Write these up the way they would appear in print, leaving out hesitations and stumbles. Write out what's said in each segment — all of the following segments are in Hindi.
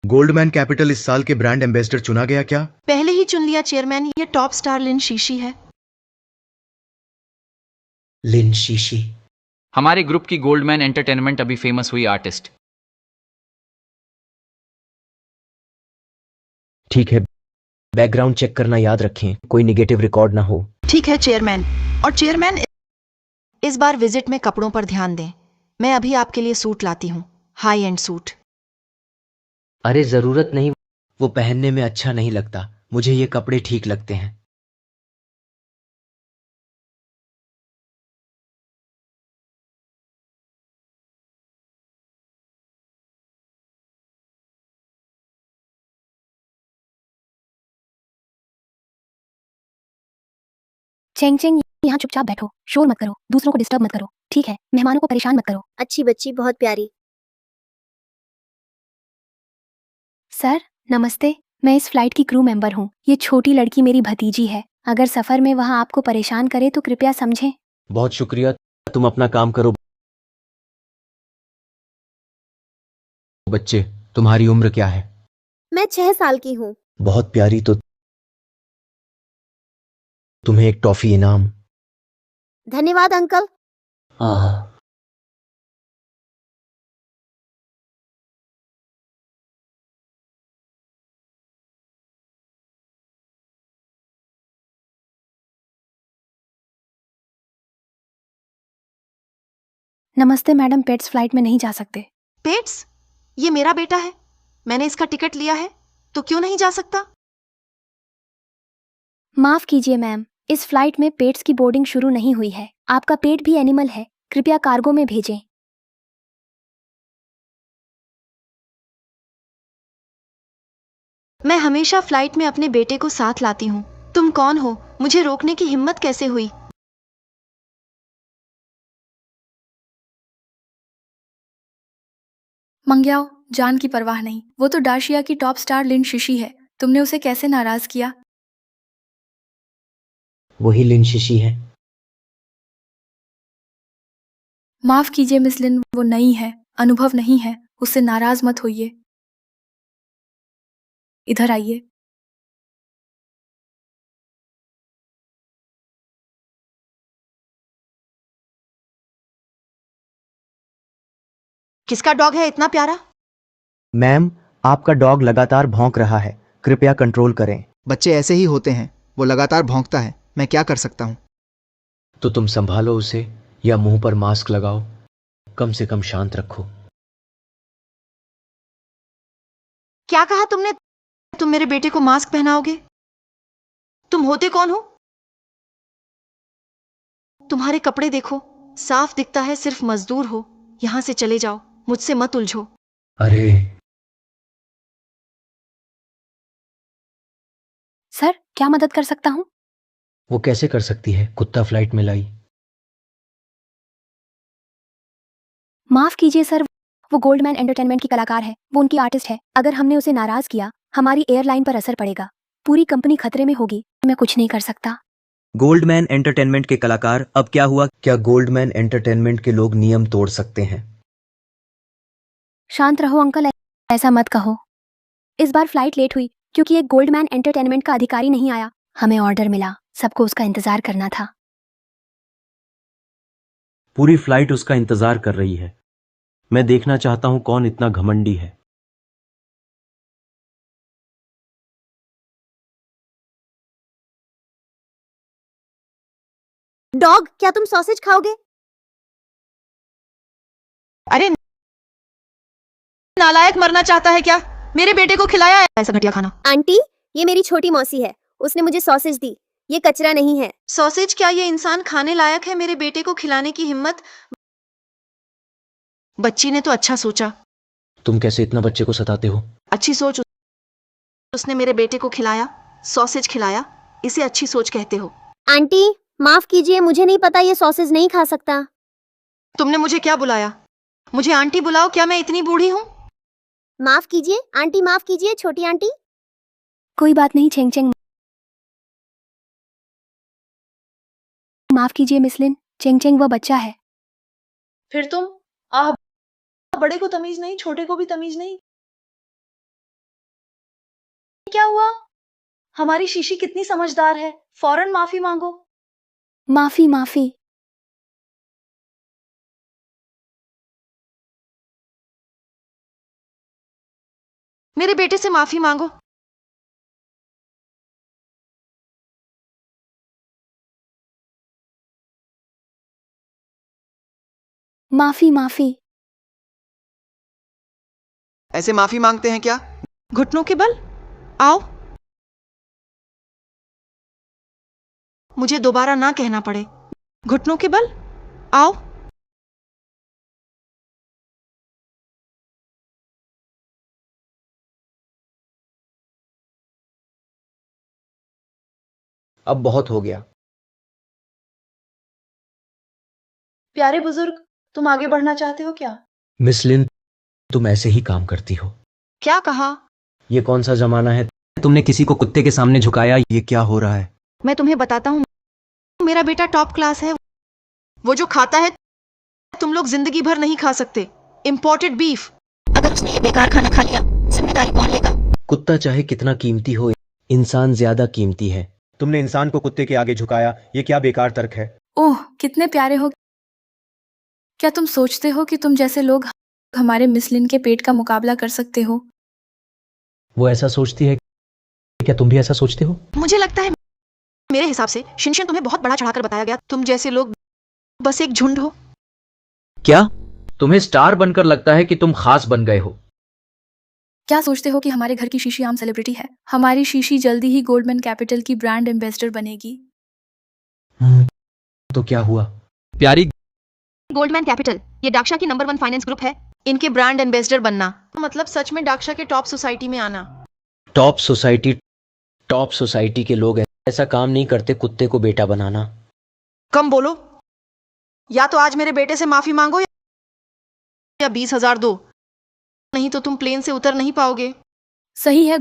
गोल्डमैन कैपिटल इस साल के ब्रांड एम्बेसडर चुना गया क्या? पहले ही चुन लिया चेयरमैन, ये टॉप स्टार लिन शीशी है। लिन शीशी? हमारे ग्रुप की गोल्डमैन एंटरटेनमेंट अभी फेमस हुई आर्टिस्ट। ठीक है, बैकग्राउंड चेक करना याद रखें, कोई निगेटिव रिकॉर्ड ना हो। ठीक है चेयरमैन। और चेयरमैन, इस बार विजिट में कपड़ों पर ध्यान दें। मैं अभी आपके लिए सूट लाती हूँ, हाई एंड सूट। अरे जरूरत नहीं, वो पहनने में अच्छा नहीं लगता। मुझे ये कपड़े ठीक लगते हैं। चेंग चेंग, यहाँ चुपचाप बैठो, शोर मत करो, दूसरों को डिस्टर्ब मत करो, ठीक है? मेहमानों को परेशान मत करो। अच्छी बच्ची, बहुत प्यारी। सर नमस्ते, मैं इस फ्लाइट की क्रू मेंबर हूँ। ये छोटी लड़की मेरी भतीजी है। अगर सफर में वहाँ आपको परेशान करे तो कृपया समझें। बहुत शुक्रिया, तुम अपना काम करो। बच्चे, तुम्हारी उम्र क्या है? मैं 6 साल की हूँ। बहुत प्यारी, तो तुम्हें एक टॉफी इनाम। धन्यवाद अंकल। आह, नमस्ते मैडम, पेट्स फ्लाइट में नहीं जा सकते। पेट्स? ये मेरा बेटा है, मैंने इसका टिकट लिया है, तो क्यों नहीं जा सकता? माफ कीजिए मैम, इस फ्लाइट में पेट्स की बोर्डिंग शुरू नहीं हुई है। आपका पेट भी एनिमल है, कृपया कार्गो में भेजें। मैं हमेशा फ्लाइट में अपने बेटे को साथ लाती हूँ। तुम कौन हो? मुझे रोकने की हिम्मत कैसे हुई? मंग्याओ, जान की परवाह नहीं। वो तो डाशिया की टॉप स्टार लिन शीशी है। तुमने उसे कैसे नाराज किया? वही लिन शीशी है। माफ कीजिए मिस लिन, वो नई है, अनुभव नहीं है, उससे नाराज मत होइए। इधर आइए। किसका डॉग है इतना प्यारा? मैम, आपका डॉग लगातार भौंक रहा है, कृपया कंट्रोल करें। बच्चे ऐसे ही होते हैं, वो लगातार भौंकता है, मैं क्या कर सकता हूँ? तो तुम संभालो उसे, या मुंह पर मास्क लगाओ। कम से कम शांत रखो। क्या कहा तुमने? तुम मेरे बेटे को मास्क पहनाओगे? तुम होते कौन हो? तुम्हारे कपड़े देखो, साफ दिखता है सिर्फ मजदूर हो। यहां से चले जाओ, मुझसे मत उलझो। अरे, सर क्या मदद कर सकता हूँ? वो कैसे कर सकती है? कुत्ता फ्लाइट में लाई। माफ कीजिए सर, वो गोल्डमैन एंटरटेनमेंट की कलाकार है, वो उनकी आर्टिस्ट है। अगर हमने उसे नाराज किया, हमारी एयरलाइन पर असर पड़ेगा, पूरी कंपनी खतरे में होगी। मैं कुछ नहीं कर सकता। गोल्डमैन एंटरटेनमेंट के कलाकार, अब क्या हुआ? क्या गोल्डमैन एंटरटेनमेंट के लोग नियम तोड़ सकते हैं? शांत रहो अंकल, ऐसा मत कहो। इस बार फ्लाइट लेट हुई क्योंकि एक गोल्डमैन एंटरटेनमेंट का अधिकारी नहीं आया। हमें ऑर्डर मिला, सबको उसका इंतजार करना था। पूरी फ्लाइट उसका इंतजार कर रही है। मैं देखना चाहता हूं कौन इतना घमंडी है। डॉग, क्या तुम सॉसेज खाओगे? अरे नालायक, मरना चाहता है क्या? मेरे बेटे को खिलाया है ऐसा घटिया खाना। आंटी, ये मेरी छोटी मौसी है, उसने मुझे सॉसेज दी। ये कचरा नहीं है। सॉसेज? क्या ये इंसान खाने लायक है? मेरे बेटे को खिलाने की हिम्मत? बच्ची ने तो अच्छा सोचा। तुम कैसे इतना बच्चे को सताते हो? अच्छी सोच, उसने मेरे बेटे को खिलाया, सॉसेज खिलाया, इसे अच्छी सोच कहते हो? आंटी, माफ कीजिए, मुझे नहीं पता ये सॉसेज नहीं खा सकता। तुमने मुझे क्या बुलाया? मुझे आंटी बुलाओ, क्या मैं इतनी बूढ़ी हूँ? माफ कीजिए आंटी, माफ कीजिए छोटी आंटी। कोई बात नहीं चेंग चेंग। माफ कीजिए मिस लिन, चेंग चेंग वह बच्चा है। फिर तुम? बड़े को तमीज नहीं, छोटे को भी तमीज नहीं। क्या हुआ? हमारी शीशी कितनी समझदार है, फौरन माफी मांगो। माफी माफी। मेरे बेटे से माफी मांगो। माफी माफी। ऐसे माफी मांगते हैं क्या? घुटनों के बल आओ, मुझे दोबारा ना कहना पड़े। घुटनों के बल आओ। अब बहुत हो गया। प्यारे बुजुर्ग, तुम आगे बढ़ना चाहते हो क्या? मिस लिन, तुम ऐसे ही काम करती हो। क्या कहा? ये कौन सा जमाना है, तुमने किसी को कुत्ते के सामने झुकाया। ये क्या हो रहा है? मैं तुम्हें बताता हूँ, मेरा बेटा टॉप क्लास है। वो जो खाता है तुम लोग जिंदगी भर नहीं खा सकते। Imported beef. अगर उसने ये बेकार खाना खा लिया, जिम्मेदारी कौन लेगा? कुत्ता चाहे कितना कीमती हो, इंसान ज्यादा कीमती है। तुमने इंसान को कुत्ते के आगे झुकाया, ये क्या बेकार तर्क है? ओह कितने प्यारे हो। क्या तुम सोचते हो कि तुम जैसे लोग हमारे मिस लिन के पेट का मुकाबला कर सकते हो? वो ऐसा सोचती है, क्या तुम भी ऐसा सोचते हो? मुझे लगता है, मेरे हिसाब से शिनशिन तुम्हें बहुत बड़ा चढ़ाकर बताया गया। तुम जैसे लोग बस एक झुंड हो। क्या तुम्हें स्टार बनकर लगता है कि तुम खास बन गए हो? क्या सोचते हो कि हमारे घर की शीशी आम सेलिब्रिटी है? हमारी शीशी जल्दी ही गोल्डमैन कैपिटल की ब्रांड एम्बेसडर बनेगी। तो क्या हुआ? प्यारी, गोल्डमैन कैपिटल ये डाक्शा की नंबर 1 फाइनेंस ग्रुप है। इनके ब्रांड एम्बेसडर बनना मतलब सच में डाक्शा के टॉप सोसाइटी में आना। टॉप सोसाइटी के लोग ऐसा काम नहीं करते, कुत्ते को बेटा बनाना। कम बोलो, या तो आज मेरे बेटे से माफी मांगो या 20,000 दो, नहीं तो तुम प्लेन से उतर नहीं पाओगे। सही है,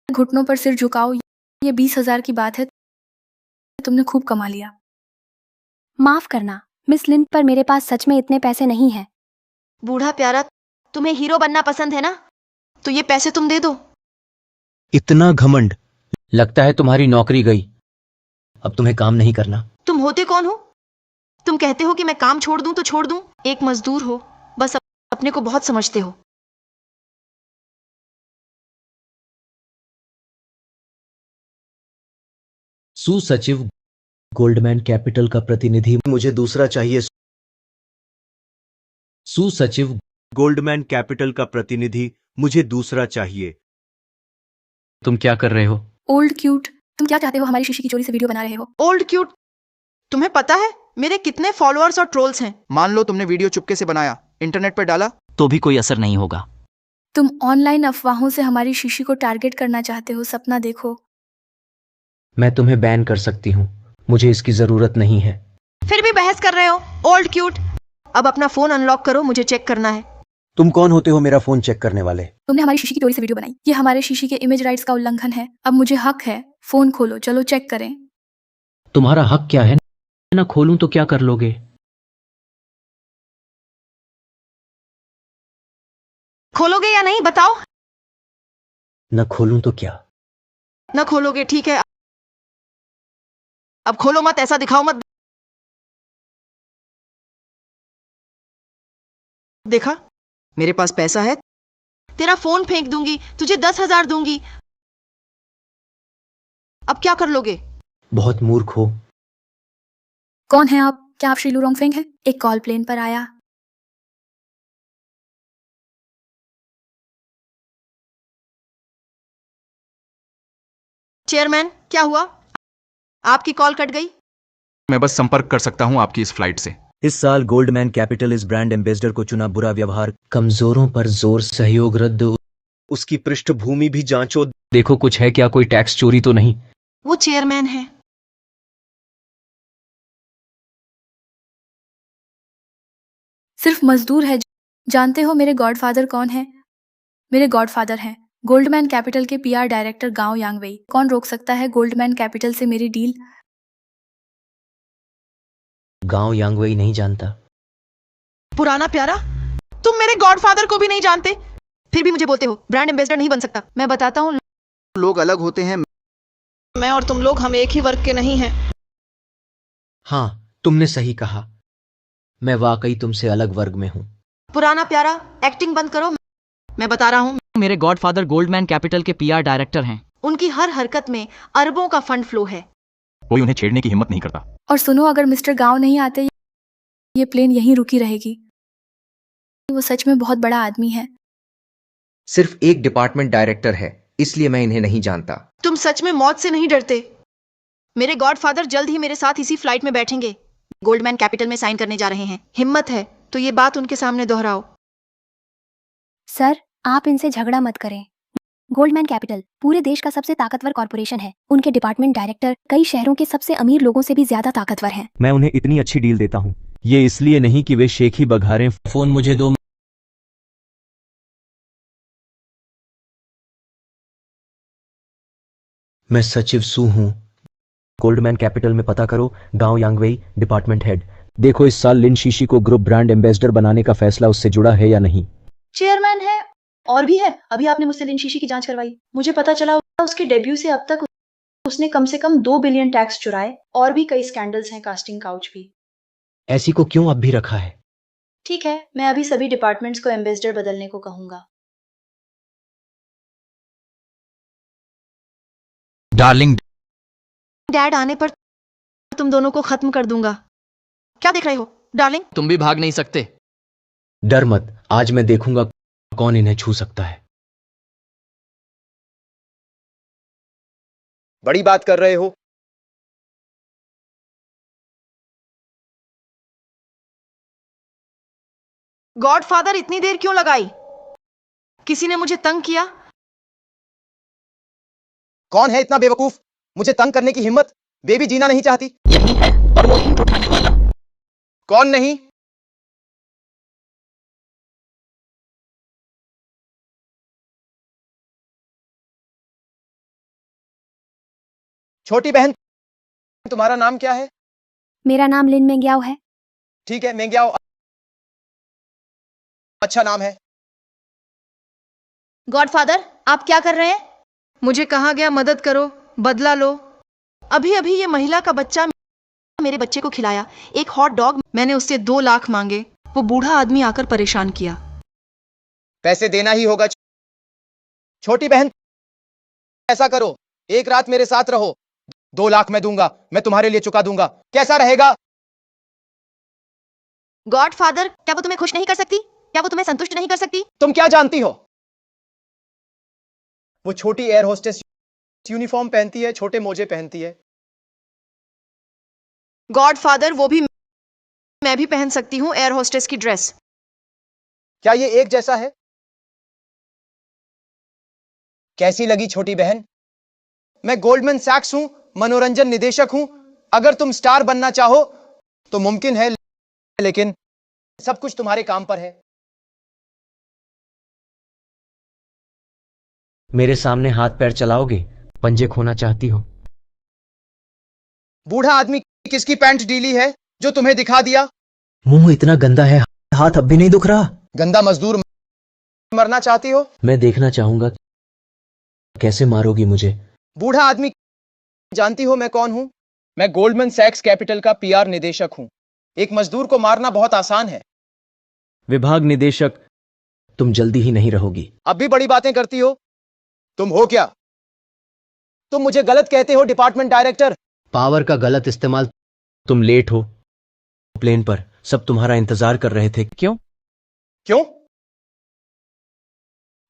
घुटनों पर सिर झुकाओ। ये 20,000 की बात है, तुमने खूब कमा लिया। माफ करना मिस लिन, पर मेरे पास सच में इतने पैसे नहीं हैं। बूढ़ा प्यारा, तुम्हें हीरो बनना पसंद है ना, तो ये पैसे तुम दे दो। इतना घमंड। लगता है तुम्हारी नौकरी गई, अब तुम्हें काम नहीं करना। तुम होते कौन हो? तुम कहते हो कि मैं काम छोड़ दूं तो छोड़ दूं। एक मजदूर हो, बस अपने को बहुत समझते हो। सुसचिव गोल्डमैन कैपिटल का प्रतिनिधि, मुझे दूसरा चाहिए। सुसचिव गोल्डमैन कैपिटल का प्रतिनिधि, मुझे दूसरा चाहिए। तुम क्या कर रहे हो? ओल्ड क्यूट, तुम क्या चाहते हो? हमारी शीशी की चोरी से वीडियो बना रहे हो? ओल्ड क्यूट, तुम्हें पता है मेरे कितने फॉलोअर्स और ट्रोल्स हैं? मान लो तुमने वीडियो चुपके से बनाया, इंटरनेट पर डाला। तो भी कोई असर नहीं होगा। तुम ऑनलाइन अफवाहों से हमारी शीशी को टारगेट करना चाहते हो। सपना देखो। मैं तुम्हें बैन कर सकती हूँ, मुझे इसकी जरूरत नहीं है। फिर भी बहस कर रहे हो? ओल्ड क्यूट, अब अपना फोन अनलॉक करो, मुझे चेक करना है। तुम कौन होते हो मेरा फोन चेक करने वाले? तुमने हमारी शीशी की चोरी से वीडियो बनाई, ये हमारे शीशी के इमेज राइट्स का उल्लंघन है। अब मुझे हक है, फोन खोलो, चलो चेक करें। तुम्हारा हक क्या है? ना खोलूं तो क्या कर लोगे? खोलोगे या नहीं बताओ? न खोलूं तो क्या? न खोलोगे, ठीक है। अब खोलो मत, ऐसा दिखाओ मत। देखा, मेरे पास पैसा है। तेरा फोन फेंक दूंगी, तुझे 10,000 दूंगी। अब क्या कर लोगे? बहुत मूर्ख हो। कौन है आप? क्या आप शीलू रोंगफेंग हैं? एक कॉल प्लेन पर आया। चेयरमैन, क्या हुआ? आपकी कॉल कट गई। मैं बस संपर्क कर सकता हूं आपकी इस फ्लाइट से। इस साल गोल्डमैन कैपिटल इस ब्रांड एम्बेसडर को चुना। बुरा व्यवहार, कमजोरों पर जोर, सहयोग रद्द। उसकी पृष्ठभूमि भी जांचो। देखो कुछ है क्या, कोई टैक्स चोरी तो नहीं? वो चेयरमैन है। सिर्फ मजदूर है। जानते हो मेरे गॉडफादर कौन है? मेरे गॉडफादर हैं गोल्डमैन कैपिटल के पीआर डायरेक्टर गांव यांगवेई। कौन रोक सकता है गोल्डमैन कैपिटल से मेरी डील? गांव यांगवेई नहीं जानता। पुराना प्यारा, तुम मेरे गॉडफादर को भी नहीं जानते, फिर भी मुझे बोलते हो ब्रांड एम्बेसडर नहीं बन सकता। मैं बताता हूँ लोग अलग होते हैं। मैं और तुम लोग हम एक ही वर्ग के नहीं हैं। हाँ, तुमने सही कहा। मैं वाकई तुमसे अलग वर्ग में हूँ। पुराना प्यारा, एक्टिंग बंद करो। मैं बता रहा हूँ, मेरे गॉडफादर गोल्डमैन कैपिटल के पीआर डायरेक्टर हैं। उनकी हर हरकत में अरबों का फंड फ्लो है। कोई उन्हें छेड़ने की हिम्मत नहीं करता। और सुनो, अगर मिस्टर गांव नहीं आते ये प्लेन यहीं रुकी रहेगी। वो सच में बहुत बड़ा आदमी है। सिर्फ एक डिपार्टमेंट डायरेक्टर है, इसलिए मैं इन्हें नहीं जानता। तुम सच में मौत से नहीं डरते? मेरे गॉडफादर जल्द ही मेरे साथ इसी फ्लाइट में बैठेंगे। गोल्डमैन कैपिटल में साइन करने जा रहे हैं। हिम्मत है तो ये बात उनके सामने दोहराओ। सर, आप इनसे झगड़ा मत करें। गोल्डमैन कैपिटल पूरे देश का सबसे ताकतवर कॉर्पोरेशन है। उनके डिपार्टमेंट डायरेक्टर कई शहरों के सबसे अमीर लोगों से भी ज्यादा ताकतवर हैं। मैं उन्हें इतनी अच्छी डील देता हूँ, ये इसलिए नहीं कि वे शेख ही बघारें। फोन मुझे दो। मैं सचिव सू हूँ। गोल्डमैन कैपिटल में पता करो, गांव यांगवेई, डिपार्टमेंट हेड। देखो इस साल लिन शीशी को ग्रुप ब्रांड एम्बेसडर बनाने का फैसला उससे जुड़ा है या नहीं। चेयरमैन है और भी है। अभी आपने मुझसे लिन शीशी की जांच करवाई, मुझे पता चला उसके डेब्यू से अब तक उसने कम से कम 2 बिलियन टैक्स चुराए। और भी कई स्कैंडल्स हैं, कास्टिंग काउच भी। ऐसी को क्यों अब भी रखा है? ठीक है, मैं अभी सभी डिपार्टमेंट्स को एम्बेसडर बदलने को कहूंगा। डार्लिंग, डैड आने पर तुम दोनों को खत्म कर दूंगा। क्या देख रहे हो डार्लिंग? तुम भी भाग नहीं सकते। डर मत, आज मैं देखूंगा कौन इन्हें छू सकता है। बड़ी बात कर रहे हो। गॉडफादर इतनी देर क्यों लगाई? किसी ने मुझे तंग किया? कौन है इतना बेवकूफ, मुझे तंग करने की हिम्मत? बेबी जीना नहीं चाहती। कौन नहीं? छोटी बहन, तुम्हारा नाम क्या है? मेरा नाम लिन मेंग्याओ है। ठीक है, मेंग्याओ अच्छा नाम है। गॉडफादर, आप क्या कर रहे हैं? मुझे कहा गया मदद करो, बदला लो। अभी अभी ये महिला का बच्चा मेरे बच्चे को खिलाया, एक हॉट डॉग। मैंने उससे 2 लाख मांगे। वो बूढ़ा आदमी आकर परेशान किया। पैसे देना ही होगा। छोटी बहन, ऐसा करो, एक रात मेरे साथ रहो, 2 लाख मैं दूंगा, मैं तुम्हारे लिए चुका दूंगा। कैसा रहेगा? गॉडफादर, क्या वो तुम्हें खुश नहीं कर सकती? क्या वो तुम्हें संतुष्ट नहीं कर सकती? तुम क्या जानती हो? वो छोटी एयर होस्टेस यूनिफॉर्म पहनती है, छोटे मोजे पहनती है। गॉडफादर, वो भी मैं भी पहन सकती हूँ एयर होस्टेस की ड्रेस। क्या ये एक जैसा है? कैसी लगी छोटी बहन? मैं गोल्डमैन सैक्स हूं, मनोरंजन निदेशक हूं। अगर तुम स्टार बनना चाहो तो मुमकिन है, लेकिन सब कुछ तुम्हारे काम पर है। मेरे सामने हाथ पैर चलाओगे? पंजे खोना चाहती हो? बूढ़ा आदमी किसकी पैंट ढीली है जो तुम्हें दिखा दिया? मुंह इतना गंदा है, हाथ अब भी नहीं दुख रहा। गंदा मजदूर, मरना चाहती हो? मैं देखना चाहूंगा कैसे मारोगी मुझे। बूढ़ा आदमी, जानती हो मैं कौन हूं? मैं गोल्डमैन सैक्स कैपिटल का पीआर निदेशक हूं। एक मजदूर को मारना बहुत आसान है। विभाग निदेशक, तुम जल्दी ही नहीं रहोगी। अब भी बड़ी बातें करती हो। तुम हो क्या? तुम मुझे गलत कहते हो डिपार्टमेंट डायरेक्टर। पावर का गलत इस्तेमाल। तुम लेट हो प्लेन पर, सब तुम्हारा इंतजार कर रहे थे। क्यों? क्यों?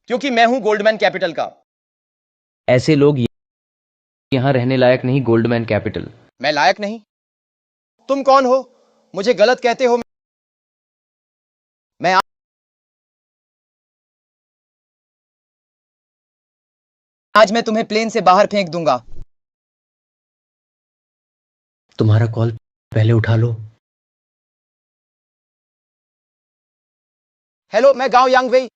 क्योंकि मैं हूं गोल्डमैन कैपिटल का। ऐसे लोग यहाँ रहने लायक नहीं। Goldman capital. मैं लायक नहीं? तुम कौन हो? मुझे गलत कहते हो। मैं आज मैं तुम्हें प्लेन से बाहर फेंक दूंगा। तुम्हारा कॉल पहले उठा लो। हेलो, मैं गांव यांगवेई।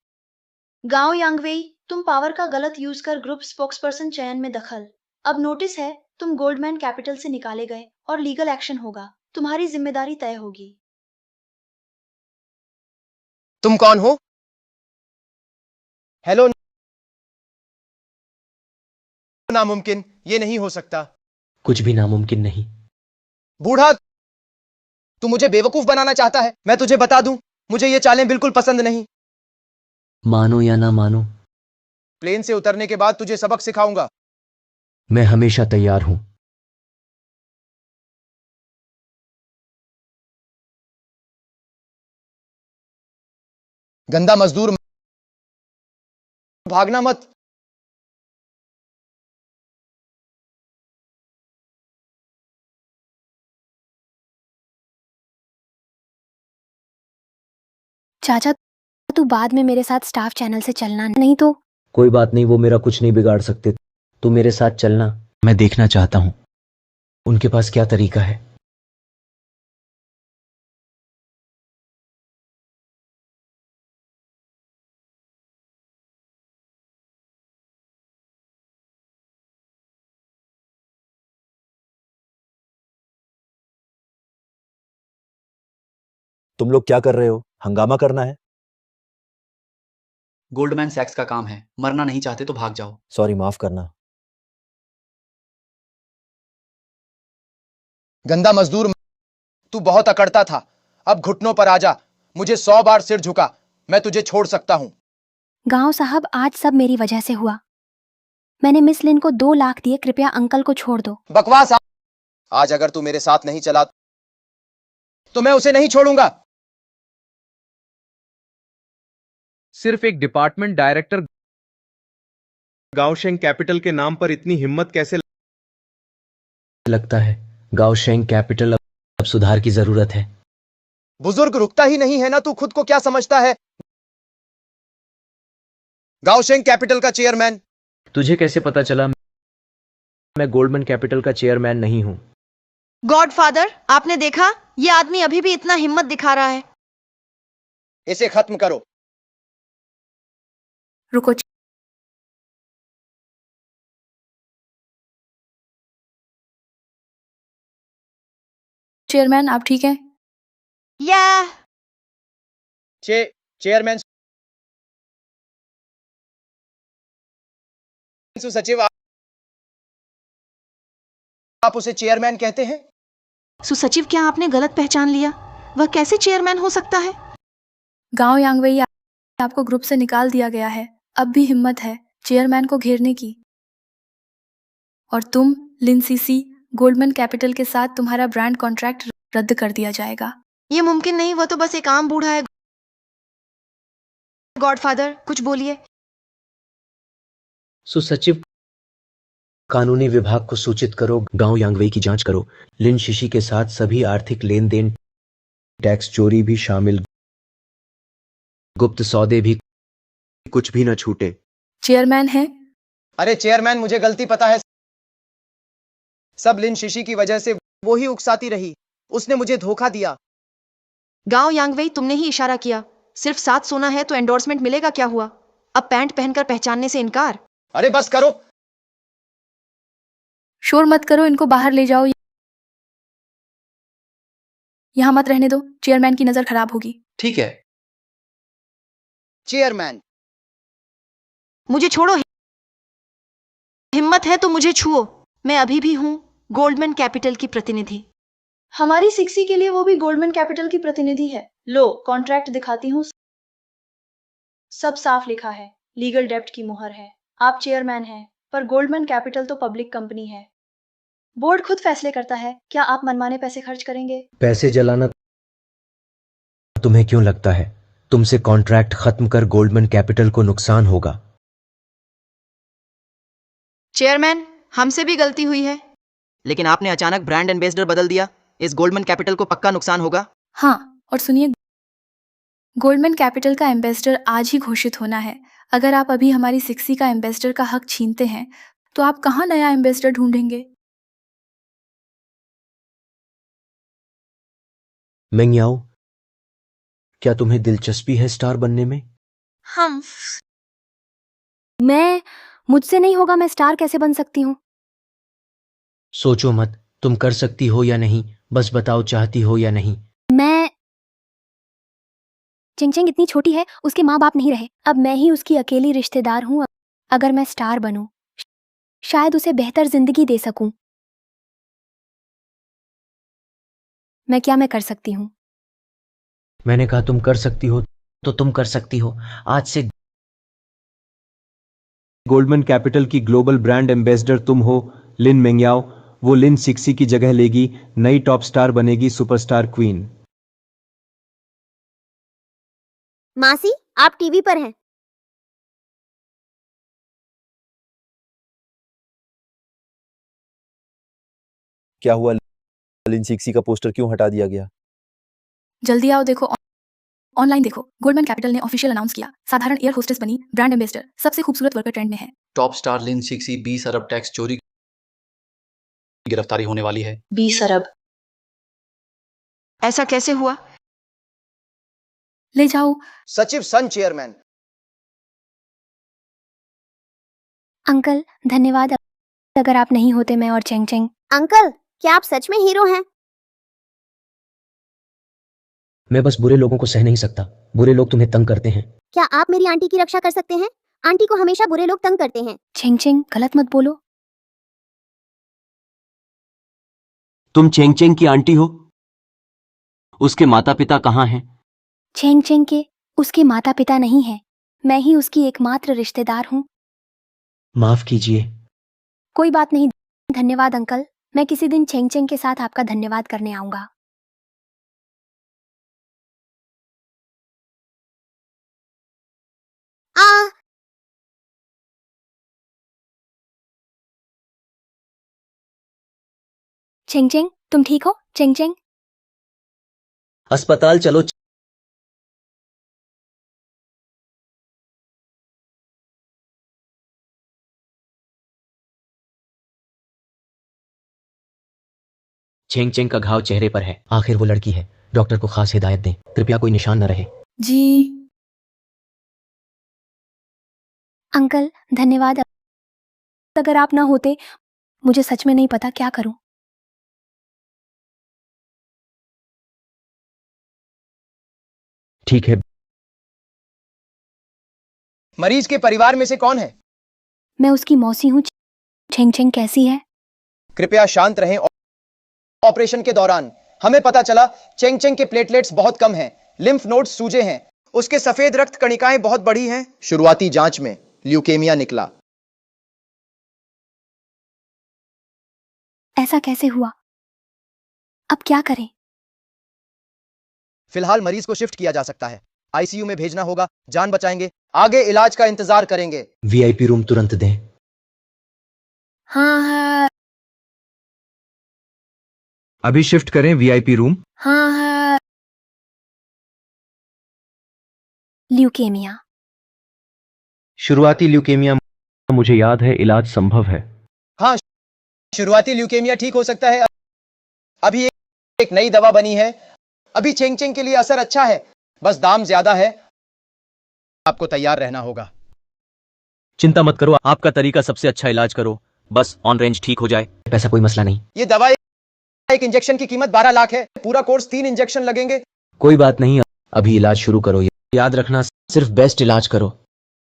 गांव यांगवेई, तुम पावर का गलत यूज कर ग्रुप स्पोक्सपर्सन चयन में दखल। अब नोटिस है, तुम गोल्डमैन कैपिटल से निकाले गए और लीगल एक्शन होगा। तुम्हारी जिम्मेदारी तय होगी। तुम कौन हो? हेलो, नामुमकिन, ये नहीं हो सकता। कुछ भी नामुमकिन नहीं। बूढ़ा, तू मुझे बेवकूफ बनाना चाहता है। मैं तुझे बता दूं, मुझे ये चालें बिल्कुल पसंद नहीं। मानो या ना मानो, प्लेन से उतरने के बाद तुझे सबक सिखाऊंगा। मैं हमेशा तैयार हूं। गंदा मजदूर, भागना मत। चाचा, तू बाद में मेरे साथ स्टाफ चैनल से चलना, नहीं तो। कोई बात नहीं, वो मेरा कुछ नहीं बिगाड़ सकते। तू मेरे साथ चलना। मैं देखना चाहता हूँ। उनके पास क्या तरीका है? तुम लोग क्या कर रहे हो? हंगामा करना है? गोल्डमैन सैक्स का काम है, मरना नहीं चाहते तो भाग जाओ। सॉरी, माफ करना। गंदा मजदूर, तू बहुत अकड़ता था। अब घुटनों पर आ जा। मुझे 100 बार सिर झुका, मैं तुझे छोड़ सकता हूं। गांव साहब, आज सब मेरी वजह से हुआ। मैंने मिस लिन को 2 लाख दिए, कृपया अंकल को छोड़ दो। बकवास। आज अगर तू मेरे साथ नहीं चला तो मैं उसे नहीं छोड़ूंगा। सिर्फ एक डिपार्टमेंट डायरेक्टर गाओशेंग कैपिटल के नाम पर इतनी हिम्मत कैसे? लगता है गाओशेंग कैपिटल अब सुधार की जरूरत है। बुजुर्ग, रुकता ही नहीं है ना। तू खुद को क्या समझता है? गाओशेंग कैपिटल का चेयरमैन। तुझे कैसे पता चला मैं गोल्डमैन कैपिटल का चेयरमैन नहीं हूं? गॉडफादर, आपने देखा, ये आदमी अभी भी इतना हिम्मत दिखा रहा है। इसे खत्म करो। रुको। चेयरमैन, आप ठीक हैं? या चेयरमैन सचिव, आप उसे चेयरमैन कहते हैं? सुसचिव, क्या आपने गलत पहचान लिया? वह कैसे चेयरमैन हो सकता है? गांव यांगवई आपको ग्रुप से निकाल दिया गया है। अब भी हिम्मत है चेयरमैन को घेरने की। और तुम, लिन सीसी, गोल्डमैन कैपिटल के साथ तुम्हारा ब्रांड कॉन्ट्रैक्ट रद्द कर दिया जाएगा। ये मुमकिन नहीं, वह तो बस एक आम बूढ़ा है। गॉडफादर, कुछ बोलिए। सुसचिव, कानूनी विभाग को सूचित करो, गांव यांगवेई की जांच करो। लिन शिशी के साथ सभी आर्थिक लेन देन, टैक्स चोरी भी शामिल, गुप्त सौदे भी, कुछ भी न छूटे। चेयरमैन है? अरे चेयरमैन, मुझे गलती पता है। सब लिन शिशी की वजह से। वो ही उकसाती रही, उसने मुझे धोखा दिया। गांव यांगवेई, तुमने ही इशारा किया। सिर्फ 7 सोना है तो एंडोर्समेंट मिलेगा, क्या हुआ? अब पैंट पहनकर पहचानने से इनकार? अरे बस करो। शोर मत करो, इनको बाहर ले जाओ। यहां मत रहने दो, चेयरमैन की नजर खराब होगी। ठीक है। चेयरमैन, मुझे छोड़ो। हिम्मत है तो मुझे छुओ। मैं अभी भी हूं गोल्डमैन कैपिटल की प्रतिनिधि। हमारी सिक्सी के लिए वो भी गोल्डमैन कैपिटल की प्रतिनिधि है। लो, कॉन्ट्रैक्ट दिखाती हूँ। सब साफ लिखा है, लीगल डेप्ट की मुहर है। आप चेयरमैन हैं, पर गोल्डमैन कैपिटल तो पब्लिक कंपनी है। बोर्ड खुद फैसले करता है। क्या आप मनमाने पैसे खर्च करेंगे? पैसे जलाना तुम्हें क्यों लगता है? तुमसे कॉन्ट्रैक्ट खत्म कर गोल्डमैन कैपिटल को नुकसान होगा। चेयरमैन, हमसे भी गलती हुई है। लेकिन आपने अचानक ब्रांड एम्बेसडर बदल दिया। इस गोल्डमैन कैपिटल को पक्का नुकसान होगा। हाँ, और सुनिए, गोल्डमैन कैपिटल का एम्बेसडर आज ही घोषित होना है। अगर आप अभी हमारी सिक्सी का एम्बेसडर का हक छीनते हैं तो आप कहाँ नया एम्बेसडर ढूंढेंगे? मेंग याओ, क्या तुम्हें दिलचस्पी है स्टार बनने में? मुझसे नहीं होगा। मैं स्टार कैसे बन सकती हूँ? सोचो मत, तुम कर सकती हो या नहीं, बस बताओ चाहती हो या नहीं। मैं चिंगचिंग इतनी छोटी है, उसके माँ बाप नहीं रहे। अब मैं ही उसकी अकेली रिश्तेदार हूँ। अगर मैं स्टार बनूं, शायद उसे बेहतर जिंदगी दे सकूं। मैं कर सकती हूँ? मैंने कहा तुम कर सकती हो तो तुम कर सकती हो। आज से गोल्डमैन कैपिटल की ग्लोबल ब्रांड एम्बेसडर तुम हो, लिन मेंग्याओ। वो लिन सिक्सी की जगह लेगी, नई टॉप स्टार बनेगी, सुपरस्टार क्वीन। मासी, आप टीवी पर हैं। क्या हुआ? लिन सिक्सी का पोस्टर क्यों हटा दिया गया? जल्दी आओ देखो, ऑनलाइन देखो। गोल्डमैन कैपिटल ने ऑफिशियल अनाउंस किया, साधारण एयर होस्टेस बनी ब्रांड एम्बेसडर, सबसे खूबसूरत वर्कर ट्रेंड में है। टॉप स्टार लिन सिक्सी 20 अरब टैक्स चोरी की गिरफ्तारी होने वाली है। 20 अरब? ऐसा कैसे हुआ? ले जाओ। सचिव सन चेयरमैन। अंकल धन्यवाद, अगर आप नहीं होते मैं और चेंग चेंग। अंकल, क्या आप सच में हीरो हैं? मैं बस बुरे लोगों को सह नहीं सकता। बुरे लोग तुम्हें तंग करते हैं। क्या आप मेरी आंटी की रक्षा कर सकते हैं? आंटी को हमेशा बुरे लोग तंग करते हैं। चेंग चेंग गलत मत बोलो। तुम चेंग चेंग की आंटी हो? उसके माता पिता कहाँ हैं? चेंग चेंग के उसके माता पिता नहीं हैं, मैं ही उसकी एकमात्र रिश्तेदार हूँ। माफ कीजिए। कोई बात नहीं, धन्यवाद अंकल। मैं किसी दिन चेंग चेंग के साथ आपका धन्यवाद करने आऊंगा। आ चेंग चेंग तुम ठीक हो? चेंग चेंग अस्पताल चलो। चेंग चेंग का घाव चेहरे पर है। आखिर वो लड़की है। डॉक्टर को खास हिदायत दें, कृपया कोई निशान न रहे। जी अंकल धन्यवाद, अगर आप ना होते मुझे सच में नहीं पता क्या करूं। ठीक है। मरीज के परिवार में से कौन है? मैं उसकी मौसी हूँ। चेंग चेंग कैसी है? कृपया शांत रहें। ऑपरेशन के दौरान हमें पता चला चेंग चेंग के प्लेटलेट्स बहुत कम हैं, लिम्फ नोड्स सूजे हैं, उसके सफेद रक्त कणिकाएं बहुत बड़ी हैं। शुरुआती जांच में ल्यूकेमिया निकला। ऐसा कैसे हुआ? अब क्या करें? फिलहाल मरीज को शिफ्ट किया जा सकता है, आईसीयू में भेजना होगा, जान बचाएंगे, आगे इलाज का इंतजार करेंगे। वीआईपी रूम तुरंत दें। हाँ। अभी शिफ्ट करें वीआईपी रूम। हाँ। ल्यूकेमिया। शुरुआती ल्यूकेमिया, मुझे याद है, इलाज संभव है। हाँ, शुरुआती ल्यूकेमिया ठीक हो सकता है। अभी एक नई दवा बनी है। अभी चेंग चेंग के लिए असर अच्छा है, बस दाम ज्यादा है। आपको तैयार रहना होगा। चिंता मत करो, आपका तरीका सबसे अच्छा इलाज करो, बस ऑन रेंज ठीक हो जाए। पैसा कोई मसला नहीं। ये दवा एक इंजेक्शन की कीमत 12 लाख है। पूरा कोर्स 3 इंजेक्शन लगेंगे। कोई बात नहीं, अभी इलाज शुरू करो। याद रखना, सिर्फ बेस्ट इलाज करो।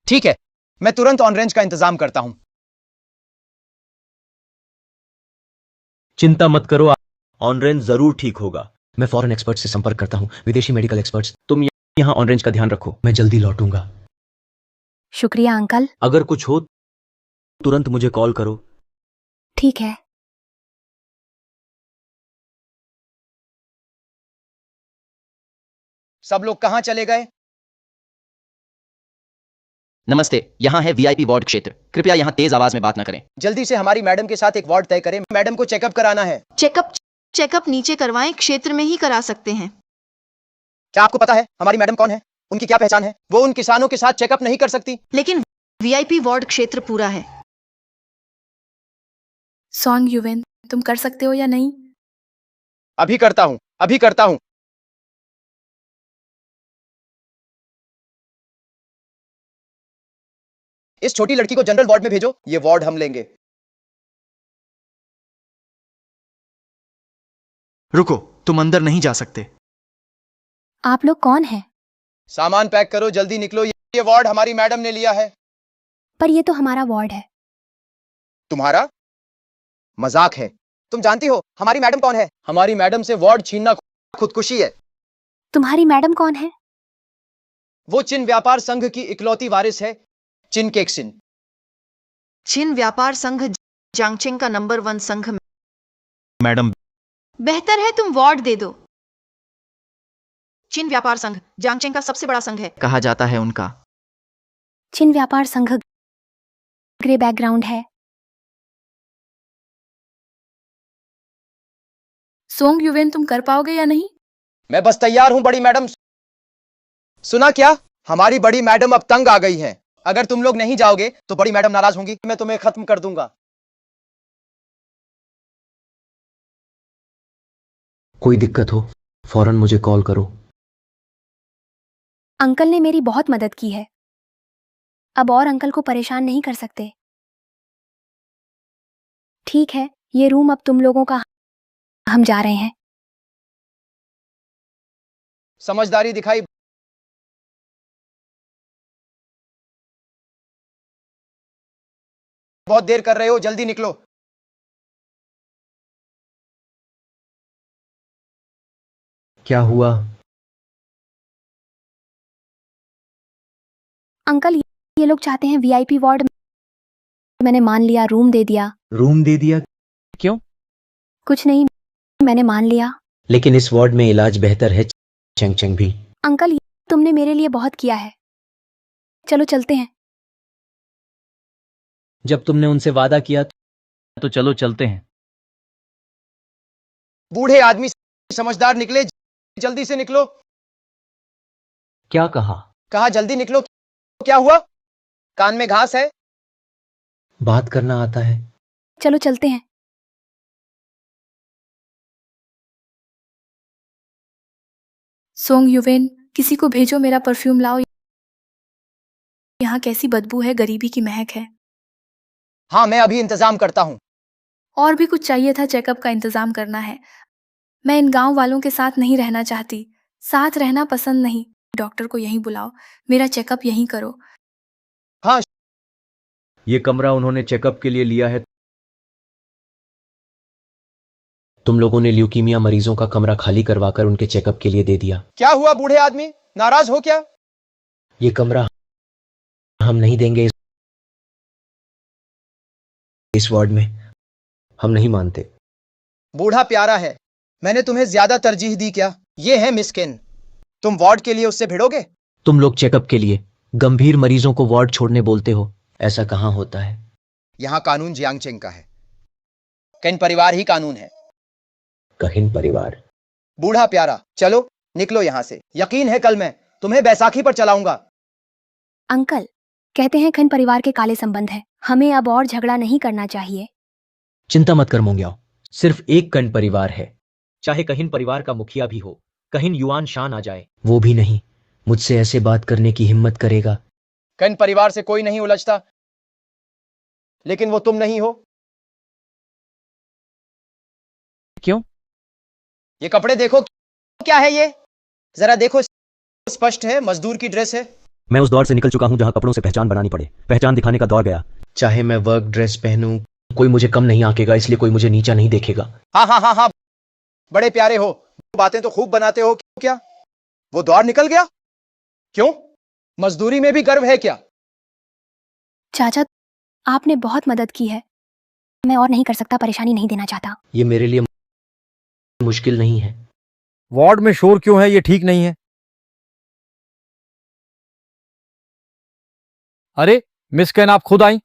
ठीक है, मैं तुरंत ऑन रेंज का इंतजाम करता हूं। चिंता मत करो, ऑन रेंज जरूर ठीक होगा। मैं फॉरेन एक्सपर्ट से संपर्क करता हूं, विदेशी मेडिकल एक्सपर्ट्स। तुम यहाँ ऑन रेंज का ध्यान रखो। मैं जल्दी लौटूंगा। शुक्रिया अंकल। अगर कुछ हो तुरंत मुझे कॉल करो। ठीक है। सब लोग कहां चले गए? नमस्ते, यहाँ है वीआईपी वार्ड क्षेत्र। कृपया यहाँ तेज आवाज में बात न करें। जल्दी से हमारी मैडम के साथ एक वार्ड तय करें। मैडम को चेकअप कराना है। चेकअप नीचे करवाएं, क्षेत्र में ही करा सकते हैं। क्या आपको पता है हमारी मैडम कौन है? उनकी क्या पहचान है? वो उन किसानों के साथ चेकअप नहीं कर सकती। लेकिन वीआईपी वार्ड क्षेत्र पूरा है। सॉन्ग युवेन, तुम कर सकते हो या नहीं? अभी करता हूं, अभी करता हूं। इस छोटी लड़की को जनरल वार्ड में भेजो, ये वार्ड हम लेंगे। रुको, तुम अंदर नहीं जा सकते। आप लोग कौन हैं? सामान पैक करो, जल्दी निकलो। ये वार्ड हमारी मैडम ने लिया है। पर ये तो हमारा वार्ड है। तुम्हारा मजाक है। तुम जानती हो हमारी मैडम कौन है? हमारी मैडम से वार्ड छीनना खुदकुशी है। तुम्हारी मैडम कौन है? वो चिन व्यापार संघ की इकलौती वारिस है, चिन केक्सिन। चीन व्यापार संघ जांगचेंग का नंबर 1 संघ। मैडम बेहतर है तुम वार्ड दे दो। चीन व्यापार संघ जांगचेंग का सबसे बड़ा संघ है। कहा जाता है उनका। चिन व्यापार संघ ग्रे बैकग्राउंड है। सोंग युवेन तुम कर पाओगे या नहीं? मैं बस तैयार हूं बड़ी मैडम। सुना क्या? हमारी बड़ी मैडम अब तंग आ गई हैं। अगर तुम लोग नहीं जाओगे तो बड़ी मैडम नाराज होंगी। मैं तुम्हें खत्म कर दूंगा। कोई दिक्कत हो फौरन मुझे कॉल करो। अंकल ने मेरी बहुत मदद की है। अब और अंकल को परेशान नहीं कर सकते। ठीक है, ये रूम अब तुम लोगों का। हम जा रहे हैं। समझदारी दिखाई। बहुत देर कर रहे हो, जल्दी निकलो। क्या हुआ? अंकल, ये लोग चाहते हैं वीआईपी वार्ड। मैंने मान लिया, रूम दे दिया। रूम दे दिया? क्यों? कुछ नहीं, मैंने मान लिया। लेकिन इस वार्ड में इलाज बेहतर है। चेंग चेंग भी। अंकल, तुमने मेरे लिए बहुत किया है। चलो चलते हैं। जब तुमने उनसे वादा किया तो चलो चलते हैं। बूढ़े आदमी समझदार निकले, जल्दी से निकलो। क्या कहा? कहा जल्दी निकलो। क्या हुआ? कान में घास है? बात करना आता है। चलो चलते हैं। सोंग युवेन, किसी को भेजो, मेरा परफ्यूम लाओ। यहाँ कैसी बदबू है, गरीबी की महक है। हाँ, मैं अभी इंतजाम करता हूँ। और भी कुछ चाहिए था? चेकअप का इंतजाम करना है। मैं इन गांव वालों के साथ नहीं रहना चाहती। साथ रहना पसंद नहीं। डॉक्टर को यहीं बुलाओ, मेरा चेकअप यहीं करो। हाँ, ये कमरा उन्होंने चेकअप के लिए लिया है। तुम लोगों ने ल्यूकीमिया मरीजों का कमरा खाली करवाकर उनके चेकअप के लिए दे दिया। क्या हुआ बूढ़े आदमी, नाराज हो क्या? ये कमरा हम नहीं देंगे। इस वार्ड में हम नहीं मानते। बूढ़ा प्यारा है, मैंने तुम्हें ज्यादा तरजीह दी क्या? ये है मिस्किन। तुम वार्ड के लिए उससे भिड़ोगे? तुम लोग चेकअप के लिए गंभीर मरीजों को वार्ड छोड़ने बोलते हो। ऐसा कहां होता है? यहां कानून जियांगचेंग का है। कैन परिवार ही कानून है। कहिन परिवार। बूढ़ा प्यारा, चलो निकलो यहां से। यकीन है कल मैं तुम्हें बैसाखी पर चलाऊंगा। अंकल, कहते हैं खन परिवार के काले संबंध है। हमें अब और झगड़ा नहीं करना चाहिए। चिंता मत कर मोंग्याओ, सिर्फ एक कण परिवार है। चाहे कहिन परिवार का मुखिया भी हो, कहिन युआन शान आ जाए, वो भी नहीं मुझसे ऐसे बात करने की हिम्मत करेगा। कैन परिवार से कोई नहीं उलझता, लेकिन वो तुम नहीं हो। क्यों? ये कपड़े देखो, क्या है ये? जरा देखो, स्पष्ट है मजदूर की ड्रेस है। मैं उस दौर से निकल चुका हूं जहां कपड़ों से पहचान बनानी पड़े। पहचान दिखाने का दौर गया। चाहे मैं वर्क ड्रेस पहनूं, कोई मुझे कम नहीं आंकेगा, इसलिए कोई मुझे नीचा नहीं देखेगा। हाँ हाँ हाँ हाँ, बड़े प्यारे हो, बातें तो खूब बनाते हो। क्या वो दौर निकल गया? क्यों, मजदूरी में भी गर्व है क्या? चाचा, आपने बहुत मदद की है। मैं और नहीं कर सकता, परेशानी नहीं देना चाहता। ये मेरे लिए मुश्किल नहीं है। वार्ड में शोर क्यों है? ये ठीक नहीं है। अरे मिस कैन, आप खुद आई?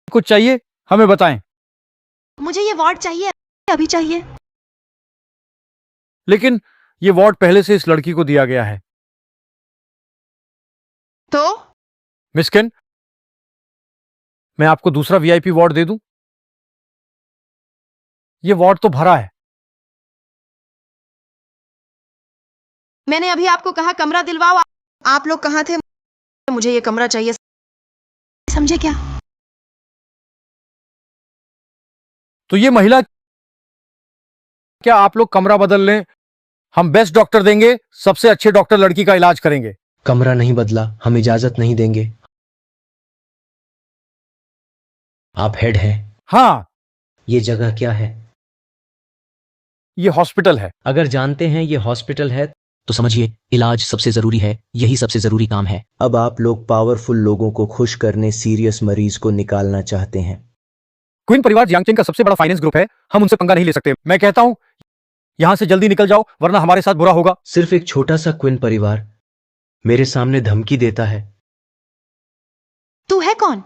कुछ चाहिए हमें बताएं। मुझे ये वार्ड चाहिए, अभी चाहिए। लेकिन ये वार्ड पहले से इस लड़की को दिया गया है। तो मिस कैन, मैं आपको दूसरा वीआईपी वार्ड दे दूं? ये वार्ड तो भरा है। मैंने अभी आपको कहा कमरा दिलवाओ। आप लोग कहाँ थे? मुझे ये कमरा चाहिए, समझे क्या? तो ये महिला, क्या आप लोग कमरा बदल लें? हम बेस्ट डॉक्टर देंगे, सबसे अच्छे डॉक्टर लड़की का इलाज करेंगे। कमरा नहीं बदला, हम इजाजत नहीं देंगे। आप हेड हैं? हाँ, ये जगह क्या है? ये हॉस्पिटल है। अगर जानते हैं ये हॉस्पिटल है तो समझिए इलाज सबसे जरूरी है, यही सबसे जरूरी काम है। अब आप लोग पावरफुल लोगों को खुश करने सीरियस मरीज को निकालना चाहते हैं। क्विन परिवार जियांगचेंग का सबसे बड़ा फाइनेंस ग्रुप है, हम उनसे पंगा नहीं ले सकते। मैं कहता हूं यहां से जल्दी निकल जाओ वरना हमारे साथ बुरा होगा। सिर्फ एक छोटा सा क्विन परिवार मेरे सामने धमकी देता है। तू है कौन?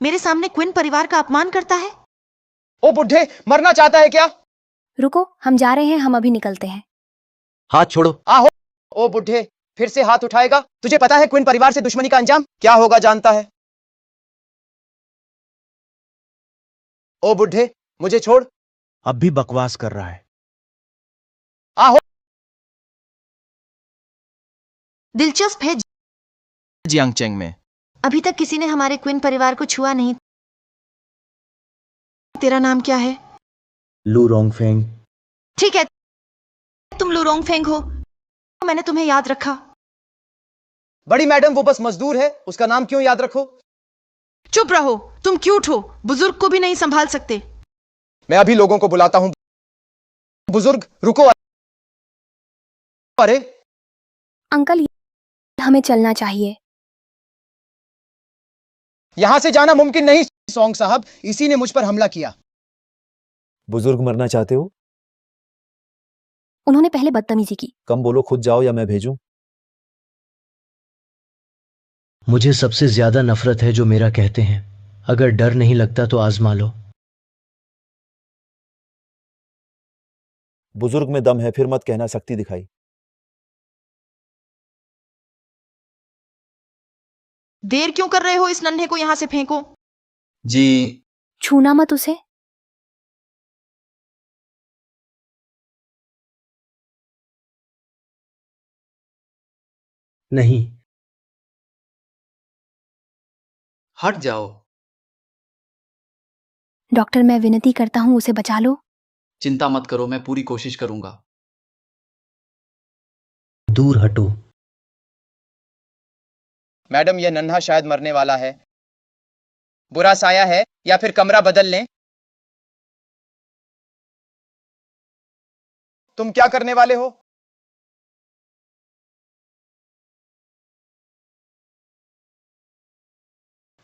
मेरे सामने क्विन परिवार का अपमान करता है? ओ बुढ़े, मरना चाहता है क्या? रुको, हम जा रहे हैं, हम अभी निकलते हैं। हाथ छोड़ो। आहो। ओ बुढ़े, फिर से हाथ उठाएगा? तुझे पता है क्विन परिवार से दुश्मनी का अंजाम क्या होगा जानता है? ओ बुढ़े, मुझे छोड़। अब भी बकवास कर रहा है। आहो। दिलचस्प है, जियांगचेंग में अभी तक किसी ने हमारे क्विन परिवार को छुआ नहीं। तेरा नाम क्या है? लू रोंगफेंग। ठीक है, तुम लू रोंगफेंग हो, मैंने तुम्हें याद रखा। बड़ी मैडम, वो बस मजदूर है, उसका नाम क्यों याद रखो? चुप रहो, तुम क्यूट हो, बुजुर्ग को भी नहीं संभाल सकते। मैं अभी लोगों को बुलाता हूं। बुजुर्ग रुको। अरे अंकल, हमें चलना चाहिए। यहां से जाना मुमकिन नहीं। सोंग साहब, इसी ने मुझ पर हमला किया। बुजुर्ग मरना चाहते हो? उन्होंने पहले बदतमीजी की। कम बोलो, खुद जाओ या मैं भेजूं? मुझे सबसे ज्यादा नफरत है जो मेरा कहते हैं। अगर डर नहीं लगता तो आजमा लो। बुजुर्ग में दम है, फिर मत कहना सख्ती दिखाई। देर क्यों कर रहे हो? इस नन्हे को यहां से फेंको। जी छूना मत उसे। नहीं। हट जाओ। डॉक्टर, मैं विनती करता हूँ, उसे बचा लो। चिंता मत करो, मैं पूरी कोशिश करूंगा। दूर हटो। मैडम, यह नन्हा शायद मरने वाला है। बुरा साया है या फिर कमरा बदल लें? तुम क्या करने वाले हो?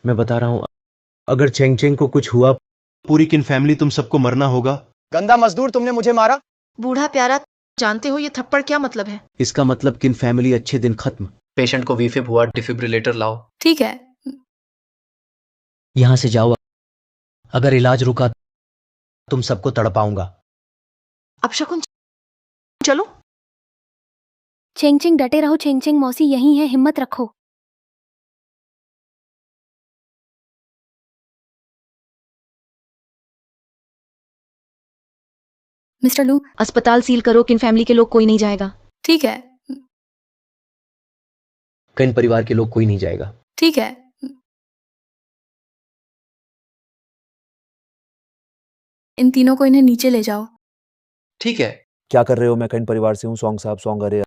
मैं बता रहा हूं, अगर चेंगचेंग को कुछ हुआ पूरी किन फैमिली तुम सबको मरना होगा। गंदा मजदूर, तुमने मुझे मारा। बूढ़ा प्यारा, जानते हो ये थप्पड़ क्या मतलब है? इसका मतलब किन फैमिली अच्छे दिन खत्म। पेशेंट को वीफिब हुआ, डिफिब्रिलेटर लाओ। ठीक है, यहां से जाओ, अगर इलाज रुका तुम सबको तड़पाऊंगा। अब शकुन, चलो। चेंगचेंग, डटे रहो। चेंगचेंग मौसी यही है, हिम्मत रखो। मिस्टर लू। अस्पताल सील करो, किन फैमिली के लोग कोई नहीं जाएगा। ठीक है, किन परिवार के लोग कोई नहीं जाएगा। ठीक है। इन तीनों को इन्हें नीचे ले जाओ। ठीक है। क्या कर रहे हो? मैं कैन परिवार से हूँ। सॉन्ग साहब, सॉन्ग। अरे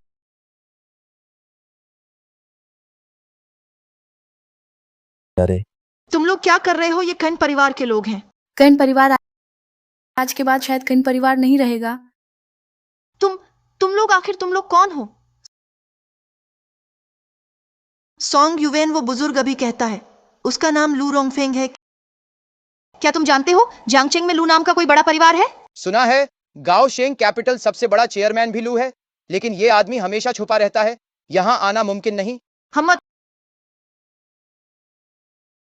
अरे, तुम लोग क्या कर रहे हो? ये कन परिवार के लोग हैं। कन परिवार आज के बाद शायद कन परिवार नहीं रहेगा। तुम लोग आखिर तुम लोग कौन हो? सोंग युवेन वो बुजुर्ग अभी कहता है, उसका नाम लू रोंगफेंग है। क्या तुम जानते हो जियांगचेंग में लू नाम का कोई बड़ा परिवार है? सुना है गाओ शेंग कैपिटल सबसे बड़ा चेयरमैन भी लू है, लेकिन ये आदमी हमेशा छुपा रहता है। यहां आना मुमकिन नहीं। हम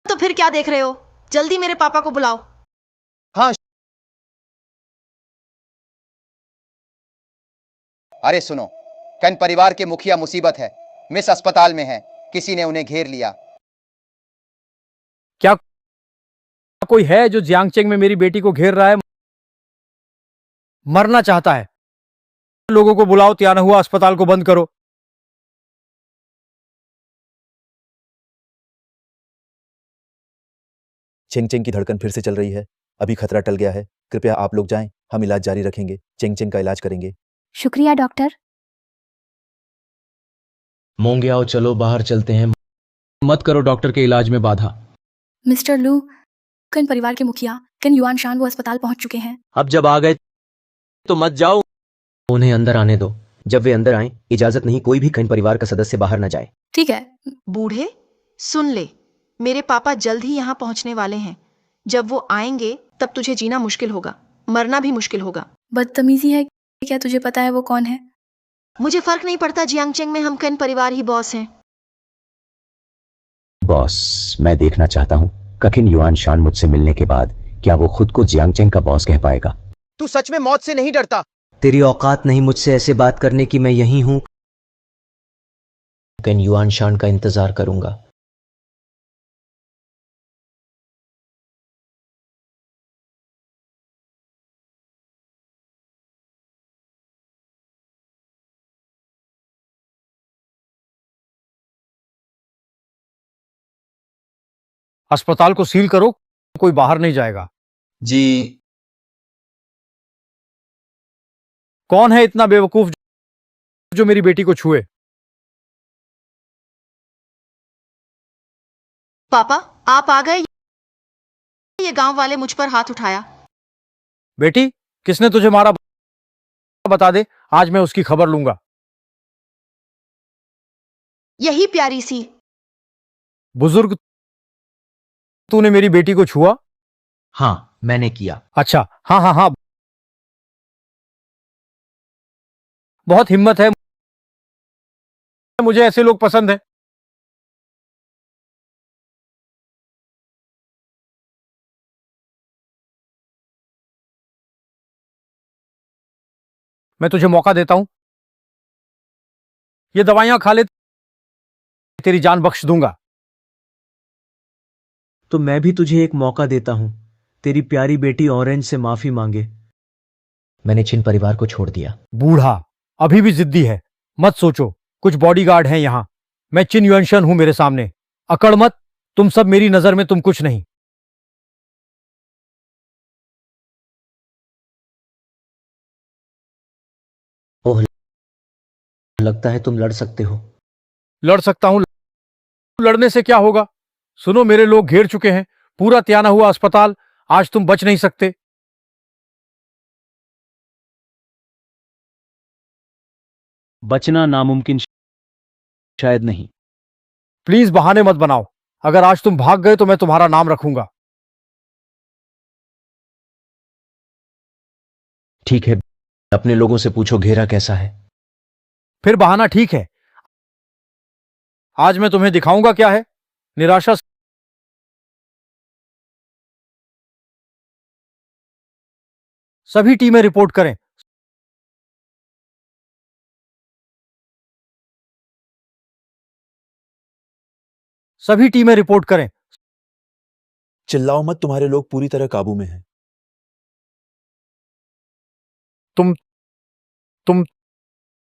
तो फिर क्या देख रहे हो? जल्दी मेरे पापा को बुलाओ। हाँ। अरे सुनो, कन परिवार के मुखिया मुसीबत है। मिस अस्पताल में है, किसी ने उन्हें घेर लिया। क्या कोई है जो जियांगचेंग में मेरी बेटी को घेर रहा है, मरना चाहता है? लोगों को बुलाओ, त्याना हुआ अस्पताल को बंद करो। चेंगचेंग की धड़कन फिर से चल रही है। अभी खतरा टल गया है। कृपया आप लोग जाएं, हम इलाज जारी रखेंगे। चेंगचेंग का इलाज करेंगे। शुक्रिया डॉक्टर। मोंगे आओ, चलो बाहर चलते हैं। मत करो डॉक्टर के इलाज में बाधा। मिस्टर लू, किन परिवार के मुखिया किन युआन शान वो अस्पताल पहुंच चुके हैं। अब जब आ गए तो मत जाओ। उन्हें अंदर आने दो। जब वे अंदर आए, इजाजत नहीं, कोई भी खैन परिवार का सदस्य बाहर न जाए। ठीक है। बूढ़े सुन ले, मेरे पापा जल्द ही यहाँ पहुंचने वाले हैं। जब वो आएंगे तब तुझे जीना मुश्किल होगा, मरना भी मुश्किल होगा। बदतमीजी है क्या? तुझे पता है वो कौन है? मुझे फर्क नहीं पड़ता, जियांगचेंग में हम किन परिवार ही बॉस हैं। बॉस, मैं देखना चाहता हूँ कखिन युआन शान मुझसे मिलने के बाद क्या वो खुद को जियांगचेंग का बॉस कह पाएगा। तू सच में मौत से नहीं डरता? तेरी औकात नहीं मुझसे ऐसे बात करने की। मैं यही हूं, कैन युआन शान का इंतजार करूंगा। अस्पताल को सील करो, कोई बाहर नहीं जाएगा। जी। कौन है इतना बेवकूफ जो मेरी बेटी को छुए? पापा आप आ गए। ये गांव वाले मुझ पर हाथ उठाया। बेटी, किसने तुझे मारा बता दे, आज मैं उसकी खबर लूंगा। यही प्यारी सी। बुजुर्ग, तूने मेरी बेटी को छुआ? हाँ, मैंने किया। अच्छा, हाँ हाँ हाँ, बहुत हिम्मत है। मुझे ऐसे लोग पसंद हैं। मैं तुझे मौका देता हूं, ये दवाइयां खा ले, तेरी जान बख्श दूंगा। तो मैं भी तुझे एक मौका देता हूं, तेरी प्यारी बेटी ऑरेंज से माफी मांगे। मैंने चिन परिवार को छोड़ दिया। बूढ़ा अभी भी जिद्दी है, मत सोचो, कुछ बॉडीगार्ड हैं यहां। मैं चिन युएनशन हूं मेरे सामने, अकड़ मत। तुम सब मेरी नजर में तुम कुछ नहीं। ओह, लगता है तुम लड़ सकते हो। लड़ सकता हूं? लड़ने से क्या होगा? सुनो, मेरे लोग घेर चुके हैं पूरा त्याना हुआ अस्पताल। आज तुम बच नहीं सकते। बचना नामुमकिन शायद नहीं। प्लीज बहाने मत बनाओ। अगर आज तुम भाग गए तो मैं तुम्हारा नाम रखूंगा। ठीक है, अपने लोगों से पूछो घेरा कैसा है। फिर बहाना ठीक है। आज मैं तुम्हें दिखाऊंगा क्या है निराशा। सभी टीमें रिपोर्ट करें। सभी टीमें रिपोर्ट करें। चिल्लाओ मत, तुम्हारे लोग पूरी तरह काबू में हैं। तुम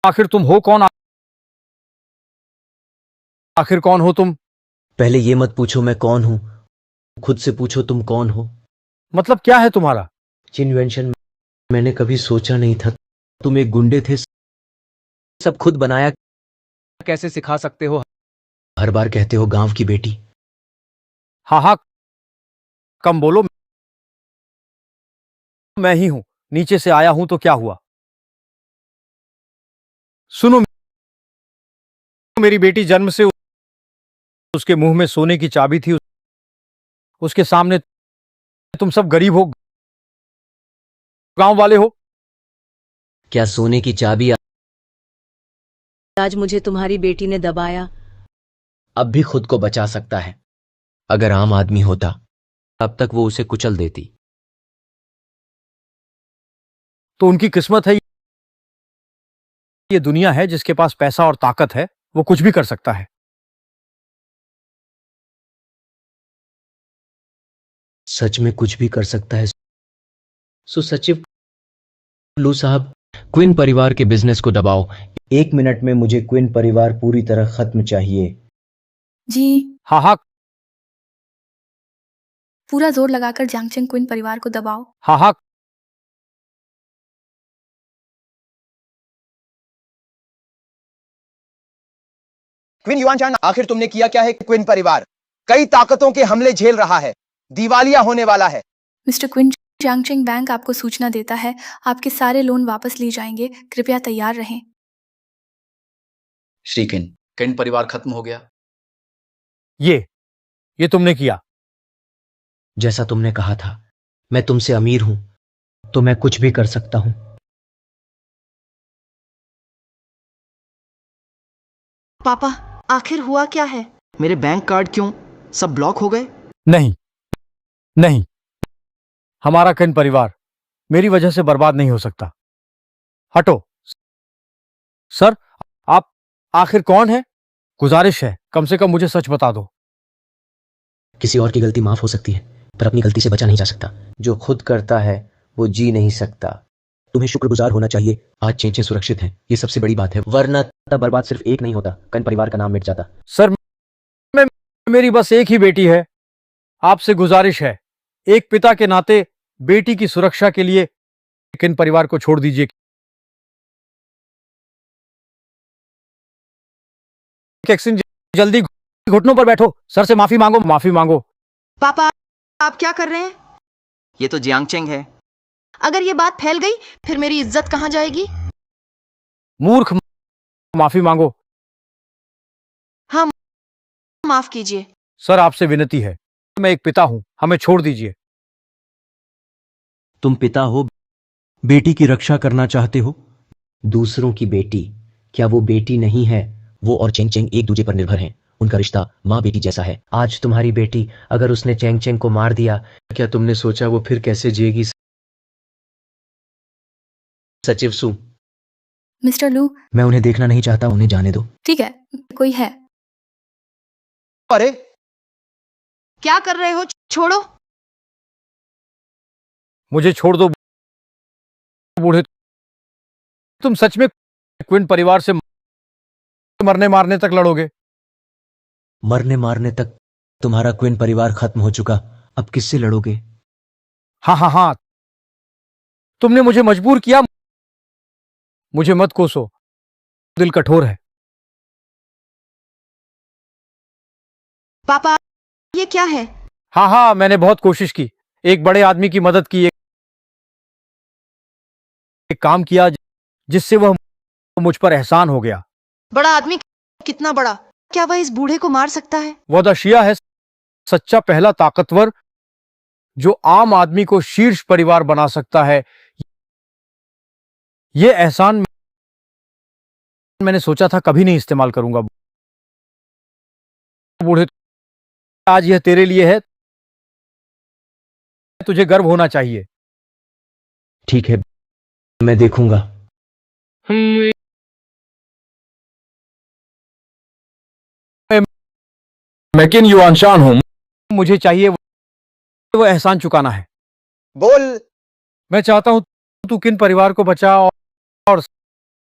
आखिर तुम हो कौन? आखिर कौन हो तुम? पहले ये मत पूछो मैं कौन हूं, खुद से पूछो तुम कौन हो। मतलब क्या है तुम्हारा? चिन युएनशन, मैंने कभी सोचा नहीं था तुम एक गुंडे थे। सब खुद बनाया। कैसे सिखा सकते हो? हर बार कहते हो गांव की बेटी। हाँ हाँ, कम बोलो। मैं ही हूं, नीचे से आया हूं तो क्या हुआ? सुनो, मेरी बेटी जन्म से उसके मुंह में सोने की चाबी थी। उसके सामने तुम सब गरीब हो, गांव वाले हो। क्या सोने की चाबी? आज मुझे तुम्हारी बेटी ने दबाया। अब भी खुद को बचा सकता है। अगर आम आदमी होता अब तक वो उसे कुचल देती। तो उनकी किस्मत है। ये दुनिया है, जिसके पास पैसा और ताकत है वो कुछ भी कर सकता है। सच में कुछ भी कर सकता है। सो सचिव लू साहब, क्विन परिवार के बिजनेस को दबाओ। 1 मिनट में मुझे क्विन परिवार पूरी तरह खत्म चाहिए। जी। हाँ हाँ पूरा जोर लगाकर जियांगचेंग क्विन परिवार को दबाओ। हाँ हाँ। क्विन युआनशान, आखिर तुमने किया क्या है? क्विन परिवार कई ताकतों के हमले झेल रहा है। दिवालिया होने वाला है। मिस्टर क्विन चांगचेंग बैंक आपको सूचना देता है आपके सारे लोन वापस लिए जाएंगे। कृपया तैयार रहें। श्री किन परिवार खत्म हो गया। ये तुमने किया। जैसा तुमने कहा था, मैं तुमसे अमीर हूं तो मैं कुछ भी कर सकता हूं। पापा, आखिर हुआ क्या है? मेरे बैंक कार्ड क्यों सब ब्लॉक हो गए? नहीं, हमारा किन परिवार मेरी वजह से बर्बाद नहीं हो सकता। हटो। सर, आप आखिर कौन है? गुजारिश है, कम से कम मुझे सच बता दो। किसी और की गलती माफ हो सकती है, पर अपनी गलती से बचा नहीं जा सकता। जो खुद करता है वो जी नहीं सकता। तुम्हें शुक्रगुजार होना चाहिए, आज चेंचे सुरक्षित हैं, ये सबसे बड़ी बात है, वरना तब बर्बाद सिर्फ एक नहीं होता, कन परिवार का नाम मिट जाता। सर, मेरी बस एक ही बेटी है। आपसे गुजारिश है, एक पिता के नाते बेटी की सुरक्षा के लिए किन परिवार को छोड़ दीजिए। एक्सिन, जल्दी घुटनों पर बैठो, सर से माफी मांगो। पापा, आप क्या कर रहे हैं? ये तो जियांगचेंग है। अगर ये बात फैल गई फिर मेरी इज्जत कहां जाएगी? मूर्ख, माफी मांगो। हाँ, माफ कीजिए। सर, आपसे विनती है, मैं एक पिता हूं, हमें छोड़ दीजिए। तुम पिता हो, बेटी की रक्षा करना चाहते हो। दूसरों की बेटी, क्या वो बेटी नहीं है? वो और चेंग चेंग एक दूसरे पर निर्भर हैं, उनका रिश्ता माँ बेटी जैसा है। आज तुम्हारी बेटी अगर उसने चेंग चेंग को मार दिया, क्या तुमने सोचा वो फिर कैसे जिएगी? सचिव सु, मिस्टर लू, मैं उन्हें देखना नहीं चाहता, उन्हें जाने दो। ठीक है, कोई है। अरे क्या कर रहे हो? छोड़ो। मुझे छोड़ दो बूढ़े। तुम सच में क्विन परिवार से मरने मारने तक लड़ोगे? मरने मारने तक तुम्हारा क्विन परिवार खत्म हो चुका, अब किससे लड़ोगे? हाँ, तुमने मुझे मजबूर किया। मुझे मत कोसो, दिल कठोर है। पापा, ये क्या है? हाँ, मैंने बहुत कोशिश की, एक बड़े आदमी की मदद की, एक काम किया जिससे वह मुझ पर एहसान हो गया। बड़ा आदमी? कितना बड़ा? क्या वह इस बूढ़े को मार सकता है? वह द शिया है, सच्चा पहला ताकतवर जो आम आदमी को शीर्ष परिवार बना सकता है। यह एहसान मैंने सोचा था कभी नहीं इस्तेमाल करूंगा। बूढ़े, आज यह तेरे लिए है, तुझे गर्व होना चाहिए। ठीक है, मैं देखूंगा। मैं किन युआनशान हूं, मुझे चाहिए वो एहसान चुकाना है। बोल। मैं चाहता हूं तू किन परिवार को बचा और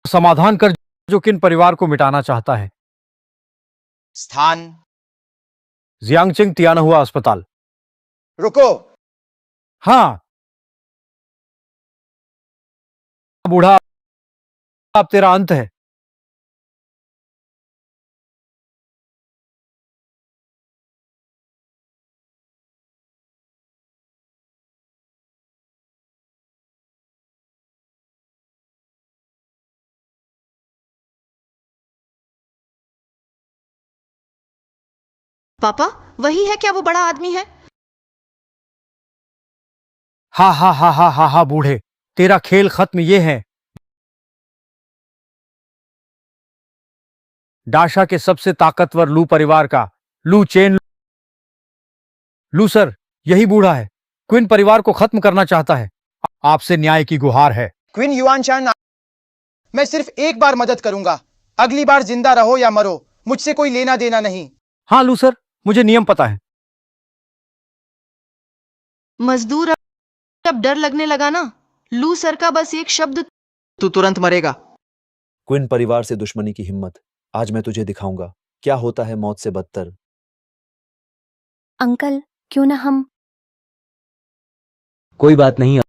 समाधान कर जो किन परिवार को मिटाना चाहता है। स्थान? जियांगचेंग तियानहुआ अस्पताल। रुको। हाँ बूढ़ा, अब तेरा अंत है। पापा, वही है क्या वो बड़ा आदमी है? हा बूढ़े, तेरा खेल खत्म। ये है डाशा के सबसे ताकतवर लू परिवार का लू चेन लू। सर, यही बूढ़ा है, क्विन परिवार को खत्म करना चाहता है। आपसे न्याय की गुहार है। क्वीन युआनशान, मैं सिर्फ एक बार मदद करूंगा, अगली बार जिंदा रहो या मरो, मुझसे कोई लेना देना नहीं। हाँ लू सर, मुझे नियम पता है। मजदूर, अब डर लगने लगा ना? लू सर का बस एक शब्द, तू तुरंत मरेगा। क्विन परिवार से दुश्मनी की हिम्मत, आज मैं तुझे दिखाऊंगा क्या होता है मौत से बदतर। अंकल, क्यों ना हम? कोई बात नहीं।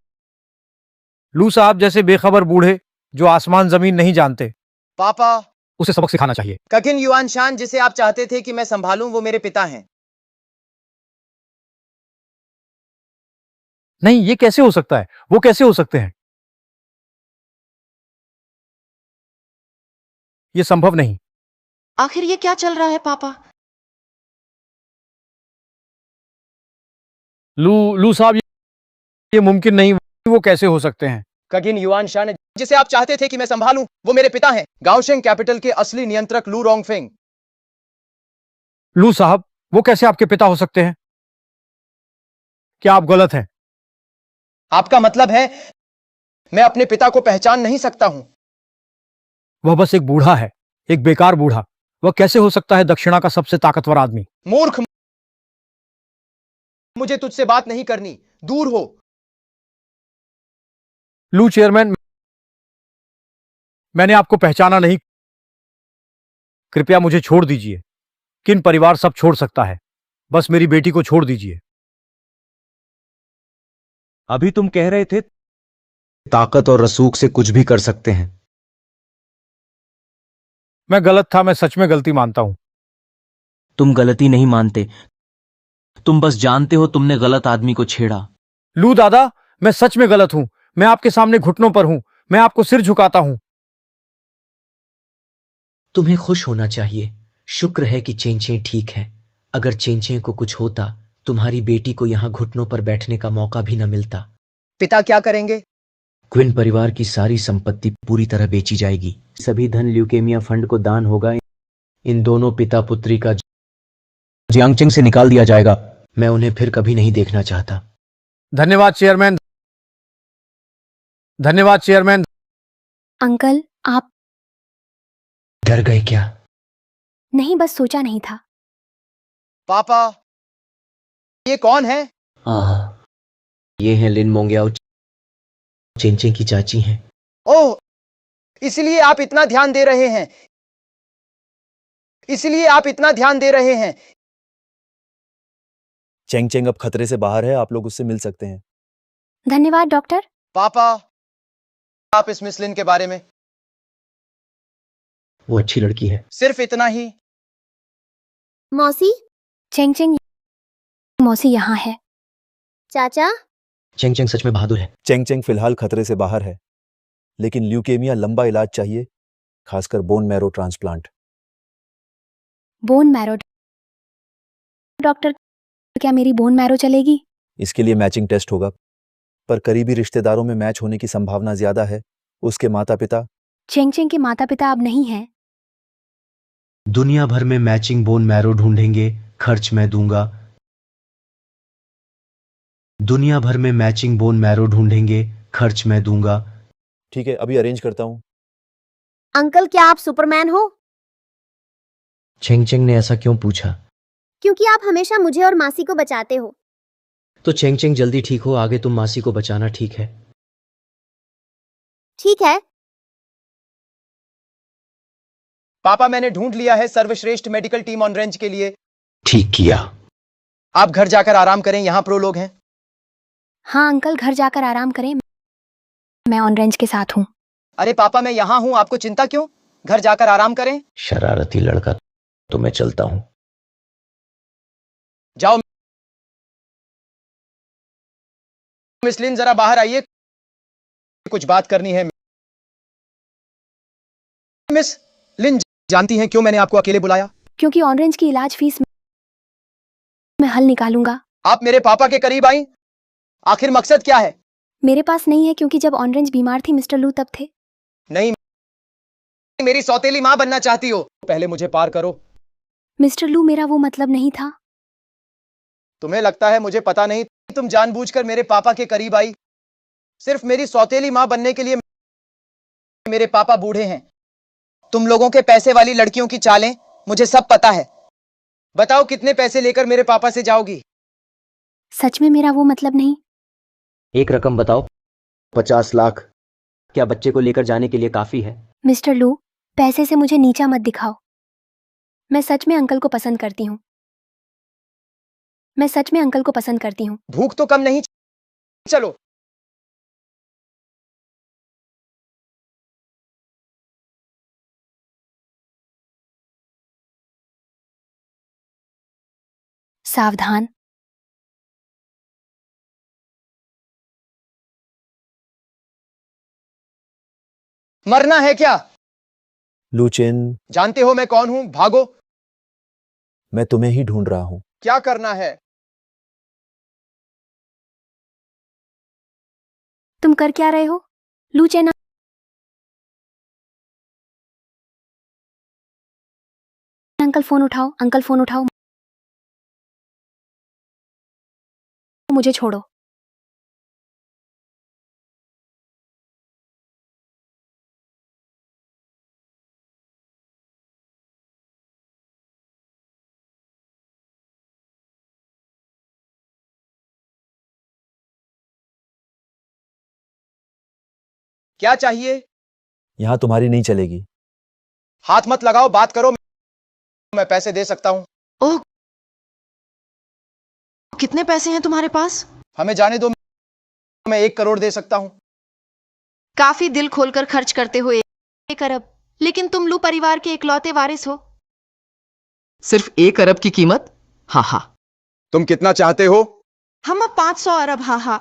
लू साहब जैसे बेखबर बूढ़े जो आसमान जमीन नहीं जानते, पापा, उसे सबक सिखाना चाहिए। ककिन युआनशान जिसे आप चाहते थे कि मैं संभालूं, वो मेरे पिता हैं। नहीं, ये कैसे हो सकता है? वो कैसे हो सकते हैं? ये संभव नहीं। आखिर ये क्या चल रहा है पापा? लू साहब, ये मुमकिन नहीं। वो कैसे हो सकते हैं? कगिन युआन शान, जिसे आप चाहते थे कि मैं संभालूं, वो मेरे पिता हैं, गाओशेंग कैपिटल के असली नियंत्रक लू रोंगफेंग। लू साहब, वो कैसे आपके पिता हो सकते हैं? क्या आप गलत हैं? आपका मतलब है मैं अपने पिता को पहचान नहीं सकता हूं? वह बस एक बूढ़ा है, एक बेकार बूढ़ा। वह कैसे हो सकता है दक्षिणा का सबसे ताकतवर आदमी? मूर्ख, मुझे तुझसे बात नहीं करनी, दूर हो। लू चेयरमैन, मैंने आपको पहचाना नहीं। कृपया मुझे छोड़ दीजिए। किन परिवार सब छोड़ सकता है, बस मेरी बेटी को छोड़ दीजिए। अभी तुम कह रहे थे ताकत और रसूख से कुछ भी कर सकते हैं। मैं गलत था, मैं सच में गलती मानता हूं। तुम गलती नहीं मानते, तुम बस जानते हो तुमने गलत आदमी को छेड़ा। लू दादा, मैं सच में गलत हूं। मैं आपके सामने घुटनों पर हूं। मैं आपको सिर झुकाता हूं। तुम्हें खुश होना चाहिए। शुक्र है कि चेंचे ठीक है। अगर चेंचे को कुछ होता, तुम्हारी बेटी को यहां घुटनों पर बैठने का मौका भी न मिलता। पिता क्या करेंगे? क्विन परिवार की सारी संपत्ति पूरी तरह बेची जाएगी। सभी धन ल्यूकेमिया फंड को दान होगा। इन दोनों पिता पुत्री का जियांगचेंग से निकाल दिया जाएगा। मैं उन्हें फिर कभी नहीं देखना चाहता। धन्यवाद चेयरमैन। धन्यवाद चेयरमैन। अंकल, आप डर गए क्या? नहीं, बस सोचा नहीं था। पापा, ये कौन है? ये हैं लिन मोंग्याओ, चेंचे की चाची हैं। ओह, इसलिए आप इतना ध्यान दे रहे हैं। इसलिए आप इतना ध्यान दे रहे हैं। चेंग चेंग अब खतरे से बाहर है, आप लोग उससे मिल सकते हैं। धन्यवाद डॉक्टर। पापा, आप इस मिस लिन के बारे में? वो अच्छी लड़की है। सिर्फ इतना ही? मौसी? चेंग चेंग, मौसी यहाँ है। चाचा? चेंग चेंग सच में बहादुर है। चेंग चेंग फिलहाल खतरे से बाहर है, लेकिन ल्यूकेमिया लंबा इलाज चाहिए, खासकर bone marrow transplant. Bone marrow? Doctor, क्या मेरी बोन मैरो चलेगी? इसके लिए मैचिंग टेस्ट होगा, पर करीबी रिश्तेदारों में मैच होने की संभावना ज्यादा है। उसके माता पिता? चेंग चेंग के माता पिता अब नहीं हैं। दुनिया भर में मैचिंग बोन मैरो ढूंढेंगे, खर्च मैं दूंगा। दुनिया भर में मैचिंग बोन मैरो ढूंढेंगे, खर्च मैं दूंगा। ठीक है, अभी अरेंज करता हूं। अंकल, क्या आप सुपरमैन हो? चेंग चेंग ने ऐसा क्यों पूछा? क्योंकि आप हमेशा मुझे और मासी को बचाते हो। तो चेंग चेंग जल्दी ठीक हो, आगे तुम मासी को बचाना, ठीक है? ठीक है। पापा, मैंने ढूंढ लिया है सर्वश्रेष्ठ मेडिकल टीम ऑन रेंज के लिए। ठीक किया। आप घर जाकर आराम करें, यहां प्रो लोग हैं। हाँ अंकल, घर जाकर आराम करें। मैं ऑन रेंज के साथ हूँ। अरे पापा, मैं यहां हूं, आपको चिंता क्यों? घर जाकर आराम करें। शरारती लड़का। तो मैं चलता हूं। जाओ। मिस लिन, जरा बाहर आइए, कुछ बात करनी है। मिस लिन, जानती हैं क्यों मैंने आपको अकेले बुलाया? क्योंकि ऑन रेंज की इलाज फीस मैं हल निकालूंगा। आप मेरे पापा के करीब आई, आखिर मकसद क्या है? मेरे पास नहीं है, क्योंकि जब ऑन रेंज बीमार थी मिस्टर लू तब थे। नहीं, मेरी सौतेली मां बनना चाहती हो? पहले मुझे पार करो। मिस्टर लू, मेरा वो मतलब नहीं था। तुम्हें लगता है मुझे पता नहीं? तुम जानबूझकर मेरे पापा के करीब आई, सिर्फ मेरी सौतेली मां बनने के लिए। मेरे पापा बूढ़े हैं। तुम लोगों के पैसे वाली लड़कियों की चालें मुझे सब पता है। बताओ, कितने पैसे लेकर मेरे पापा से जाओगी? सच में मेरा वो मतलब नहीं। एक रकम बताओ। 50 लाख। क्या बच्चे को लेकर जाने के लिए काफी है? मिस्टर लू, पैसे से मुझे नीचा मत दिखाओ। मैं सच में अंकल को पसंद करती हूँ। मैं सच में अंकल को पसंद करती हूँ। भूख तो कम नहीं? चलो। सावधान। मरना है क्या? लुचेन, जानते हो मैं कौन हूं? भागो। मैं तुम्हें ही ढूंढ रहा हूं। क्या करना है? तुम कर क्या रहे हो? लूचेन, अंकल फोन उठाओ, अंकल फोन उठाओ। मुझे छोड़ो। क्या चाहिए? यहां तुम्हारी नहीं चलेगी। हाथ मत लगाओ, बात करो। मैं पैसे दे सकता हूं। ओह, कितने पैसे हैं तुम्हारे पास? हमें जाने दो, मैं 1 करोड़ दे सकता हूं। काफी दिल खोलकर खर्च करते हो 1 अरब, लेकिन तुम लू परिवार के इकलौते वारिस हो। सिर्फ 1 अरब की कीमत? हाँ हाँ। तुम कितना चाहते हो? हम अब 500 अरब। हाँ हाँ।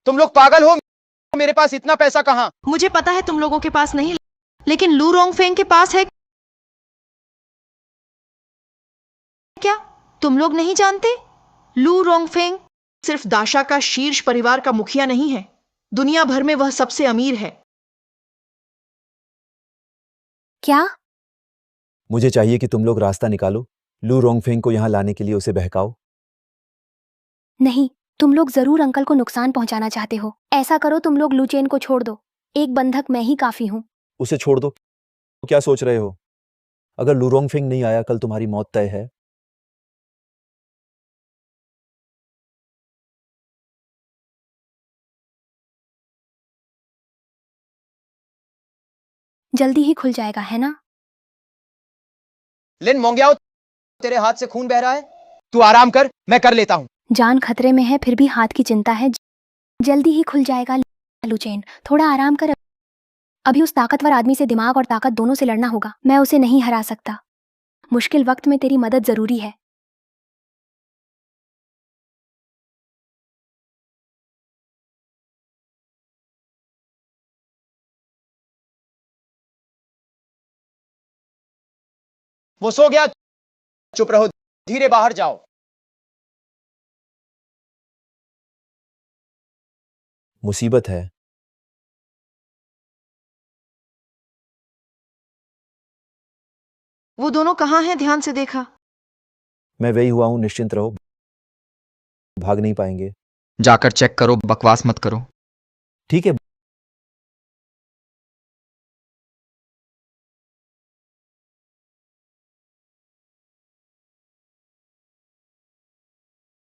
तुम लोग पागल हो? मेरे पास इतना पैसा कहां? मुझे पता है तुम लोगों के पास नहीं, लेकिन लू रोंगफेंग के पास है। क्या तुम लोग नहीं जानते? लू रोंगफेंग सिर्फ दाशा का शीर्ष परिवार का मुखिया नहीं है, दुनिया भर में वह सबसे अमीर है। क्या? मुझे चाहिए कि तुम लोग रास्ता निकालो, लू रोंगफेंग को यहां लाने के लिए उसे बहकाओ। नहीं, तुम लोग जरूर अंकल को नुकसान पहुंचाना चाहते हो। ऐसा करो, तुम लोग लूचेन को छोड़ दो। एक बंधक मैं ही काफी हूं। उसे छोड़ दो। क्या सोच रहे हो? अगर लू रोंगफेंग नहीं आया, कल तुम्हारी मौत तय है। जल्दी ही खुल जाएगा, है ना? लिन मोंगियाओ, तेरे हाथ से खून बह रहा है। तू आराम कर, मैं कर लेता हूं। जान खतरे में है, फिर भी हाथ की चिंता है। जल्दी ही खुल जाएगा लूचेन, थोड़ा आराम कर। अभी उस ताकतवर आदमी से दिमाग और ताकत दोनों से लड़ना होगा। मैं उसे नहीं हरा सकता। मुश्किल वक्त में तेरी मदद जरूरी है। वो सो गया। चुप रहो, धीरे बाहर जाओ। मुसीबत है। वो दोनों कहाँ हैं? ध्यान से देखा? मैं वही हुआ हूं, निश्चिंत रहो, भाग नहीं पाएंगे। जाकर चेक करो, बकवास मत करो। ठीक है।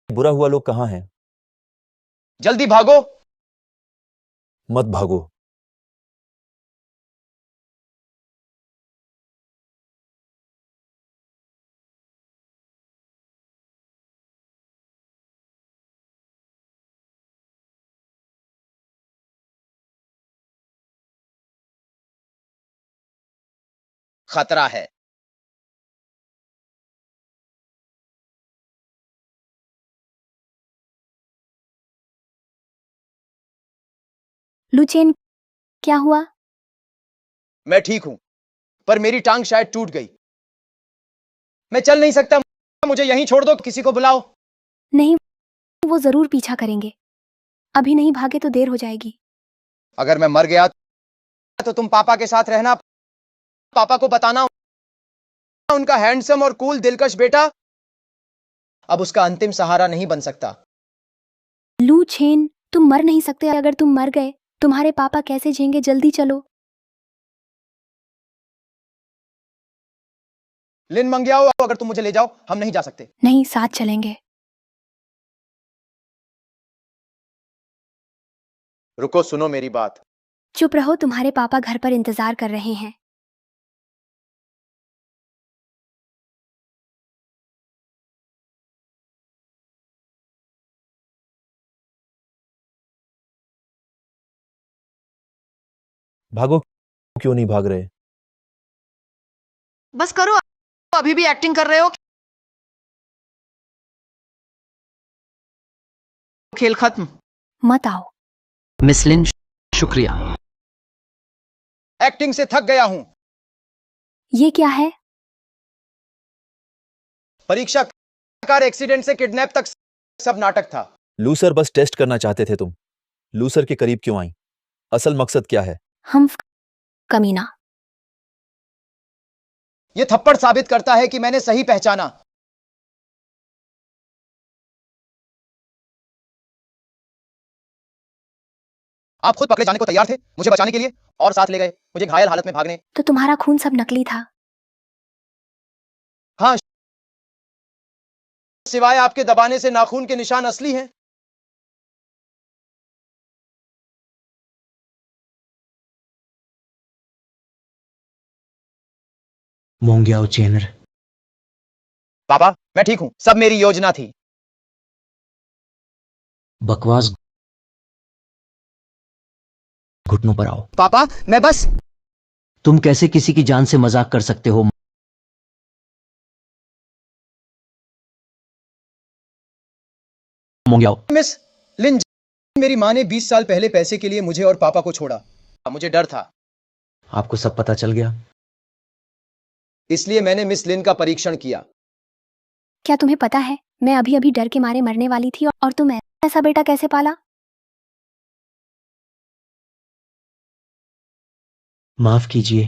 बुरा हुआ लोग कहां हैं? जल्दी भागो। मत भागो। खतरा है। लूचेन, क्या हुआ? मैं ठीक हूं, पर मेरी टांग शायद टूट गई। मैं चल नहीं सकता। मुझे यहीं छोड़ दो, किसी को बुलाओ। नहीं, वो जरूर पीछा करेंगे। अभी नहीं भागे तो देर हो जाएगी। अगर मैं मर गया तो तुम पापा के साथ रहना। पापा को बताना, उनका हैंडसम और कूल दिलकश बेटा अब उसका अंतिम सहारा नहीं बन सकता। लूचेन, तुम मर नहीं सकते। अगर तुम मर गए, तुम्हारे पापा कैसे जिएंगे? जल्दी चलो। लिन मंगियाओ, अगर तुम मुझे ले जाओ, हम नहीं जा सकते। नहीं, साथ चलेंगे। रुको, सुनो मेरी बात। चुप रहो, तुम्हारे पापा घर पर इंतजार कर रहे हैं। भागो। क्यों नहीं भाग रहे? बस करो, अभी भी एक्टिंग कर रहे हो। खेल खत्म। मत आओ। मिस लिन, शुक्रिया। एक्टिंग से थक गया हूं। ये क्या है? परीक्षा, कार एक्सीडेंट से किडनैप तक सब नाटक था। लूसर, बस टेस्ट करना चाहते थे तुम। लूसर के करीब क्यों आई? असल मकसद क्या है? हम कमीना। यह थप्पड़ साबित करता है कि मैंने सही पहचाना। आप खुद पकड़े जाने को तैयार थे मुझे बचाने के लिए, और साथ ले गए मुझे घायल हालत में भागने। तो तुम्हारा खून सब नकली था? हाँ, सिवाय आपके दबाने से नाखून के निशान असली हैं। मोंग्याओ चेनर। पापा, मैं ठीक हूं, सब मेरी योजना थी। बकवास। घुटनों पर आओ। पापा, मैं बस। तुम कैसे किसी की जान से मजाक कर सकते हो? मोंग्याओ। मिस लिन, मेरी माँ ने 20 साल पहले पैसे के लिए मुझे और पापा को छोड़ा। मुझे डर था, आपको सब पता चल गया? इसलिए मैंने मिस लिन का परीक्षण किया। क्या तुम्हें पता है, मैं अभी अभी डर के मारे मरने वाली थी और तुम ऐसा बेटा कैसे पाला? माफ कीजिए।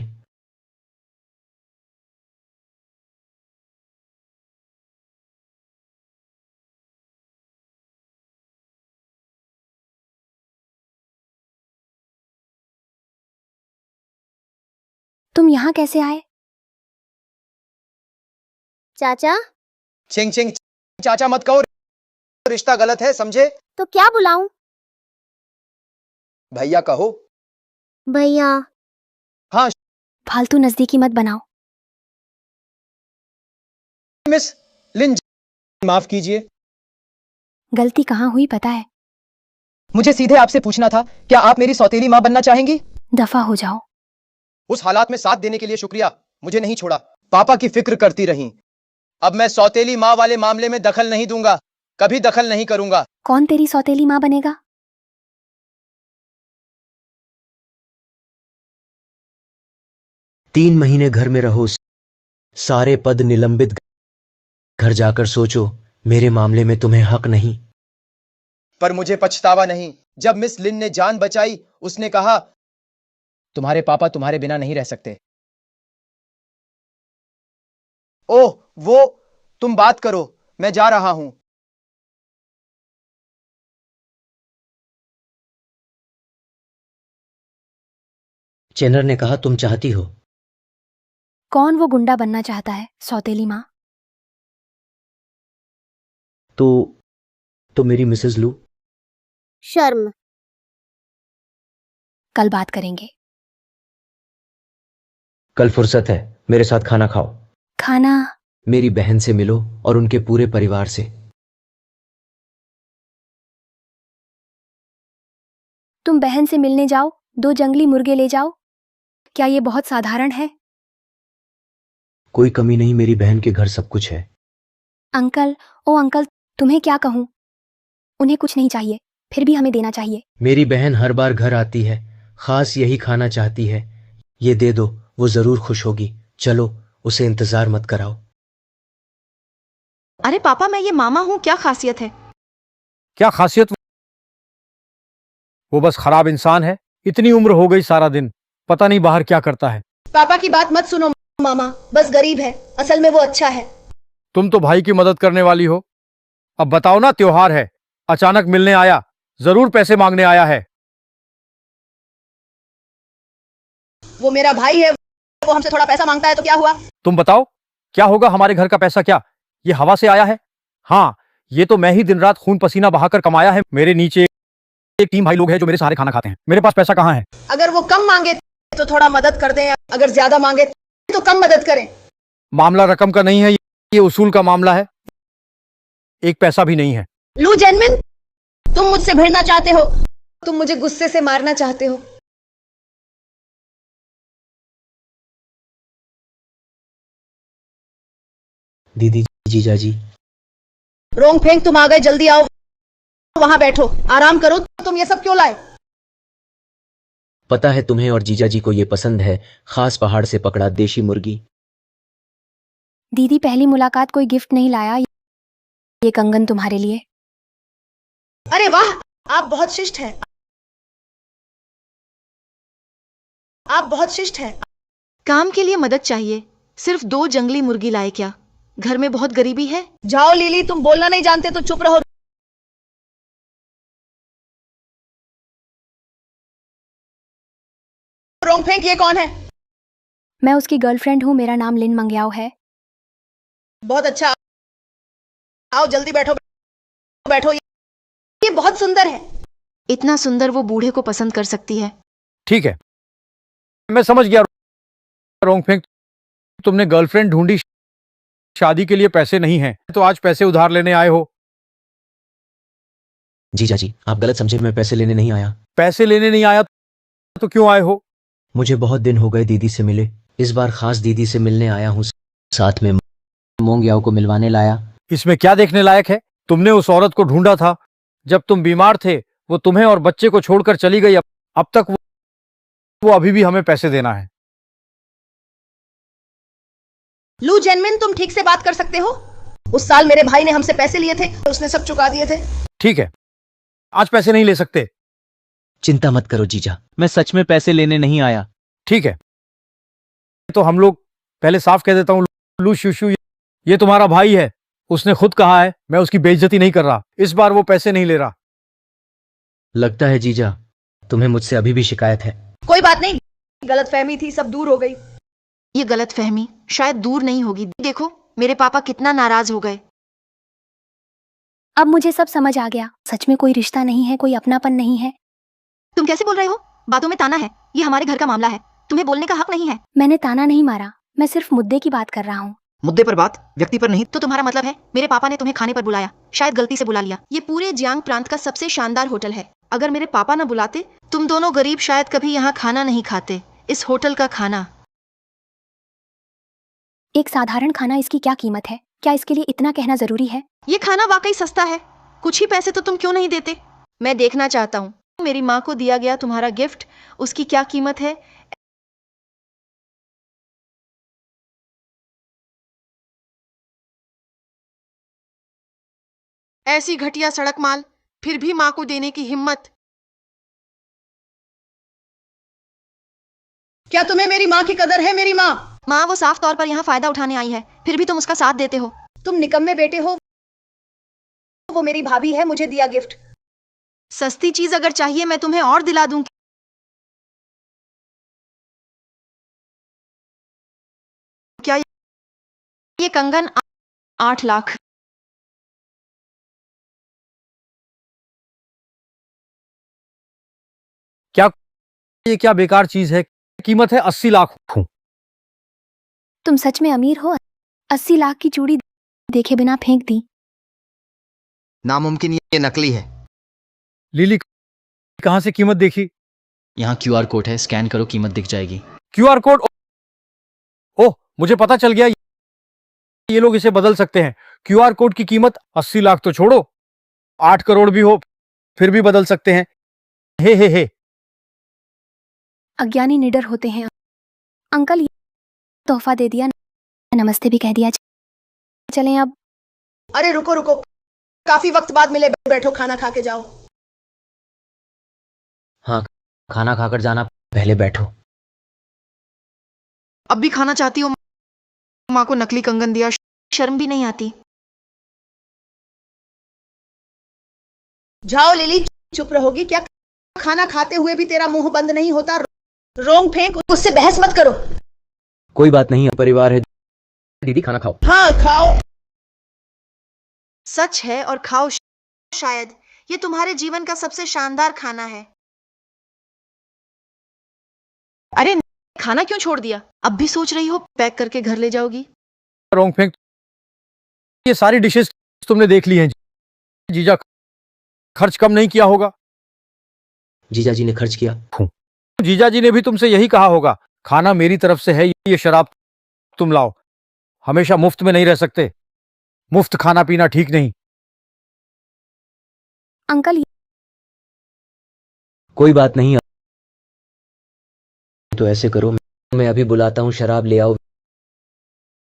तुम यहाँ कैसे आए? चाचा? चिंग चिंग, चाचा मत कहो, रिश्ता गलत है, समझे? तो क्या बुलाऊं? भैया कहो। भैया। हाँ। फालतू नजदीकी मत बनाओ। मिस लिन, माफ कीजिए। गलती कहाँ हुई पता है? मुझे सीधे आपसे पूछना था, क्या आप मेरी सौतेली माँ बनना चाहेंगी? दफा हो जाओ। उस हालात में साथ देने के लिए शुक्रिया, मुझे नहीं छोड़ा, पापा की फिक्र करती रही। अब मैं सौतेली माँ वाले मामले में दखल नहीं दूंगा, कभी दखल नहीं करूंगा। कौन तेरी सौतेली माँ बनेगा? तीन महीने घर में रहो, सारे पद निलंबित। घर जाकर सोचो, मेरे मामले में तुम्हें हक नहीं। पर मुझे पछतावा नहीं। जब मिस लिन ने जान बचाई, उसने कहा, तुम्हारे पापा तुम्हारे बिना नहीं रह सकते। ओह, वो, तुम बात करो, मैं जा रहा हूं। चेनर ने कहा तुम चाहती हो। कौन वो गुंडा बनना चाहता है? सौतेली माँ? तो मेरी मिसेस लू। शर्म। कल बात करेंगे। कल फुर्सत है, मेरे साथ खाना खाओ। खाना? मेरी बहन से मिलो और उनके पूरे परिवार से। तुम बहन से मिलने जाओ, 2 जंगली मुर्गे ले जाओ, क्या ये बहुत साधारण है? कोई कमी नहीं, मेरी बहन के घर सब कुछ है। अंकल, ओ अंकल, तुम्हें क्या कहूं? उन्हें कुछ नहीं चाहिए, फिर भी हमें देना चाहिए। मेरी बहन हर बार घर आती है, खास यही खाना चाहती है। ये दे दो, वो जरूर खुश होगी। चलो, उसे इंतजार मत कराओ। अरे पापा, मैं ये मामा हूं, क्या खासियत है? क्या खासियत? वो बस खराब इंसान है। इतनी उम्र हो गई, सारा दिन पता नहीं बाहर क्या करता है। पापा की बात मत सुनो मामा, बस गरीब है, असल में वो अच्छा है। तुम तो भाई की मदद करने वाली हो। अब बताओ ना, त्योहार है, अचानक मिलने आया, जरूर पैसे मांगने आया है। वो मेरा भाई है, वो हमसे थोड़ा पैसा मांगता है तो क्या हुआ? तुम बताओ, क्या होगा हमारे घर का पैसा? क्या ये हवा से आया है? हाँ, ये तो मैं ही दिन रात खून पसीना बहाकर कमाया है। मेरे नीचे एक टीम भाई लोग हैं जो मेरे सहारे खाना खाते हैं। मेरे पास पैसा कहाँ है? अगर वो कम मांगे तो थोड़ा मदद कर दें, अगर ज्यादा मांगे तो कम मदद करें। मामला रकम का नहीं है, ये उसूल का मामला है। एक पैसा भी नहीं है। लू जेनमिन, तुम मुझसे भिड़ना चाहते हो, तुम मुझे गुस्से से मारना चाहते हो। दीदी, जीजाजी। रोंग फेंग, तुम आ गए, जल्दी आओ, वहां बैठो, आराम करो। तुम ये सब क्यों लाए? पता है तुम्हें और जीजा जी को ये पसंद है, खास पहाड़ से पकड़ा देशी मुर्गी। दीदी पहली मुलाकात कोई गिफ्ट नहीं लाया, ये कंगन तुम्हारे लिए। अरे वाह, आप बहुत शिष्ट हैं। आप बहुत शिष्ट हैं। काम के लिए मदद चाहिए, सिर्फ 2 जंगली मुर्गी लाए क्या? घर में बहुत गरीबी है। जाओ लिली, तुम बोलना नहीं जानते तो चुप रहो। रोंगफेंग, ये कौन है? मैं उसकी गर्लफ्रेंड हूँ, मेरा नाम लिन मंग्याओ है। बहुत अच्छा, आओ जल्दी बैठो बैठो। ये बहुत सुंदर है। इतना सुंदर वो बूढ़े को पसंद कर सकती है। ठीक है, मैं समझ गया। रोंगफेंग, तुमने गर्लफ्रेंड ढूंढी, शादी के लिए पैसे नहीं हैं, तो आज पैसे उधार लेने आए हो। जीजा जी आप गलत समझे, मैं पैसे लेने नहीं आया। पैसे लेने नहीं आया तो क्यों आए हो? मुझे बहुत दिन हो गए दीदी से मिले, इस बार खास दीदी से मिलने आया हूँ, साथ में मोंगयाओ को मिलवाने लाया। इसमें क्या देखने लायक है? तुमने उस औरत को ढूंढा था जब तुम बीमार थे, वो तुम्हें और बच्चे को छोड़कर चली गई। अब तक वो अभी भी हमें पैसे देना है। लू जेनमिन, तुम ठीक से बात कर सकते हो? उस साल मेरे भाई ने हमसे पैसे लिए थे, उसने सब चुका दिए थे। ठीक है, आज पैसे नहीं ले सकते। चिंता मत करो जीजा, मैं सच में पैसे लेने नहीं आया। ठीक है, तो हम लोग पहले साफ कह देता हूँ, लू शुशु ये तुम्हारा भाई है, उसने खुद कहा है, मैं उसकी बेइज्जती नहीं कर रहा। इस बार वो पैसे नहीं ले रहा। लगता है जीजा तुम्हें मुझसे अभी भी शिकायत है। कोई बात नहीं, गलतफहमी थी, सब दूर हो गई। ये गलतफहमी शायद दूर नहीं होगी। देखो मेरे पापा कितना नाराज हो गए। अब मुझे सब समझ आ गया, सच में कोई रिश्ता नहीं है, कोई अपनापन नहीं है। तुम कैसे बोल रहे हो? बातों में ताना है, ये हमारे घर का मामला है, तुम्हें बोलने का हक नहीं है। मैंने ताना नहीं मारा, मैं सिर्फ मुद्दे की बात कर रहा हूँ। मुद्दे पर बात, व्यक्ति पर नहीं। तो तुम्हारा मतलब है मेरे पापा ने तुम्हें खाने पर बुलाया, शायद गलती से बुला लिया। ये पूरे जियांग प्रांत का सबसे शानदार होटल है। अगर मेरे पापा ना बुलाते, तुम दोनों गरीब शायद कभी यहाँ खाना नहीं खाते। इस होटल का खाना, एक साधारण खाना, इसकी क्या कीमत है? क्या इसके लिए इतना कहना जरूरी है? ये खाना वाकई सस्ता है, कुछ ही पैसे तो तुम क्यों नहीं देते? मैं देखना चाहता हूँ मेरी माँ को दिया गया तुम्हारा गिफ्ट, उसकी क्या कीमत है। ऐसी घटिया सड़क माल, फिर भी माँ को देने की हिम्मत। क्या तुम्हें मेरी माँ की कदर है? मेरी माँ वो साफ तौर पर यहाँ फायदा उठाने आई है, फिर भी तुम उसका साथ देते हो। तुम निकम्मे बेटे हो। वो मेरी भाभी है, मुझे दिया गिफ्ट। सस्ती चीज अगर चाहिए मैं तुम्हें और दिला दूंगी। क्या ये कंगन 8 लाख? क्या ये क्या बेकार चीज है? कीमत है 80 लाख। तुम सच में अमीर हो? 80 लाख की चूड़ी देखे बिना फेंक दी। नामुमकिन, ये नकली है। लिली कहां से कीमत देखी? यहाँ QR कोड है, स्कैन करो, कीमत दिख जाएगी। QR code? ओह, मुझे पता चल गया, ये लोग इसे बदल सकते हैं। QR कोड की कीमत 80 लाख तो छोड़ो, 8 करोड़ भी हो फिर भी बदल सकते हैं। हे। अज्ञानी निडर होते हैं। अंकल, ये तोहफा दे दिया, नमस्ते भी कह दिया। चलें अब। अरे रुको रुको, काफी वक्त बाद मिले, बैठो खाना खा के जाओ। हाँ, खाना खाकर जाना, पहले बैठो। अब भी खाना चाहती हो? माँ को नकली कंगन दिया, शर्म भी नहीं आती? जाओ लिली, चुप रहोगी क्या? खाना खाते हुए भी तेरा मुंह बंद नहीं होता। रोंग फेंक, उससे बहस मत करो। कोई बात नहीं, परिवार है। दीदी खाना खाओ। हाँ खाओ। सच है और खाओ। शायद ये तुम्हारे जीवन का सबसे शानदार खाना है। अरे खाना क्यों छोड़ दिया? अब भी सोच रही हो पैक करके घर ले जाओगी? रोंगफेंग, ये सारी डिशेस तुमने देख ली हैं। जीजा खर्च कम नहीं किया होगा? जीजा जी ने खर्च किया। जीजा जी ने भी तुमसे यही कहा होगा, खाना मेरी तरफ से है, ये शराब तुम लाओ। हमेशा मुफ्त में नहीं रह सकते, मुफ्त खाना पीना ठीक नहीं। अंकल, कोई बात नहीं, तो ऐसे करो, मैं अभी बुलाता हूँ, शराब ले आओ।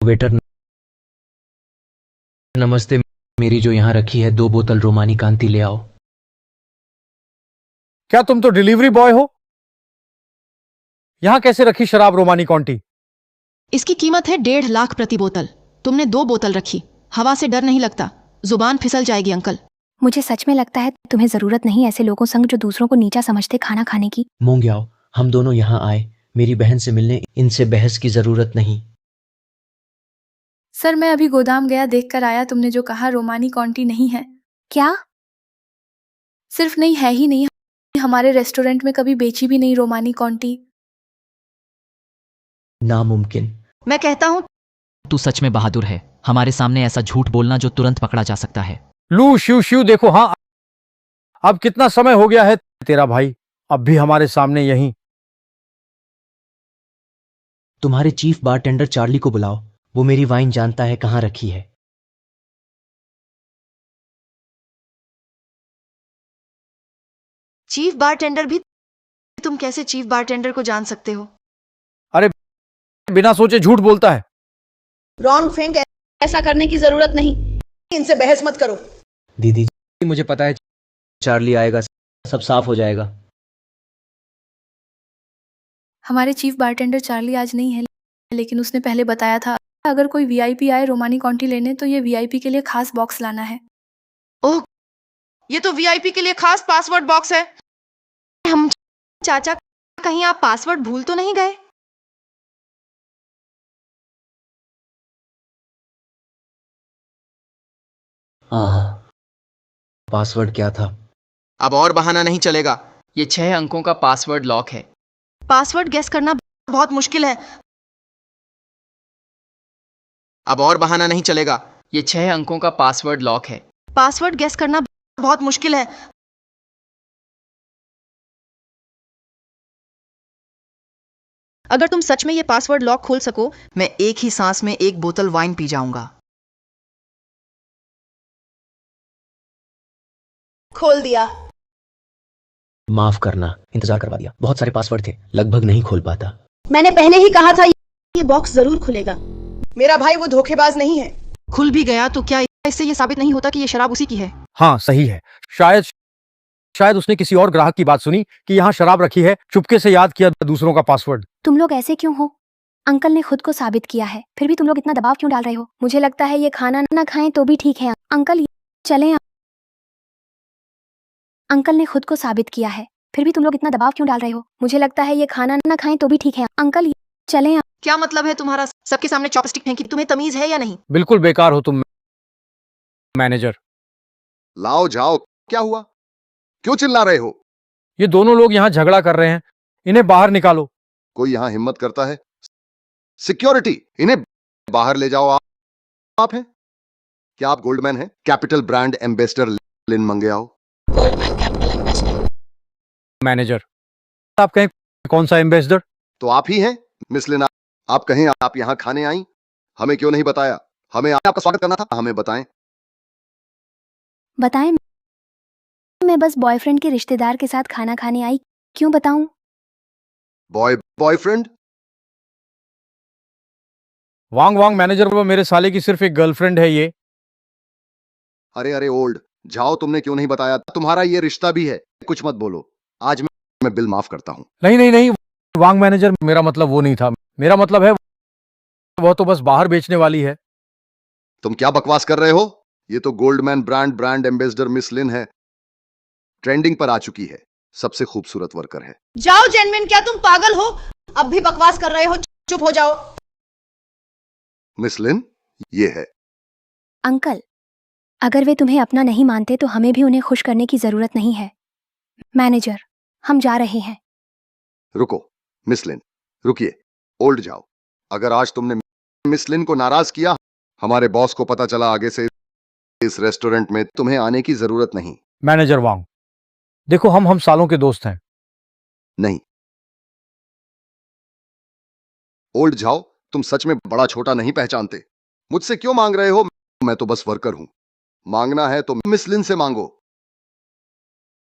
वेटर, नमस्ते, मेरी जो यहाँ रखी है 2 बोतल रोमानी कांति ले आओ। क्या तुम तो डिलीवरी बॉय हो? यहां कैसे रखी शराब रोमानी कॉन्टी? इसकी कीमत है 1.5 लाख प्रति बोतल। तुमने 2 बोतल रखी, हवा से डर नहीं लगता? जुबान फिसल जाएगी अंकल। मुझे सच में लगता है तुम्हें जरूरत नहीं ऐसे लोगों संग जो दूसरों को नीचा समझते खाना खाने की। मोंग्याओ, हम दोनों यहाँ आए मेरी बहन से मिलने, इनसे बहस की जरूरत नहीं। सर मैं अभी गोदाम गया, देख कर आया, तुमने जो कहा रोमानी कॉन्टी नहीं है। क्या? सिर्फ नहीं है ही नहीं, हमारे रेस्टोरेंट में कभी बेची भी नहीं रोमानी कॉन्टी। नामुमकिन। मैं कहता हूँ तू सच में बहादुर है, हमारे सामने ऐसा झूठ बोलना जो तुरंत पकड़ा जा सकता है। लू शिव शिव, देखो हाँ, अब कितना समय हो गया है, तेरा भाई अब भी हमारे सामने यहीं। तुम्हारे चीफ बारटेंडर चार्ली को बुलाओ, वो मेरी वाइन जानता है कहाँ रखी है। चीफ बारटेंडर भी? तुम कैसे चीफ बारटेंडर को जान सकते हो? अरे बिना सोचे झूठ बोलता है। रॉन्ग फेंक, ऐसा करने की जरूरत नहीं, इनसे बहस मत करो। दीदी मुझे पता है चार्ली आएगा, सब साफ हो जाएगा। हमारे चीफ बारटेंडर चार्ली आज नहीं है, लेकिन उसने पहले बताया था अगर कोई वीआईपी आए रोमानी कॉन्टी लेने तो ये वीआईपी के लिए खास बॉक्स लाना है। ओह, ये तो वीआईपी के लिए खास पासवर्ड बॉक्स है। हम चाचा, कहीं आप पासवर्ड भूल तो नहीं गए? पासवर्ड क्या था? अब और बहाना नहीं चलेगा, ये 6 अंकों का पासवर्ड लॉक है। पासवर्ड गेस करना बहुत मुश्किल है। अब और बहाना नहीं चलेगा, ये 6 अंकों का पासवर्ड लॉक है। पासवर्ड गेस करना बहुत मुश्किल है। अगर तुम सच में ये पासवर्ड लॉक खोल सको, मैं एक ही सांस में 1 बोतल वाइन पी जाऊंगा। खोल दिया। माफ करना, इंतजार करवा दिया, बहुत सारे पासवर्ड थे, लगभग नहीं खोल पाता। मैंने पहले ही कहा था ये बॉक्स जरूर खुलेगा। मेरा भाई वो धोखेबाज नहीं है। खुल भी गया तो क्या इससे ये साबित नहीं होता कि ये शराब उसी की है? हाँ सही है, शायद उसने किसी और ग्राहक की बात सुनी कि यहाँ शराब रखी है, चुपके से याद किया दूसरों का पासवर्ड। तुम लोग ऐसे क्यों हो? अंकल ने खुद को साबित किया है, फिर भी तुम लोग इतना दबाव क्यों डाल रहे हो? मुझे लगता है ये खाना ना खाएं तो भी ठीक है। अंकल चलें। अंकल ने खुद को साबित किया है, फिर भी तुम लोग इतना दबाव क्यों डाल रहे हो? मुझे लगता है ये खाना ना खाएं तो भी ठीक है। अंकल चलें। क्या मतलब है तुम्हारा? सबके सामने चॉपस्टिक फेंकी, तुम्हें तमीज है या नहीं? बिल्कुल बेकार हो तुम मैनेजर। लाओ जाओ, क्या हुआ? क्यों चिल्ला रहे हो? ये दोनों लोग यहाँ झगड़ा कर रहे हैं, इन्हें बाहर निकालो। कोई यहाँ हिम्मत करता है? सिक्योरिटी, इन्हें बाहर ले जाओ। आप हैं? क्या आप गोल्डमैन हैं? कैपिटल ब्रांड एम्बेसडर लिन मंगेयाओ। मैनेजर, आप कहें कौन सा एम्बेसडर? तो आप ही हैं मिस लिन। आप कहें आप यहाँ खाने आई, हमें क्यों नहीं बताया? हमें आपका स्वागत करना था, हमें बताएं। बताएं? मैं बस बॉयफ्रेंड के रिश्तेदार के साथ खाना खाने आई, क्यों बताऊं? बॉयफ्रेंड? वांग वांग मैनेजर, वो मेरे साले की सिर्फ एक गर्लफ्रेंड है ये। अरे अरे ओल्ड, जाओ, तुमने क्यों नहीं बताया? तुम्हारा ये रिश्ता भी है। कुछ मत बोलो, आज मैं बिल माफ करता हूं। नहीं नहीं नहीं वांग मैनेजर, मेरा मतलब वो नहीं था। मेरा मतलब है वो तो बस बाहर बेचने वाली है। तुम क्या बकवास कर रहे हो? ये तो गोल्डमैन ब्रांड एम्बेसडर मिस लिन है, ट्रेंडिंग पर आ चुकी है, सबसे खूबसूरत वर्कर है। जाओ जेनविन, क्या तुम पागल हो? अब भी बकवास कर रहे हो, चुप हो जाओ। मिस लिन, ये है। अंकल, अगर वे तुम्हें अपना नहीं मानते तो हमें भी उन्हें खुश करने की जरूरत नहीं है। मैनेजर, हम जा रहे हैं। रुको मिस लिन, रुकिए। ओल्ड जाओ, अगर आज तुमने मिस लिन को नाराज किया, हमारे बॉस को पता चला, आगे से इस रेस्टोरेंट में तुम्हें आने की जरूरत नहीं। मैनेजर वांग, देखो हम सालों के दोस्त हैं। नहीं ओल्ड जाओ, तुम सच में बड़ा छोटा नहीं पहचानते। मुझसे क्यों मांग रहे हो? मैं तो बस वर्कर हूं। मांगना है तो मिस लिन से मांगो।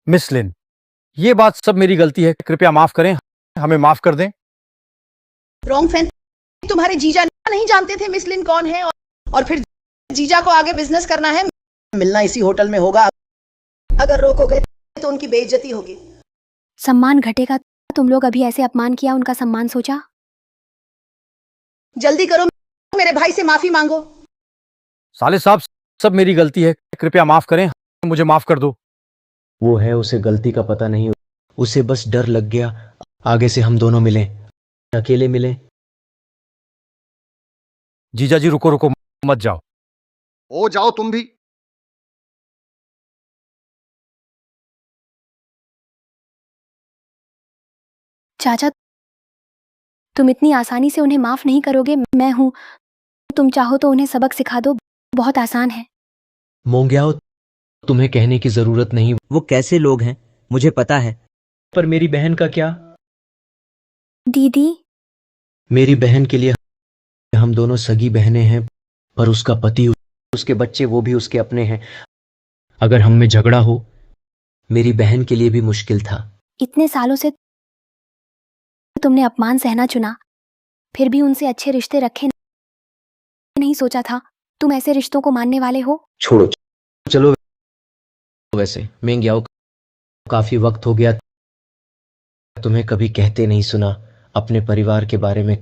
मिस लिन, ये बात सब मेरी गलती है, कृपया माफ करें, हमें माफ कर दें। Wrong fan. तुम्हारे जीजा नहीं जानते थे मिस लिन कौन है, और फिर जीजा को आगे बिजनेस करना है। मिलना इसी होटल में होगा, अगर रोकोगे तो उनकी बेइज्जती होगी। सम्मान घटेगा। तुम लोग अभी ऐसे अपमान किया, उनका सम्मान सोचा। जल्दी करो, मेरे भाई से माफी मांगो। साले साहब, सब मेरी गलती है, कृपया माफ करें, मुझे माफ कर दो। वो है, उसे गलती का पता नहीं, उसे बस डर लग गया आगे से हम दोनों मिलें, अकेले मिलें। जीजा जी रुको रुको, मत जाओ। ओ जाओ तुम भी। चाचा, तुम इतनी आसानी से उन्हें माफ नहीं करोगे। मैं हूं, तुम चाहो तो उन्हें सबक सिखा दो, बहुत आसान है। मोंग्याओ, तुम्हें कहने की जरूरत नहीं, वो कैसे लोग हैं मुझे पता है। पर मेरी बहन का क्या? दीदी, मेरी बहन के लिए हम दोनों सगी बहनें हैं, पर उसका पति, उसके बच्चे, वो भी उसके अपने हैं। अगर हम में झगड़ा हो, मेरी बहन के लिए भी मुश्किल था। इतने सालों से तुमने अपमान सहना चुना, फिर भी उनसे अच्छे रिश्ते रखे नहीं सोचा था तुम ऐसे रिश्तों को मानने वाले हो। छोड़ो, चलो। वैसे मेंग्याओ, काफी वक्त हो गया तुम्हें कभी कहते नहीं सुना अपने परिवार के बारे में।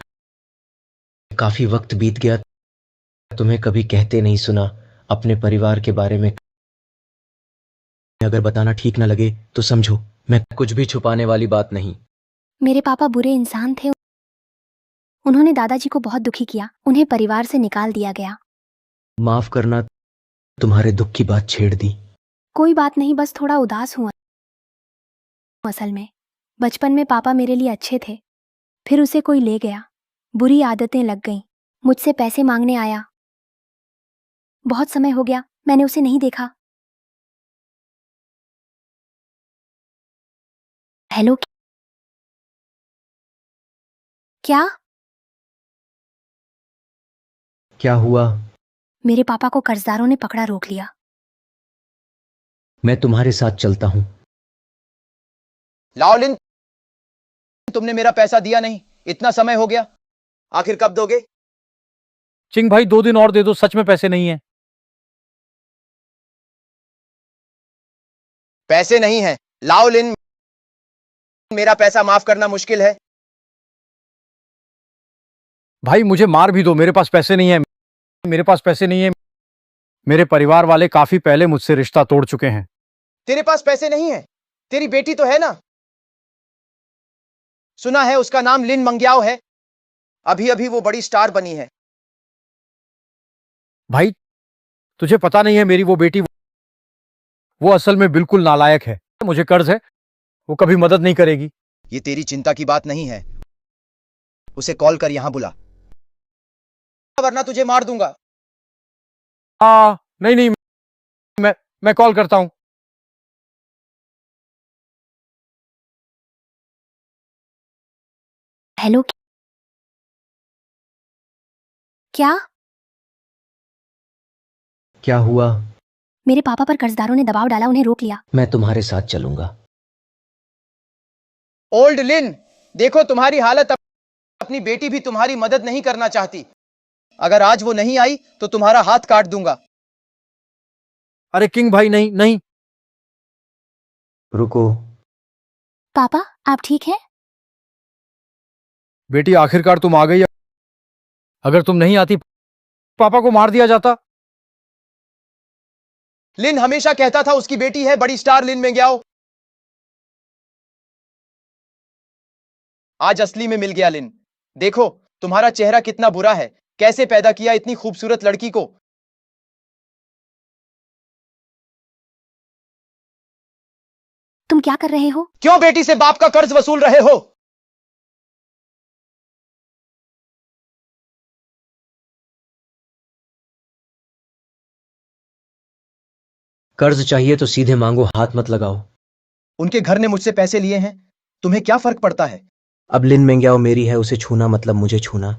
काफी वक्त बीत गया तुम्हें कभी कहते नहीं सुना अपने परिवार के बारे में। अगर बताना ठीक ना लगे तो समझो, मैं कुछ भी छुपाने वाली बात नहीं। मेरे पापा बुरे इंसान थे, उन्होंने दादाजी को बहुत दुखी किया, उन्हें परिवार से निकाल दिया गया। माफ करना, तुम्हारे दुख की बात छेड़ दी। कोई बात नहीं, बस थोड़ा उदास हूं। असल में बचपन में पापा मेरे लिए अच्छे थे, फिर उसे कोई ले गया, बुरी आदतें लग गईं, मुझसे पैसे मांगने आया। बहुत समय हो गया, मैंने उसे नहीं देखा। हेलो, क्या? क्या हुआ? मेरे पापा को कर्जदारों ने पकड़ा, रोक लिया। मैं तुम्हारे साथ चलता हूं। लाओलिन, तुमने मेरा पैसा दिया नहीं, इतना समय हो गया, आखिर कब दोगे? चिंग भाई 2 दिन और दे दो, सच में पैसे नहीं है। पैसे नहीं है लाओलिन, मेरा पैसा माफ करना मुश्किल है। भाई मुझे मार भी दो, मेरे पास पैसे नहीं है, मेरे पास पैसे नहीं है। मेरे परिवार वाले काफी पहले मुझसे रिश्ता तोड़ चुके हैं। तेरे पास पैसे नहीं है? तेरी बेटी तो है ना? सुना है उसका नाम लिन मंग्याओ है, अभी अभी वो बड़ी स्टार बनी है। भाई तुझे पता नहीं है, मेरी वो बेटी, वो असल में बिल्कुल नालायक है। मुझे कर्ज है, वो कभी मदद नहीं करेगी। ये तेरी चिंता की बात नहीं है, उसे कॉल कर यहां बुला, वरना तुझे मार दूंगा। नहीं नहीं, मैं कॉल करता हूं। हेलो, क्या? क्या हुआ? मेरे पापा पर कर्जदारों ने दबाव डाला, उन्हें रोक लिया। मैं तुम्हारे साथ चलूंगा। ओल्ड लिन, देखो तुम्हारी हालत, अपनी बेटी भी तुम्हारी मदद नहीं करना चाहती। अगर आज वो नहीं आई तो तुम्हारा हाथ काट दूंगा। अरे किंग भाई, नहीं नहीं। रुको। पापा, आप ठीक हैं? बेटी, आखिरकार तुम आ गई। अगर तुम नहीं आती, पापा को मार दिया जाता। लिन हमेशा कहता था उसकी बेटी है बड़ी स्टार लिन मंग्याओ। आज असली में मिल गया लिन। देखो तुम्हारा चेहरा कितना बुरा है, कैसे पैदा किया इतनी खूबसूरत लड़की को। तुम क्या कर रहे हो? क्यों बेटी से बाप का कर्ज वसूल रहे हो? कर्ज चाहिए तो सीधे मांगो, हाथ मत लगाओ। उनके घर ने मुझसे पैसे लिए हैं, तुम्हें क्या फर्क पड़ता है? अब लिन मंग्याओ मेरी है, उसे छूना मतलब मुझे छूना।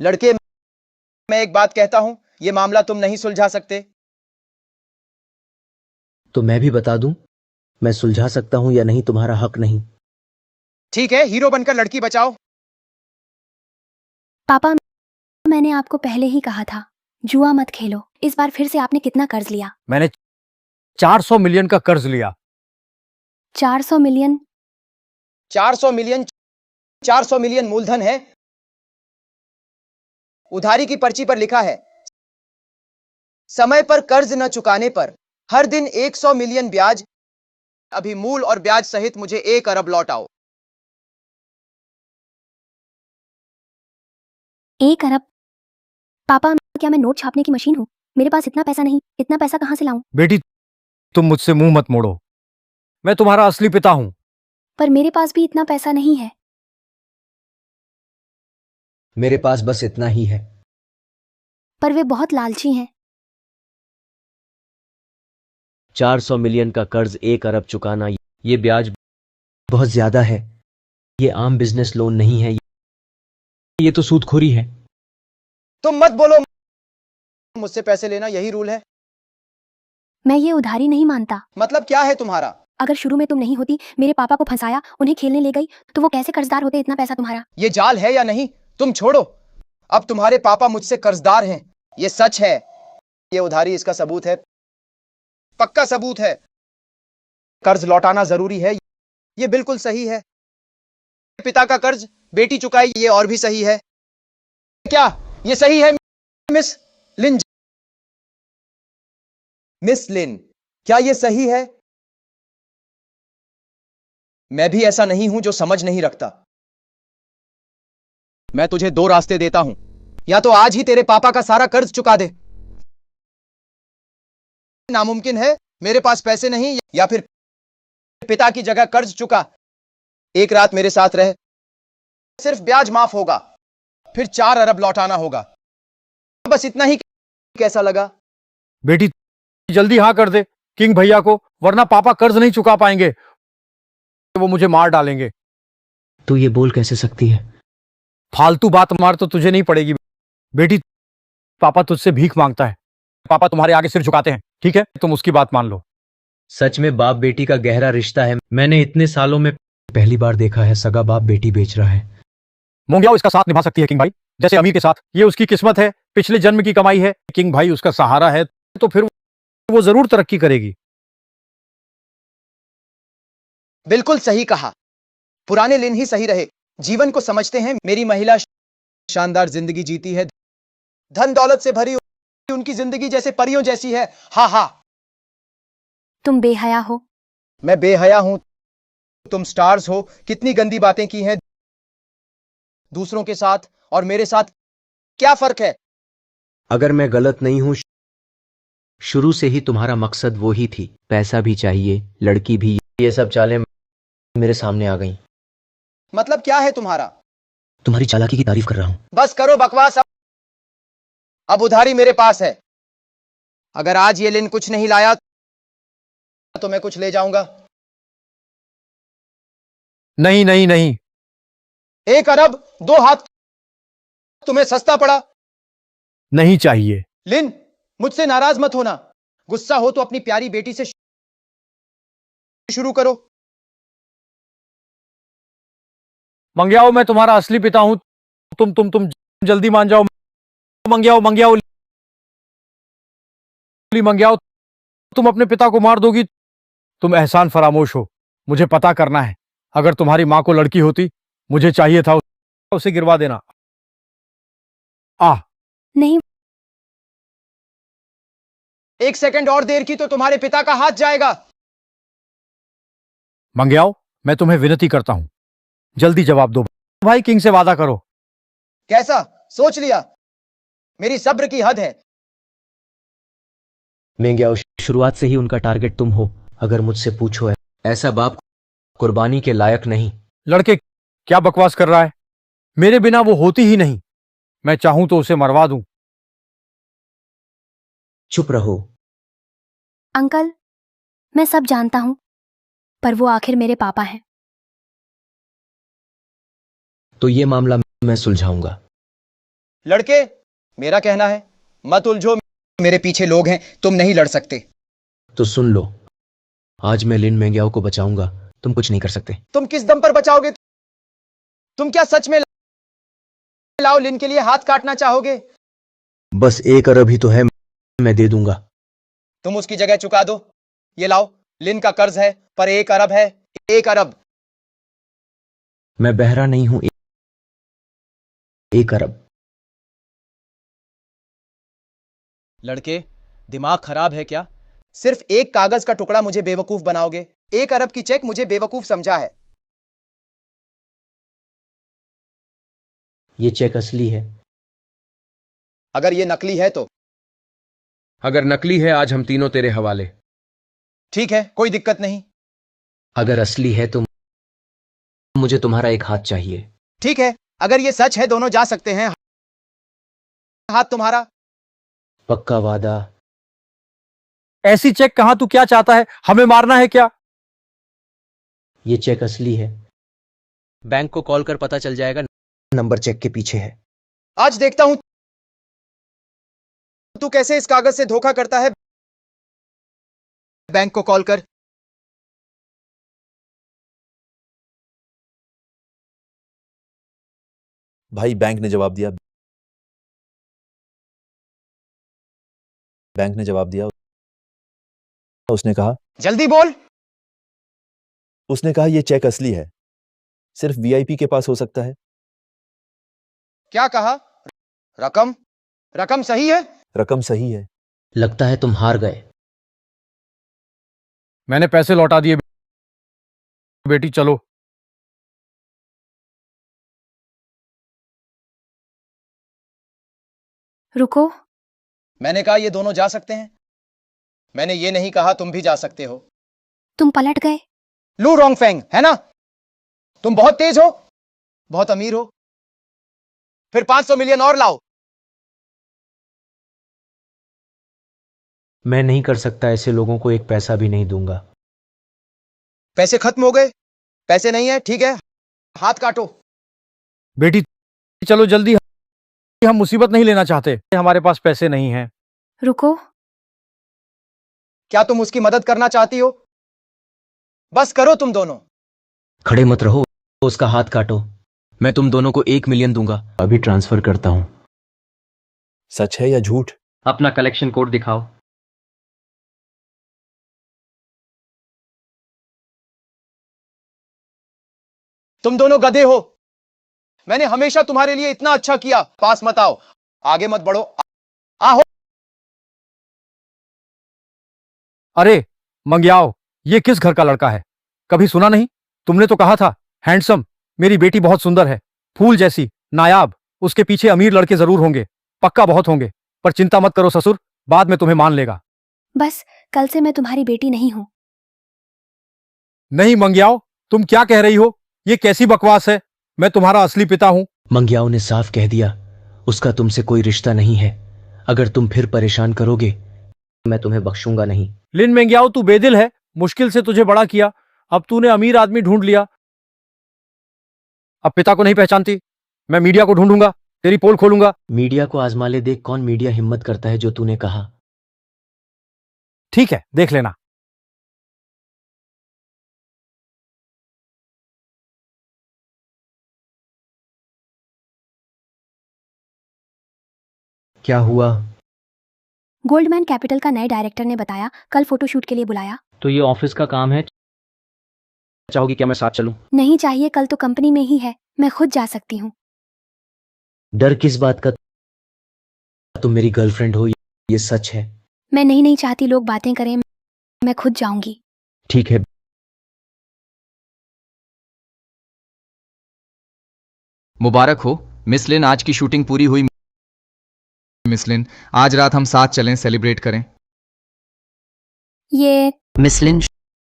लड़के, मैं एक बात कहता हूं, यह मामला तुम नहीं सुलझा सकते। तो मैं भी बता दूं, मैं सुलझा सकता हूं या नहीं, तुम्हारा हक नहीं। ठीक है, हीरो बनकर लड़की बचाओ। पापा, मैंने आपको पहले ही कहा था जुआ मत खेलो। इस बार फिर से आपने कितना कर्ज लिया? मैंने 400 मिलियन का कर्ज लिया। 400 मिलियन? 400 मिलियन? 400 मिलियन मूलधन है। उधारी की पर्ची पर लिखा है, समय पर कर्ज न चुकाने पर हर दिन 100 मिलियन ब्याज। अभी मूल और ब्याज सहित मुझे 1 अरब लौटाओ। 1 अरब? पापा, क्या मैं नोट छापने की मशीन हूं? मेरे पास इतना पैसा नहीं। इतना पैसा कहां से लाऊं? बेटी, तुम मुझसे मुंह मत मोड़ो। मैं तुम्हारा असली पिता हूं। पर मेरे पास भी इतना पैसा नहीं है। मेरे पास बस इतना ही है। पर वे बहुत लालची हैं। 400 मिलियन का कर्ज 1 अरब चुकाना, ये ब्याज बहुत ज्यादा है। ये आम बिजनेस लोन नहीं है, ये तो सूदखोरी है। तुम मत बोलो। मुझसे पैसे लेना यही रूल है। मैं ये उधारी नहीं मानता। मतलब क्या है तुम्हारा? अगर शुरू में तुम नहीं होती, मेरे पापा को फंसाया, उन्हें खेलने ले गई, तो वो कैसे कर्जदार होते? इतना पैसा तुम्हारा। ये जाल है या नहीं तुम छोड़ो। अब तुम्हारे पापा मुझसे कर्जदार हैं, ये सच है। ये उधारी इसका सबूत है, पक्का सबूत है। कर्ज लौटाना जरूरी है, ये बिल्कुल सही है। पिता का कर्ज बेटी चुकाई, ये और भी सही है। क्या ये सही है मिस लिन? मिस लिन, क्या ये सही है? मैं भी ऐसा नहीं हूं जो समझ नहीं रखता। मैं तुझे 2 रास्ते देता हूं, या तो आज ही तेरे पापा का सारा कर्ज चुका दे। नामुमकिन है, मेरे पास पैसे नहीं। या फिर पिता की जगह कर्ज चुका, 1 रात मेरे साथ रह, सिर्फ ब्याज माफ होगा, फिर 4 अरब लौटाना होगा। बस इतना ही। कैसा लगा? बेटी, जल्दी हाँ कर दे किंग भैया को, वरना पापा कर्ज नहीं चुका पाएंगे। वो मुझे मार डालेंगे। तू ये बोल कैसे सकती है? फालतू बात मार तो तुझे नहीं पड़ेगी बेटी। पापा तुझसे भीख मांगता है। पापा तुम्हारे आगे सिर झुकाते हैं, ठीक है? तुम उसकी बात मान लो। सच में बाप बेटी का गहरा रिश्ता है। मैंने इतने सालों में पहली बार देखा है सगा बाप बेटी बेच रहा है। मोंगियाओ इसका साथ निभा सकती है किंग भाई, जैसे अमीर के साथ। ये उसकी किस्मत है, पिछले जन्म की कमाई है। किंग भाई उसका सहारा है, तो फिर वो जरूर तरक्की करेगी। बिल्कुल सही कहा। पुराने लिन ही सही रहे, जीवन को समझते हैं। मेरी महिला शानदार जिंदगी जीती है, धन दौलत से भरी उनकी जिंदगी जैसे परियों जैसी है। हा हा। तुम बेहया हो। मैं बेहया हूं, तुम स्टार्स हो। कितनी गंदी बातें की हैं दूसरों के साथ, और मेरे साथ क्या फर्क है? अगर मैं गलत नहीं हूं, शुरू से ही तुम्हारा मकसद वो ही थी। पैसा भी चाहिए, लड़की भी। ये सब चालें मेरे सामने आ गईं। मतलब क्या है तुम्हारा? तुम्हारी चालाकी की तारीफ कर रहा हूं। बस करो बकवास। अब उधारी मेरे पास है। अगर आज ये लिन कुछ नहीं लाया तो मैं कुछ ले जाऊंगा। नहीं नहीं नहीं। 1 अरब 2 हाथ तुम्हें सस्ता पड़ा? नहीं चाहिए। लिन, मुझसे नाराज मत होना। गुस्सा हो तो अपनी प्यारी बेटी से शुरू करो। मंगियाओ, मैं तुम्हारा असली पिता हूं। तुम जल्दी मान जाओ। मंगियाओ मंगियाओ मंगियाओ, तुम अपने पिता को मार दोगी। तुम एहसान फरामोश हो। मुझे पता करना है। अगर तुम्हारी मां को लड़की होती, मुझे चाहिए था उसे गिरवा देना। नहीं। 1 सेकंड और देर की तो तुम्हारे पिता का हाथ जाएगा। मंगियाओ, मैं तुम्हें विनती करता हूं, जल्दी जवाब दो। भाई, किंग से वादा करो। कैसा? सोच लिया? मेरी सब्र की हद है। मेंग्याओ, शुरुआत से ही उनका टारगेट तुम हो। अगर मुझसे पूछो, ऐसा बाप कुर्बानी के लायक नहीं। लड़के, क्या बकवास कर रहा है? मेरे बिना वो होती ही नहीं। मैं चाहूं तो उसे मरवा दूं। चुप रहो। अंकल, मैं सब जानता हूं, पर वो आखिर मेरे पापा हैं। तो ये मामला मैं सुलझाऊंगा। लड़के, मेरा कहना है मत उलझो। मेरे पीछे लोग हैं, तुम नहीं लड़ सकते। तो सुन लो, आज मैं लिन मेंग्याओ को बचाऊंगा। तुम कुछ नहीं कर सकते। तुम किस दम पर बचाओगे? तुम क्या सच में लाओ, लिन के लिए हाथ काटना चाहोगे? बस 1 अरब ही तो है, मैं दे दूंगा। तुम उसकी जगह चुका दो। ये लाओ, लिन का कर्ज है पर 1 अरब है। 1 अरब। मैं बहरा नहीं हूं। 1 अरब। लड़के, दिमाग खराब है क्या? सिर्फ एक कागज का टुकड़ा मुझे बेवकूफ बनाओगे? 1 अरब की चेक मुझे बेवकूफ समझा है? ये चेक असली है। अगर ये नकली है तो? अगर नकली है, आज हम तीनों तेरे हवाले। ठीक है, कोई दिक्कत नहीं। अगर असली है तो मुझे तुम्हारा एक हाथ चाहिए। ठीक है, अगर ये सच है दोनों जा सकते हैं। हाथ तुम्हारा। पक्का वादा? ऐसी चेक कहां? तू क्या चाहता है? हमें मारना है क्या? ये चेक असली है। बैंक को कॉल कर पता चल जाएगा। नंबर चेक के पीछे है। आज देखता हूं तू कैसे इस कागज से धोखा करता है। बैंक को कॉल कर। भाई बैंक ने जवाब दिया। बैंक ने जवाब दिया। उसने कहा, जल्दी बोल। उसने कहा ये चेक असली है, सिर्फ वीआईपी के पास हो सकता है। क्या कहा? रकम? रकम सही है? रकम सही है। लगता है तुम हार गए। मैंने पैसे लौटा दिए। बेटी चलो। रुको। मैंने कहा ये दोनों जा सकते हैं। मैंने ये नहीं कहा तुम भी जा सकते हो। तुम पलट गए। लू रोंगफेंग, है ना? तुम बहुत तेज हो, बहुत अमीर हो। फिर 500 मिलियन और लाओ। मैं नहीं कर सकता, ऐसे लोगों को एक पैसा भी नहीं दूंगा। पैसे खत्म हो गए? पैसे नहीं है? ठीक है, हाथ काटो। बेटी चलो जल्दी, हम मुसीबत नहीं लेना चाहते। हमारे पास पैसे नहीं हैं। रुको। क्या तुम उसकी मदद करना चाहती हो? बस करो तुम दोनों। खड़े मत रहो, उसका हाथ काटो। मैं तुम दोनों को 1 मिलियन दूंगा। अभी ट्रांसफर करता हूं। सच है या झूठ? अपना कलेक्शन कोड दिखाओ। तुम दोनों गधे हो। मैंने हमेशा तुम्हारे लिए इतना अच्छा किया। पास मत आओ, आगे मत बढ़ो। आओ। अरे मंग्याओ, ये किस घर का लड़का है? कभी सुना नहीं? तुमने तो कहा था हैंडसम। मेरी बेटी बहुत सुंदर है, फूल जैसी, नायाब। उसके पीछे अमीर लड़के जरूर होंगे, पक्का बहुत होंगे। पर चिंता मत करो ससुर, बाद में तुम्हें मान लेगा। बस कल से मैं तुम्हारी बेटी नहीं हूं। नहीं मंग्याओ, तुम क्या कह रही हो? ये कैसी बकवास है? मैं तुम्हारा असली पिता हूं। मंग्याओ ने साफ कह दिया, उसका तुमसे कोई रिश्ता नहीं है। अगर तुम फिर परेशान करोगे, मैं तुम्हें बख्शूंगा नहीं। लिन मंग्याओ, तू बेदिल है। मुश्किल से तुझे बड़ा किया, अब तूने अमीर आदमी ढूंढ लिया। अब पिता को नहीं पहचानती। मैं मीडिया को ढूंढूंगा, तेरी पोल खोलूंगा। मीडिया को आजमा ले, देख कौन मीडिया हिम्मत करता है जो तूने कहा। ठीक है, देख लेना। क्या हुआ? गोल्डमैन कैपिटल का नए डायरेक्टर ने बताया कल फोटोशूट के लिए बुलाया। तो ये ऑफिस का काम है, चाहोगी क्या मैं साथ चलूं? नहीं चाहिए, कल तो कंपनी में ही है, मैं खुद जा सकती हूँ। डर किस बात का? तुम मेरी गर्लफ्रेंड हो, ये सच है। मैं नहीं चाहती लोग बातें करें, मैं खुद जाऊंगी। ठीक है। मुबारक हो मिस लिन, आज की शूटिंग पूरी हुई। मिस लिन, आज रात हम साथ चलें, सेलिब्रेट करें। ये मिस लिन,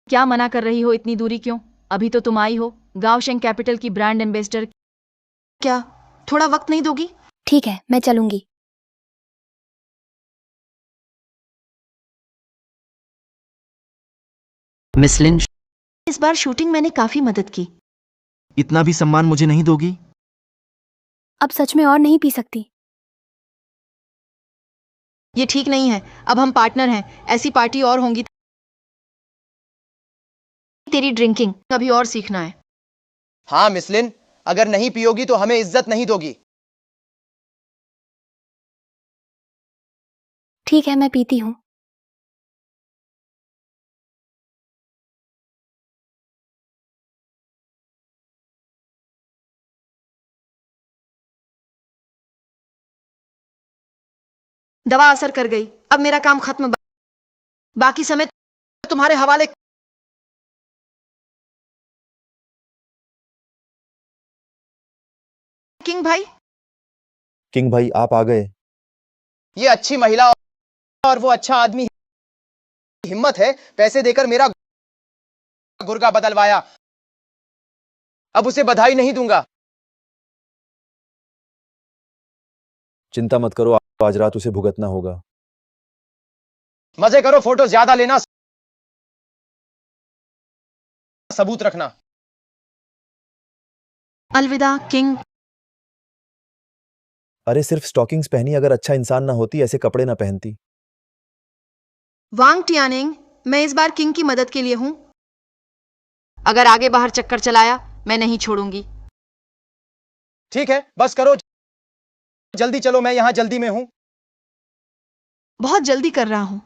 क्या मना कर रही हो? इतनी दूरी क्यों? अभी तो तुम आई हो, गाओशेंग कैपिटल की ब्रांड एम्बेसडर। क्या थोड़ा वक्त नहीं दोगी? ठीक है, मैं चलूंगी। मिस लिन, इस बार शूटिंग मैंने काफी मदद की। इतना भी सम्मान मुझे नहीं दोगी? अब सच में और नहीं पी सकती। ये ठीक नहीं है, अब हम पार्टनर हैं। ऐसी पार्टी और होंगी। तेरी ड्रिंकिंग कभी और सीखना है। हाँ मिसलिन, अगर नहीं पियोगी तो हमें इज्जत नहीं दोगी। ठीक है, मैं पीती हूँ। दवा असर कर गई, अब मेरा काम खत्म। बाकी समय तुम्हारे हवाले। किंग भाई, किंग भाई आप आ गए। ये अच्छी महिला और वो अच्छा आदमी, हिम्मत है पैसे देकर मेरा गुर्गा बदलवाया। अब उसे बधाई नहीं दूंगा। चिंता मत करो, आज रात उसे भुगतना होगा। मजे करो, फोटो ज्यादा लेना, सबूत रखना। अलविदा किंग। अरे सिर्फ स्टॉकिंग्स पहनी, अगर अच्छा इंसान ना होती ऐसे कपड़े ना पहनती। वांग टियानिंग, मैं इस बार किंग की मदद के लिए हूं। अगर आगे बाहर चक्कर चलाया, मैं नहीं छोड़ूंगी। ठीक है, बस करो, जल्दी चलो, मैं यहां जल्दी में हूं। बहुत जल्दी कर रहा हूं।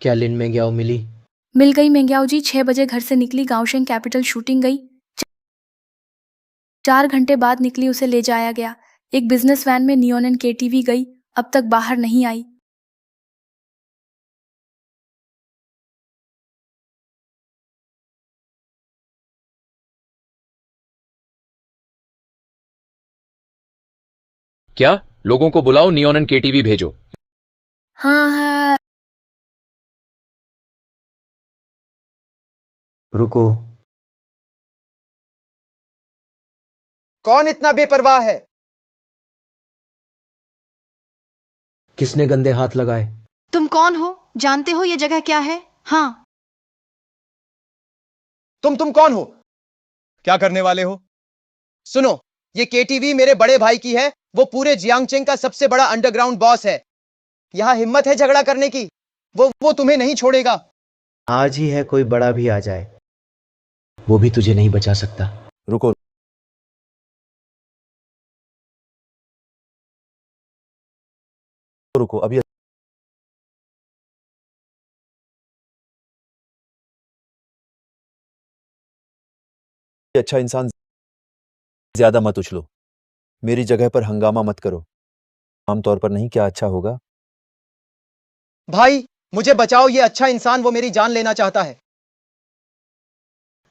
क्या लिन में ग्याओ मिली? मिल गई मेंग्याओ जी, 6 बजे घर से निकली, गांवशेंग कैपिटल शूटिंग गई। 4 घंटे बाद निकली, उसे ले जाया गया। एक बिजनेस वैन में नियोनन केटीवी गई, अब तक बाहर नहीं आई। क्या? लोगों को बुलाओ, नियोनन केटीवी भेजो। हाँ हाँ। रुको। कौन इतना बेपरवाह है? किसने गंदे हाथ लगाए? तुम कौन हो? जानते हो ये जगह क्या है? हाँ। तुम कौन हो? क्या करने वाले हो? सुनो, ये केटीवी मेरे बड़े भाई की है। वो पूरे जियांगचेंग का सबसे बड़ा अंडरग्राउंड बॉस है। यहां हिम्मत है झगड़ा करने की? वो तुम्हें नहीं छोड़ेगा। आज ही है, कोई बड़ा भी आ जाए वो भी तुझे नहीं बचा सकता। रुको, रुको अभी। अच्छा इंसान ज्यादा मत उछलो, मेरी जगह पर हंगामा मत करो। आमतौर पर नहीं, क्या अच्छा होगा? भाई मुझे बचाओ, ये अच्छा इंसान, वो मेरी जान लेना चाहता है।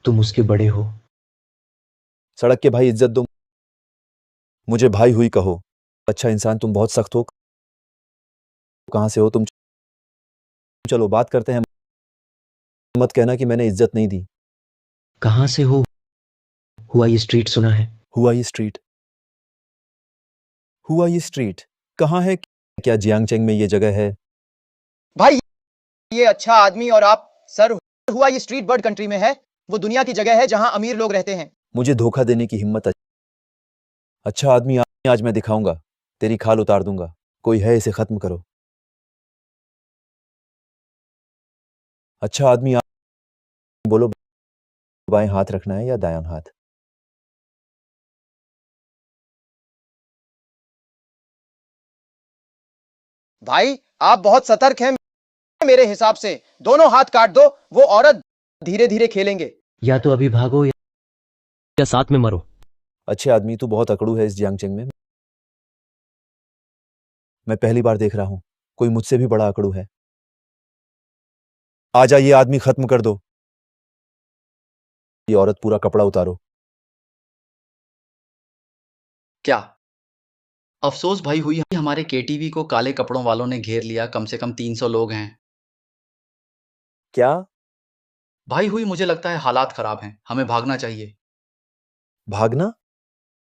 तुम उसके बड़े हो। सड़क के भाई इज्जत दो, मुझे भाई हुई कहो। अच्छा इंसान, तुम बहुत सख्त हो। कहां से हो तुम? चलो बात करते हैं, मत कहना कि मैंने इज्जत नहीं दी। कहां से हो? हुआ ये स्ट्रीट सुना है? हुआ ये स्ट्रीट? हुआ ये स्ट्रीट कहाँ है? क्या जियांगचेंग में ये जगह है? भाई ये अच्छा आदमी और आप सर, हुआ ये स्ट्रीट बर्ड कंट्री में है। वो दुनिया की जगह है जहां अमीर लोग रहते हैं। मुझे धोखा देने की हिम्मत? अच्छा आदमी, आज मैं दिखाऊंगा, तेरी खाल उतार दूंगा। कोई है, इसे खत्म करो। अच्छा आदमी, बोलो, बाएं हाथ रखना है या दायां हाथ? भाई आप बहुत सतर्क हैं मेरे हिसाब से। दोनों हाथ काट दो, वो औरत धीरे धीरे खेलेंगे। या तो अभी भागो या साथ में मरो। अच्छे आदमी, तू बहुत अकड़ू है इस जियांगचेंग में। मैं पहली बार देख रहा हूं, कोई मुझसे भी बड़ा अकड़ू है। आजा, ये आदमी खत्म कर दो। ये औरत, पूरा कपड़ा उतारो। क्या अफसोस भाई हुई, हमारे केटीवी को काले कपड़ों वालों ने घेर लिया। कम से कम 300 लोग हैं। क्या भाई हुई, मुझे लगता है हालात खराब हैं, हमें भागना चाहिए। भागना?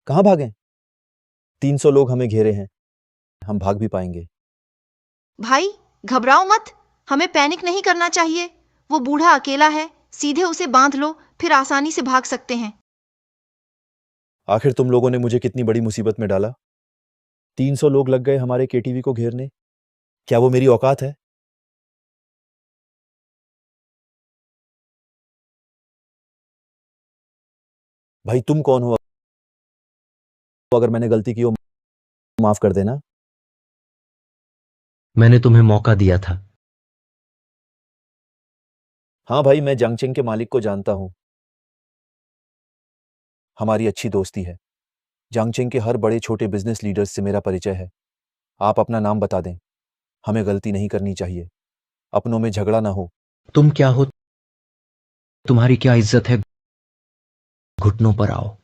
कहां भागें? 300 लोग हमें घेरे हैं, हम भाग भी पाएंगे? भाई घबराओ मत, हमें पैनिक नहीं करना चाहिए। वो बूढ़ा अकेला है, सीधे उसे बांध लो, फिर आसानी से भाग सकते हैं। आखिर तुम लोगों ने मुझे कितनी बड़ी मुसीबत में डाला। 300 लोग लग गए हमारे केटीवी को घेरने। क्या वो मेरी औकात है? भाई तुम कौन हो? अगर मैंने गलती की हो माफ कर देना। मैंने तुम्हें मौका दिया था। हाँ भाई, मैं जंगचेंग के मालिक को जानता हूं। हमारी अच्छी दोस्ती है। जंगचेंग के हर बड़े छोटे बिजनेस लीडर्स से मेरा परिचय है। आप अपना नाम बता दें। हमें गलती नहीं करनी चाहिए। अपनों में झगड़ा ना हो। तुम क्या हो? तुम्हारी क्या इज्जत है? घुटनों पर आओ।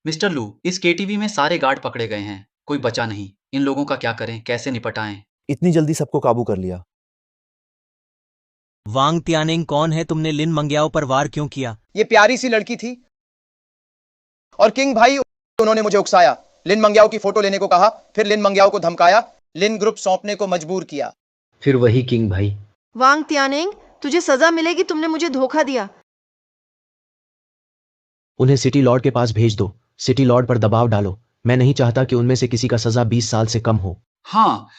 मिस्टर लू, इस केटीवी में सारे गार्ड पकड़े गए हैं, कोई बचा नहीं। इन लोगों का क्या करें, कैसे निपटाएं? इतनी जल्दी सबको काबू कर लिया? वांग त्यानिंग कौन है? तुमने लिन मंग्याओ पर वार क्यों किया? ये प्यारी सी लड़की थी और किंग भाई उन्होंने मुझे उकसाया, लिन मंग्याओ की फोटो लेने को कहा, फिर लिन मंग्याओ को धमकाया, लिन ग्रुप सौंपने को मजबूर किया। फिर वही किंग भाई। वांग त्यानिंग, तुझे सजा मिलेगी, तुमने मुझे धोखा दिया। उन्हें सिटी लॉर्ड के पास भेज दो। सिटी लॉर्ड पर दबाव डालो। मैं नहीं चाहता कि उनमें से किसी का सजा 20 साल से कम हो। हाँ,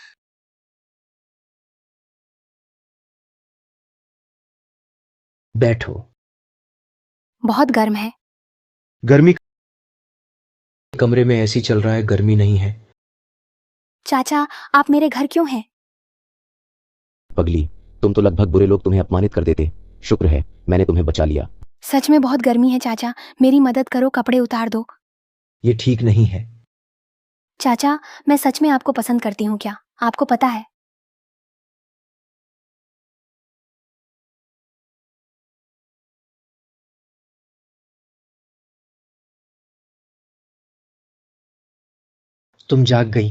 बैठो। बहुत गर्म है। गर्मी कमरे में ऐसी चल रहा है, गर्मी नहीं है। चाचा, आप मेरे घर क्यों हैं? पगली, तुम तो लगभग बुरे लोग तुम्हें अपमानित कर देते। शुक्र है मैंने तुम्हें बचा लिया। सच में बहुत गर्मी है चाचा, मेरी मदद करो, कपड़े उतार दो। ये ठीक नहीं है। चाचा, मैं सच में आपको पसंद करती हूँ क्या? आपको पता है? तुम जाग गई।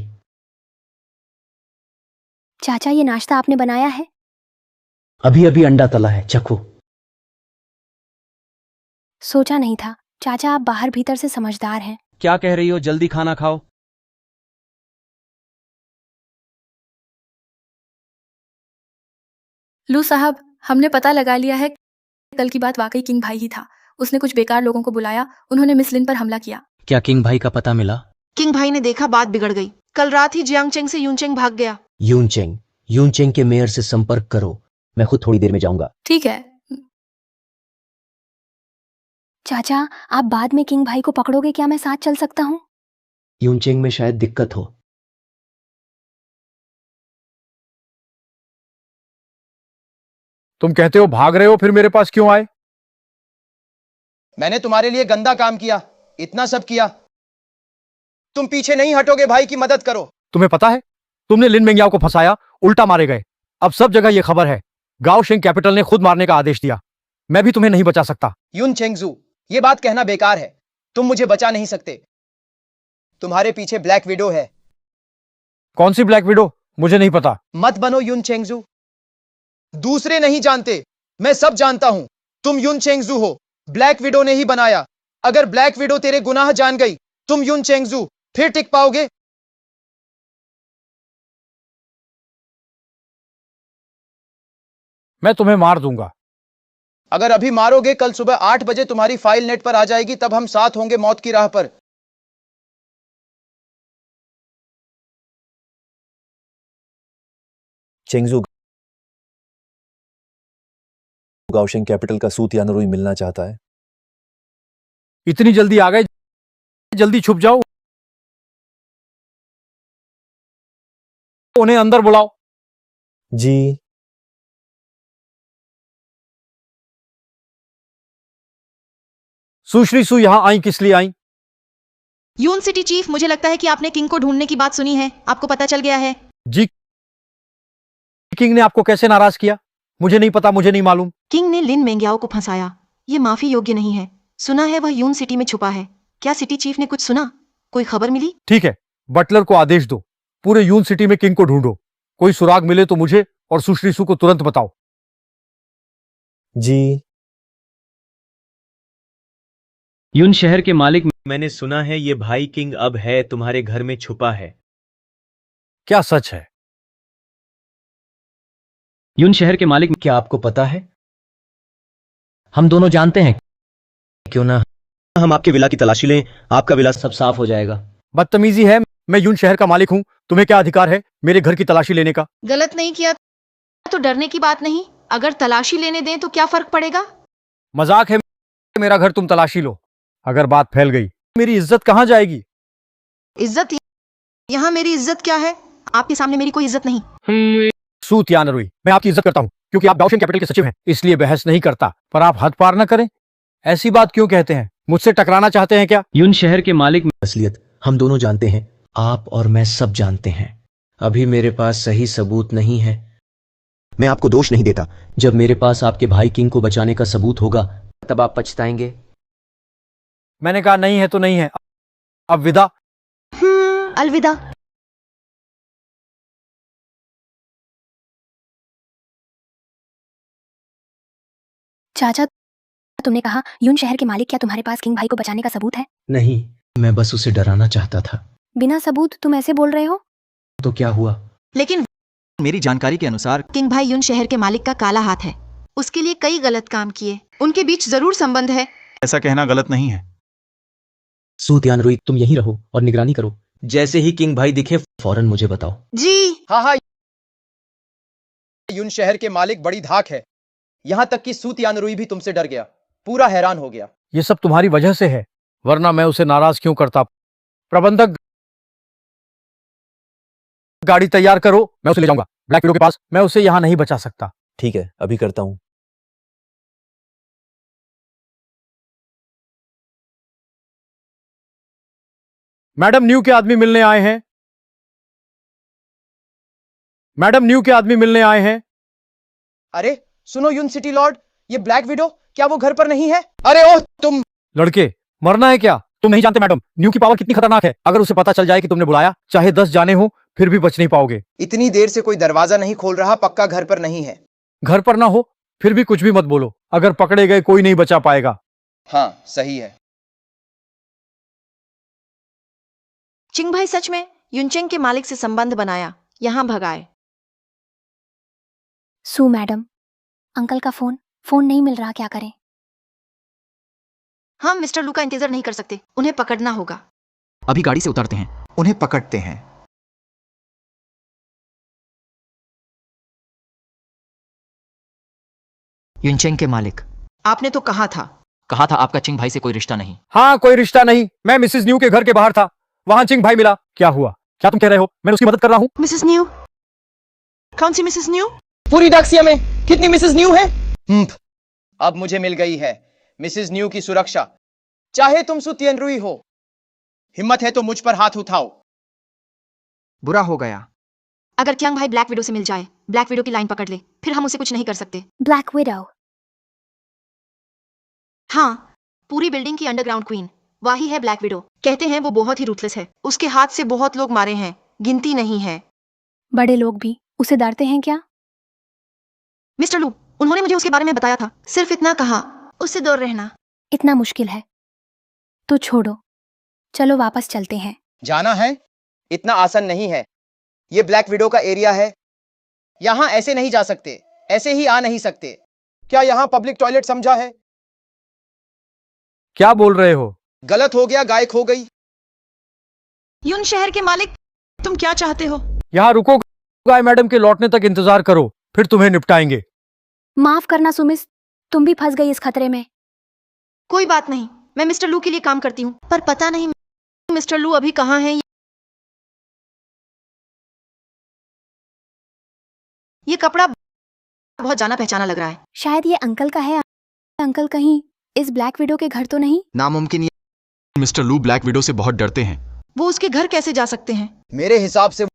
चाचा, ये नाश्ता आपने बनाया है? अभी अभी अंडा तला है, चखो। सोचा नहीं था। चाचा, आप बाहर भीतर से समझदार हैं। क्या कह रही हो? जल्दी खाना खाओ। लू साहब, हमने पता लगा लिया है कल की बात वाकई किंग भाई ही था। उसने कुछ बेकार लोगों को बुलाया, उन्होंने मिस लिन पर हमला किया। क्या किंग भाई का पता मिला? किंग भाई ने देखा, बात बिगड़ गई। कल रात ही जियांगचेंग से यूनचेंग भाग गया। यूनचेंग के मेयर से संपर्क करो। मैं खुद थोड़ी देर में जाऊंगा। ठीक है। चाचा, आप बाद में किंग भाई को पकड़ोगे क्या? मैं साथ चल सकता हूँ? यूनचेंग में शायद दिक्कत हो। तुम कहते हो भाग रहे हो, फिर मेरे पास क्यों आए? मैंने तुम्हारे लिए गंदा काम किया, इतना सब किया, तुम पीछे नहीं हटोगे। भाई की मदद करो। तुम्हें पता है, तुमने लिन मेंग्याओ को फंसाया, उल्टा मारे गए। अब सब जगह यह खबर है। गाओ शेंग कैपिटल ने खुद मारने का आदेश दिया। मैं भी तुम्हें नहीं बचा सकता। यून चेंगजू, ये बात कहना बेकार है। तुम मुझे बचा नहीं सकते। तुम्हारे पीछे ब्लैक विडो है। कौन सी ब्लैक विडो? मुझे नहीं पता। मत बनो यून चेंगजू। दूसरे नहीं जानते, मैं सब जानता हूं। तुम यून चेंगजू हो, ब्लैक विडो ने ही बनाया। अगर ब्लैक विडो तेरे गुनाह जान गई, तुम यून चेंगजू फिर टिक पाओगे? मैं तुम्हें मार दूंगा। अगर अभी मारोगे, कल सुबह 8 बजे तुम्हारी फाइल नेट पर आ जाएगी, तब हम साथ होंगे मौत की राह पर। चेंगजू गाओशेंग कैपिटल का सूत यानरुई मिलना चाहता है। इतनी जल्दी आ गए, जल्दी छुप जाओ। उन्हें अंदर बुलाओ। जी। सुश्री सु यहां आई किस लिए आई? यून सिटी चीफ, मुझे लगता है कि आपने किंग को ढूंढने की बात सुनी है। आपको पता चल गया है। जी। किंग ने आपको कैसे नाराज किया? मुझे नहीं पता, मुझे नहीं मालूम। किंग ने लिन मेंग्याओ को फंसाया। ये माफी योग्य नहीं है। सुना है वह यून सिटी में छुपा है। क्या सिटी चीफ ने कुछ सुना? कोई खबर मिली? ठीक है, बटलर को आदेश दो, पूरे यून सिटी में किंग को ढूंढो। कोई सुराग मिले तो मुझे और सुश्री सु को तुरंत बताओ। जी। यून शहर के मालिक, मैंने सुना है ये भाई किंग अब है तुम्हारे घर में छुपा है। क्या सच है? यून शहर के मालिक, क्या आपको पता है? हम दोनों जानते हैं। क्यों ना हम आपके विला की तलाशी लें, आपका विला सब साफ हो जाएगा। बदतमीजी है। मैं यून शहर का मालिक हूं, तुम्हें क्या अधिकार है मेरे घर की तलाशी लेने का? गलत नहीं किया तो डरने की बात नहीं। अगर तलाशी लेने दें तो क्या फर्क पड़ेगा? मजाक है मेरा घर, तुम तलाशी लो। अगर बात फैल गई मेरी इज्जत कहाँ जाएगी? इज्जत? यहाँ मेरी इज्जत क्या है? आपके सामने मेरी कोई इज्जत नहीं। सूत यान रुई, मैं आपकी इज्जत करता हूँ क्योंकि आप गाओशियन कैपिटल के सचिव हैं, इसलिए बहस नहीं करता। पर आप हद पार ना करें। ऐसी बात क्यों कहते हैं? मुझसे टकराना चाहते हैं क्या? यून शहर के मालिक असलियत हम दोनों जानते हैं, आप और मैं सब जानते हैं। अभी मेरे पास सही सबूत नहीं है। मैं आपको दोष नहीं देता। जब मेरे पास आपके भाई किंग को बचाने का सबूत होगा तब आप पछताएंगे। मैंने कहा नहीं है तो नहीं है। अब विदा। अलविदा। चाचा, तुमने कहा यून शहर के मालिक, क्या तुम्हारे पास किंग भाई को बचाने का सबूत है? नहीं, मैं बस उसे डराना चाहता था। बिना सबूत तुम ऐसे बोल रहे हो? तो क्या हुआ? लेकिन मेरी जानकारी के अनुसार किंग भाई यून शहर के मालिक का काला हाथ है। उसके लिए कई गलत काम किए, उनके बीच जरूर संबंध है। ऐसा कहना गलत नहीं है। सूत यान रुई, तुम यहीं रहो और निगरानी करो। जैसे ही किंग भाई दिखे फौरन मुझे बताओ। जी। हाँ, यून शहर के मालिक बड़ी धाक है। यहां तक कि सूत यानरुई भी तुमसे डर गया, पूरा हैरान हो गया। ये सब तुम्हारी वजह से है, वरना मैं उसे नाराज क्यों करता? प्रबंधक, गाड़ी तैयार करो, मैं उसे ले जाऊंगा ब्लैक विडो के पास। मैं उसे यहां नहीं बचा सकता। ठीक है, अभी करता हूं। मैडम, न्यू के आदमी मिलने आए हैं। मैडम, न्यू के आदमी मिलने आए हैं। अरे सुनो यून सिटी लॉर्ड, ये ब्लैक विडो, क्या वो घर पर नहीं है? अरे ओह तुम लड़के, मरना है क्या? तुम नहीं जानते मैडम, न्यू की पावर कितनी खतरनाक है। अगर उसे पता चल जाए कि तुमने बुलाया, चाहे 10 जाने हो फिर भी बच नहीं पाओगे। इतनी देर से कोई दरवाजा नहीं खोल रहा, पक्का घर पर नहीं है। घर पर ना हो फिर भी कुछ भी मत बोलो। अगर पकड़े गए कोई नहीं बचा पाएगा। हाँ सही है। चिंग भाई सच में युनचेंग के मालिक से संबंध बनाया, यहां भगाए। सू मैडम, अंकल का फोन नहीं मिल रहा, क्या करें? हम मिस्टर लू का इंतजार नहीं कर सकते, उन्हें पकड़ना होगा। अभी गाड़ी से उतरते हैं, उन्हें पकड़ते हैं। युनचेंग के मालिक। आपने तो कहा था आपका चिंग भाई से कोई रिश्ता नहीं। हाँ, कोई रिश्ता नहीं। मैं मिसेस न्यू के घर के बाहर था, वहां चिंग भाई मिला। क्या हुआ? क्या तुम कह रहे हो मैं उसकी मदद कर रहा हूं? Mrs new? कौन सी मिसेस न्यू? पूरी डाक्सिया में कितनी मिसेस न्यू है? अब मुझे मिल गई है मिसेस न्यू की सुरक्षा। चाहे तुम सुतियनरुई हो, हिम्मत है तो मुझ पर हाथ उठाओ। बुरा हो गया। अगर क्यांग भाई ब्लैक विडो से मिल जाए, ब्लैक विडो की लाइन पकड़ ले, फिर हम उसे कुछ नहीं कर सकते। Black window? हाँ, पूरी बिल्डिंग की अंडरग्राउंड क्वीन वही है ब्लैक विडो। कहते हैं वो बहुत ही रूथलेस है, उसके हाथ से बहुत लोग मारे हैं, गिनती नहीं है। बड़े लोग भी उसे डरते हैं क्या? मिस्टर लू, उन्होंने मुझे उसके बारे में बताया था, सिर्फ इतना कहा, उससे दूर रहना। इतना मुश्किल है तो छोड़ो, चलो वापस चलते हैं। जाना है? इतना आसान नहीं है। ये ब्लैक विडो का एरिया है, यहां ऐसे नहीं जा सकते, ऐसे ही आ नहीं सकते। क्या यहां पब्लिक टॉयलेट समझा है? क्या बोल रहे हो? गलत हो गया, गाय खो गई। यून शहर के मालिक, तुम क्या चाहते हो? यहाँ रुको, गाय मैडम के लौटने तक इंतजार करो, फिर तुम्हें निपटाएंगे। माफ करना सुमिस, तुम भी फंस गई इस खतरे में। कोई बात नहीं, मैं मिस्टर लू के लिए काम करती हूँ, पर पता नहीं मिस्टर लू अभी कहाँ हैं। ये कपड़ा बहुत जाना पहचाना लग रहा है। शायद ये अंकल का है। अंकल कहीं इस ब्लैक विडो के घर तो नहीं? नामुमकिन। ये मिस्टर लू ब्लैक विडो से बहुत डरते हैं। वो उसके घर कैसे जा सकते हैं? मेरे हिसाब से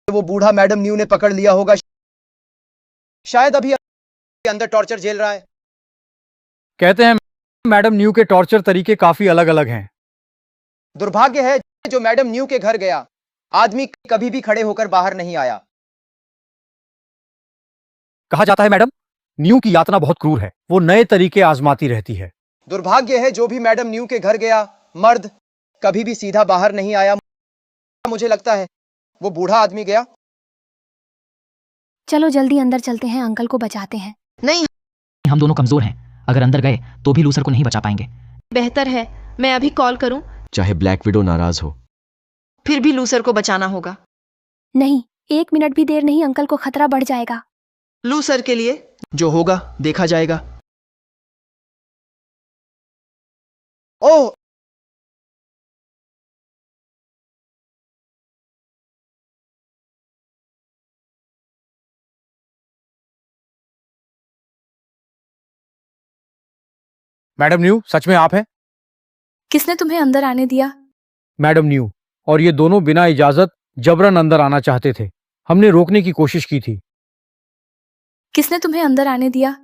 वो बूढ़ा मैडम न्यू ने पकड़ लिया होगा। शायद अभी अंदर टॉर्चर झेल रहा है। कहते हैं मैडम न्यू के टॉर्चर तरीके काफी अलग अलग हैं। दुर्भाग्य है जो मैडम न्यू के घर गया, आदमी कभी भी खड़े होकर बाहर नहीं आया। कहा जाता है मैडम न्यू की यातना बहुत क्रूर है, वो नए तरीके आजमाती रहती है। दुर्भाग्य है जो भी मैडम न्यू के घर गया, मर्द कभी भी सीधा बाहर नहीं आया। मुझे लगता है वो बूढ़ा आदमी गया। चलो जल्दी अंदर चलते हैं, अंकल को बचाते हैं। नहीं, हम दोनों कमजोर हैं, अगर अंदर गए तो भी लूसर को नहीं बचा पाएंगे। बेहतर है मैं अभी कॉल करूं। चाहे ब्लैक विडो नाराज हो, फिर भी लूसर को बचाना होगा। नहीं, 1 मिनट भी देर नहीं, अंकल को खतरा बढ़ जाएगा। लूसर के लिए जो होगा देखा जाएगा। ओह मैडम न्यू, सच में आप हैं? किसने तुम्हें अंदर आने दिया? मैडम न्यू, और ये दोनों बिना इजाजत जबरन अंदर आना चाहते थे। हमने रोकने की कोशिश की थी। किसने तुम्हें अंदर आने दिया?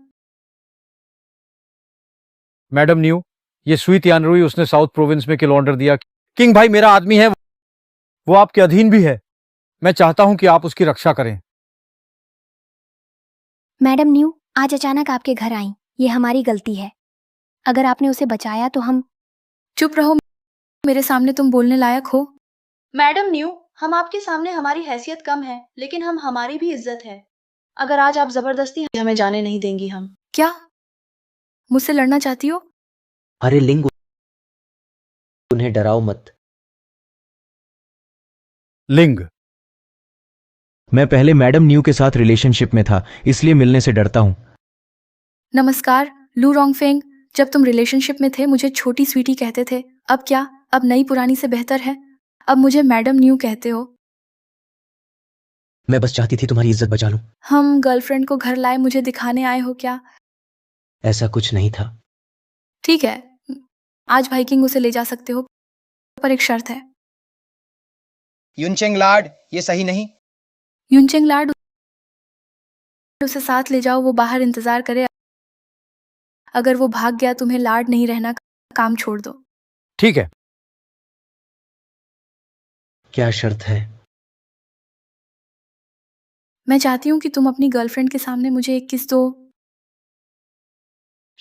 मैडम न्यू, ये स्वीट यानरुई उसने साउथ प्रोविंस में किल ऑर्डर दिया। किंग भाई मेरा आदमी है, वो आपके अधीन भी है। मैं चाहता हूं कि आप उसकी रक्षा करें। मैडम न्यू आज अचानक आपके घर आई, ये हमारी गलती है। अगर आपने उसे बचाया तो हम। चुप रहो, मेरे सामने तुम बोलने लायक हो। मैडम न्यू, हम आपके सामने हमारी हैसियत कम है, लेकिन हम हमारी भी इज्जत है। अगर आज आप जबरदस्ती हमें जाने नहीं देंगी हम। क्या मुझसे लड़ना चाहती हो? अरे लिंग, उन्हें डराओ मत। लिंग, मैं पहले मैडम न्यू के साथ रिलेशनशिप में था, इसलिए मिलने से डरता हूं। नमस्कार लू रोंगफेंग, जब तुम रिलेशनशिप में थे मुझे छोटी स्वीटी कहते थे। अब क्या? अब नई पुरानी से बेहतर है, अब मुझे मैडम न्यू कहते हो। मैं बस चाहती थी तुम्हारी इज्जत बचा लूं। हम गर्लफ्रेंड को घर लाए, मुझे दिखाने आए हो क्या? ऐसा कुछ नहीं था। ठीक है, आज वाइकिंग उसे ले जा सकते हो, पर एक शर्त है। युनचेंग लाड, ये सही नहीं। युनचेंग लाड, उसे साथ ले जाओ, वो बाहर इंतजार करे। अगर वो भाग गया तुम्हें लाड नहीं रहना, काम छोड़ दो। ठीक है। क्या शर्त है? मैं चाहती हूँ कि तुम अपनी गर्लफ्रेंड के सामने मुझे एक किस दो।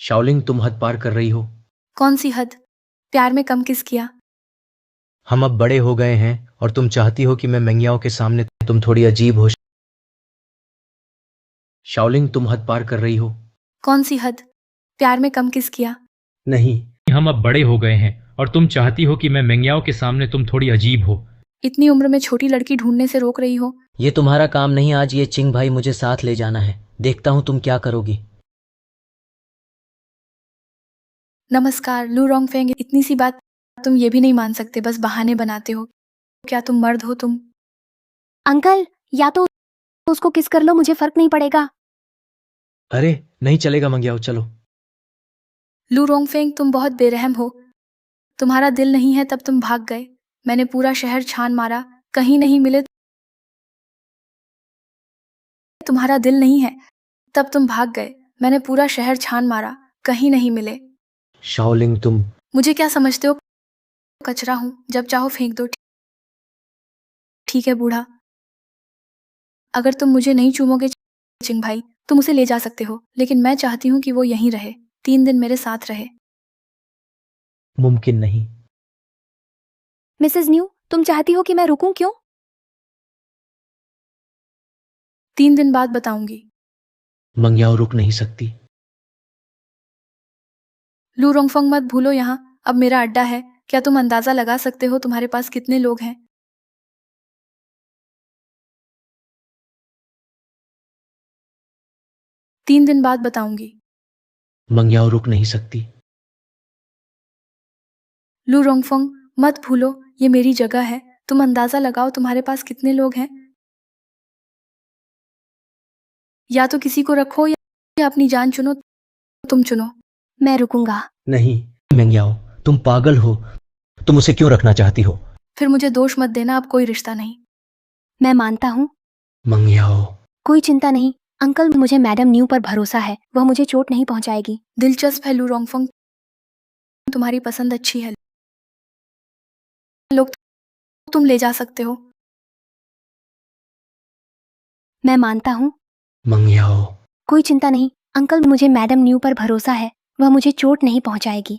शाओलिंग, तुम हद पार कर रही हो। कौन सी हद? प्यार में कम किस किया? हम अब बड़े हो गए हैं और तुम चाहती हो कि मैं मेंग्याओ के सामने तुम थोड़ी अजीब हो। शाओलिंग, तुम हद पार कर रही हो। कौन सी हद? प्यार में कम किस किया? नहीं, हम अब बड़े हो गए हैं और तुम चाहती हो कि मैं मेंग्याओ के सामने तुम थोड़ी अजीब हो। इतनी उम्र में छोटी लड़की ढूंढने से रोक रही हो। ये तुम्हारा काम नहीं, आज ये चिंग भाई मुझे साथ ले जाना है। देखता हूँ तुम क्या करोगी। नमस्कार लू रोंगफेंग, इतनी सी बात तुम ये भी नहीं मान सकते, बस बहाने बनाते हो। क्या तुम मर्द हो? तुम अंकल या तो उसको किस कर लो, मुझे फर्क नहीं पड़ेगा। अरे नहीं चलेगा मंग्याओ, चलो। लू रोंगफेंग, तुम बहुत बेरहम हो। तुम्हारा दिल नहीं है तब तुम भाग गए। मैंने पूरा शहर छान मारा, कहीं नहीं मिले। तुम्हारा दिल नहीं है तब तुम भाग गए। मैंने पूरा शहर छान मारा, कहीं नहीं मिले। शाओलिंग, तुम मुझे क्या समझते हो? कचरा हूं, जब चाहो फेंक दो। ठीक है बूढ़ा, अगर तुम मुझे नहीं चूमोगे चिंग भाई, तुम उसे ले जा सकते हो, लेकिन मैं चाहती हूँ कि वो यहीं रहे, 3 दिन मेरे साथ रहे। मुमकिन नहीं। मिसेस न्यू, तुम चाहती हो कि मैं रुकूं? क्यों? 3 दिन बाद बताऊंगी। मंग्याओ रुक नहीं सकती। लू रोंगफंग, मत भूलो यहाँ अब मेरा अड्डा है। क्या तुम अंदाजा लगा सकते हो तुम्हारे पास कितने लोग हैं? तीन दिन बाद बताऊंगी। मंग्याओ रुक नहीं सकती। लू रोंगफंग, मत भूलो ये मेरी जगह है। तुम अंदाजा लगाओ तुम्हारे पास कितने लोग हैं। या तो किसी को रखो या अपनी जान चुनो, तुम चुनो। मैं रुकूंगा। नहीं मंग्याओ, तुम पागल हो। तुम उसे क्यों रखना चाहती हो? फिर मुझे दोष मत देना, अब कोई रिश्ता नहीं। मैं मानता हूँ। मंग्याओ, कोई चिंता नहीं अंकल, मुझे मैडम न्यू पर भरोसा है, वह मुझे चोट नहीं पहुंचाएगी। दिलचस्प है लू रोंगफंग, तुम्हारी पसंद अच्छी है। लोग तुम ले जा सकते हो। मैं मानता हूँ। मंग्याओ, कोई चिंता नहीं अंकल, मुझे मैडम न्यू पर भरोसा है, वह मुझे चोट नहीं पहुंचाएगी।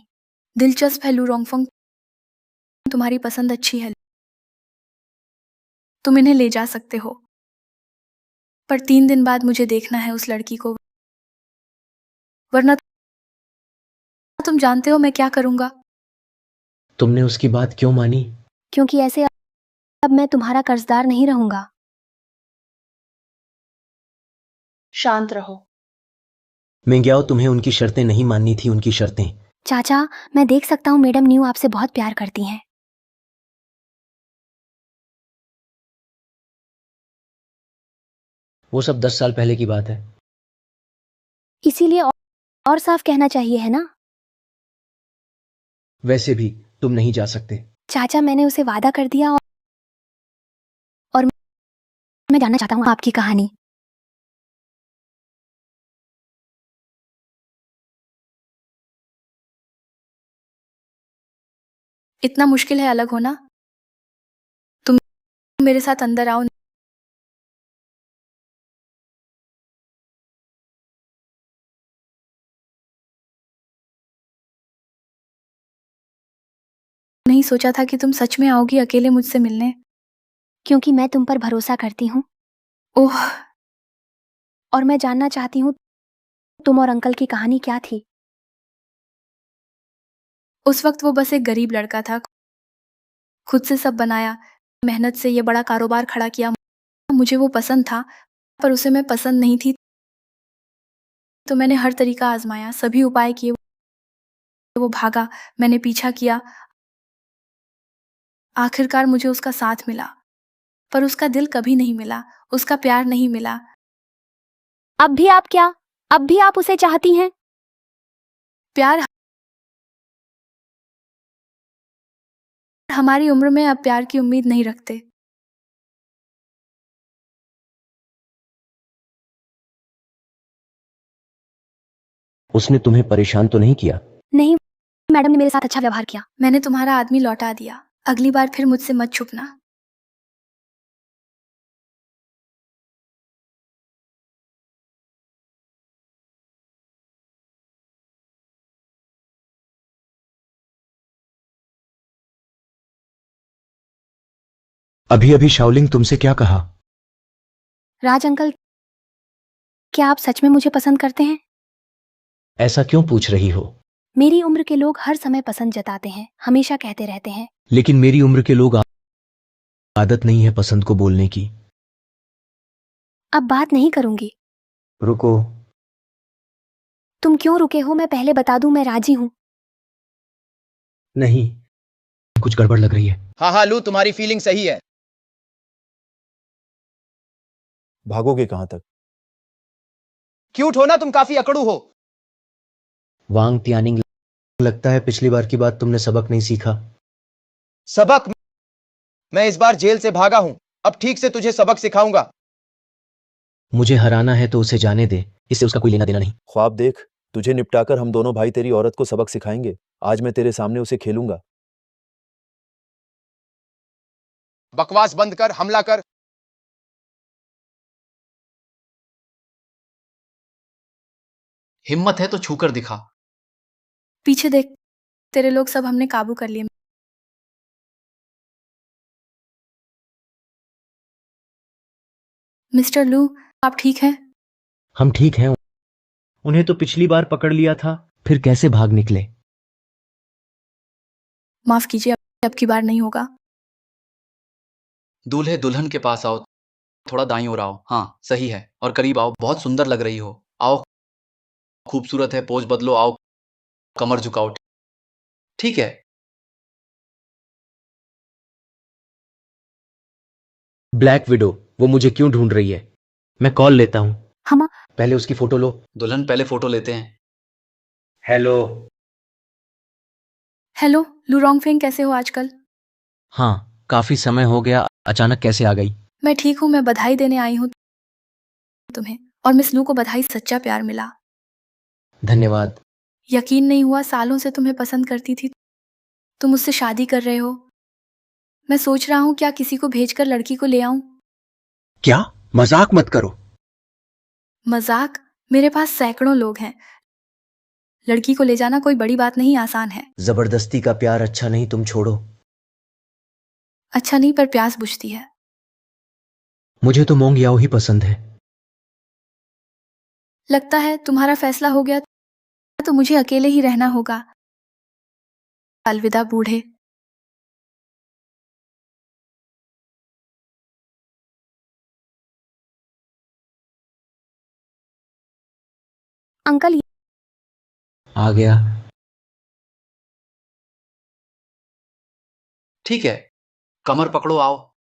दिलचस्प है लू रोंगफंग, तुम्हारी पसंद अच्छी है। तुम इन्हें ले जा सकते हो, पर 3 दिन बाद मुझे देखना है उस लड़की को, वरना तुम जानते हो मैं क्या करूंगा। तुमने उसकी बात क्यों मानी? क्योंकि ऐसे अब मैं तुम्हारा कर्जदार नहीं रहूंगा। शांत रहो। मंग्याओ, तुम्हें उनकी शर्तें नहीं माननी थी, उनकी शर्तें। चाचा, मैं देख सकता हूँ मैडम न्यू आपसे बहुत प्यार करती हैं। वो सब 10 साल पहले की बात है। इसीलिए और साफ कहना चाहिए है ना। वैसे भी तुम नहीं जा सकते। चाचा मैंने उसे वादा कर दिया और मैं जानना चाहता हूँ आपकी कहानी। इतना मुश्किल है अलग होना? तुम मेरे साथ अंदर आओ। नहीं सोचा था कि तुम सच में आओगी अकेले मुझसे मिलने। क्योंकि मैं तुम पर भरोसा करती हूँ। ओह, और मैं जानना चाहती हूँ तुम और अंकल की कहानी क्या थी। उस वक्त वो बस एक गरीब लड़का था, खुद से सब बनाया, मेहनत से ये बड़ा कारोबार खड़ा किया। मुझे वो पसंद था, पर उसे मैं पसंद नहीं थी, तो मैंने हर तरीका आजमाया, सभी उपाय किए। वो भागा, मैंने पीछा किया। आखिरकार मुझे उसका साथ मिला, पर उसका दिल कभी नहीं मिला, उसका प्यार नहीं मिला। अब भी आप उसे चाहती हैं? प्यार हमारी उम्र में अब प्यार की उम्मीद नहीं रखते। उसने तुम्हें परेशान तो नहीं किया? नहीं, मैडम ने मेरे साथ अच्छा व्यवहार किया। मैंने तुम्हारा आदमी लौटा दिया। अगली बार फिर मुझसे मत छुपना। अभी अभी शाओलिंग तुमसे क्या कहा? राज अंकल, क्या आप सच में मुझे पसंद करते हैं? ऐसा क्यों पूछ रही हो? मेरी उम्र के लोग हर समय पसंद जताते हैं, हमेशा कहते रहते हैं। लेकिन मेरी उम्र के लोग आदत नहीं है पसंद को बोलने की। अब बात नहीं करूंगी। रुको। तुम क्यों रुके हो? मैं पहले बता दूं, मैं राजी हूं। नहीं, कुछ गड़बड़ लग रही है। हाँ हाँ लू, तुम्हारी फीलिंग सही है। भागोगे कहां तक? क्यूट हो ना तुम, काफी अकड़ू हो। वांग तियानिंग, लगता है पिछली बार की बात तुमने सबक नहीं सीखा। सबक? मैं इस बार जेल से भागा हूं, अब ठीक से तुझे सबक सिखाऊंगा। मुझे हराना है तो उसे जाने दे, इससे उसका कोई लेना देना नहीं। ख्वाब देख, तुझे निपटाकर हम दोनों भाई तेरी औरत को सबक सिखाएंगे। आज मैं तेरे सामने उसे खेलूंगा। बकवास बंद कर, हमला कर। हिम्मत है तो छूकर दिखा। पीछे देख, तेरे लोग सब हमने काबू कर लिए। मिस्टर लू, आप ठीक हैं? हम ठीक हैं। उन्हें तो पिछली बार पकड़ लिया था, फिर कैसे भाग निकले। माफ कीजिए, अब की बार नहीं होगा। दूल्हे दुल्हन के पास आओ, थोड़ा दाईं ओर आओ। हाँ सही है, और करीब आओ। बहुत सुंदर लग रही हो। आओ, खूबसूरत है, पोज बदलो। आओ, कमर झुकाओ। ठीक है। ब्लैक विडो, वो मुझे क्यों ढूंढ रही है? मैं कॉल लेता हूं। हम पहले उसकी फोटो लो। दुल्हन पहले फोटो लेते हैं। हेलो। हेलो लू रोंगफेंग, कैसे हो आजकल? हाँ, काफी समय हो गया, अचानक कैसे आ गई? मैं ठीक हूँ, मैं बधाई देने आई हूँ तुम्हें। और मिस लू को बधाई, सच्चा प्यार मिला। धन्यवाद। यकीन नहीं हुआ, सालों से तुम्हें पसंद करती थी, तुम मुझसे शादी कर रहे हो। मैं सोच रहा हूँ क्या किसी को भेजकर लड़की को ले आऊं। क्या? मजाक मत करो। मजाक? मेरे पास सैकड़ों लोग हैं। लड़की को ले जाना कोई बड़ी बात नहीं, आसान है। जबरदस्ती का प्यार अच्छा नहीं, तुम छोड़ो। अच्छा नहीं, पर प्यास बुझती है। मुझे तो मोंग याओ ही पसंद है। लगता है तुम्हारा फैसला हो गया, तो मुझे अकेले ही रहना होगा। अलविदा बूढ़े। अंकल, आ गया। ठीक है, कमर पकड़ो। आओ।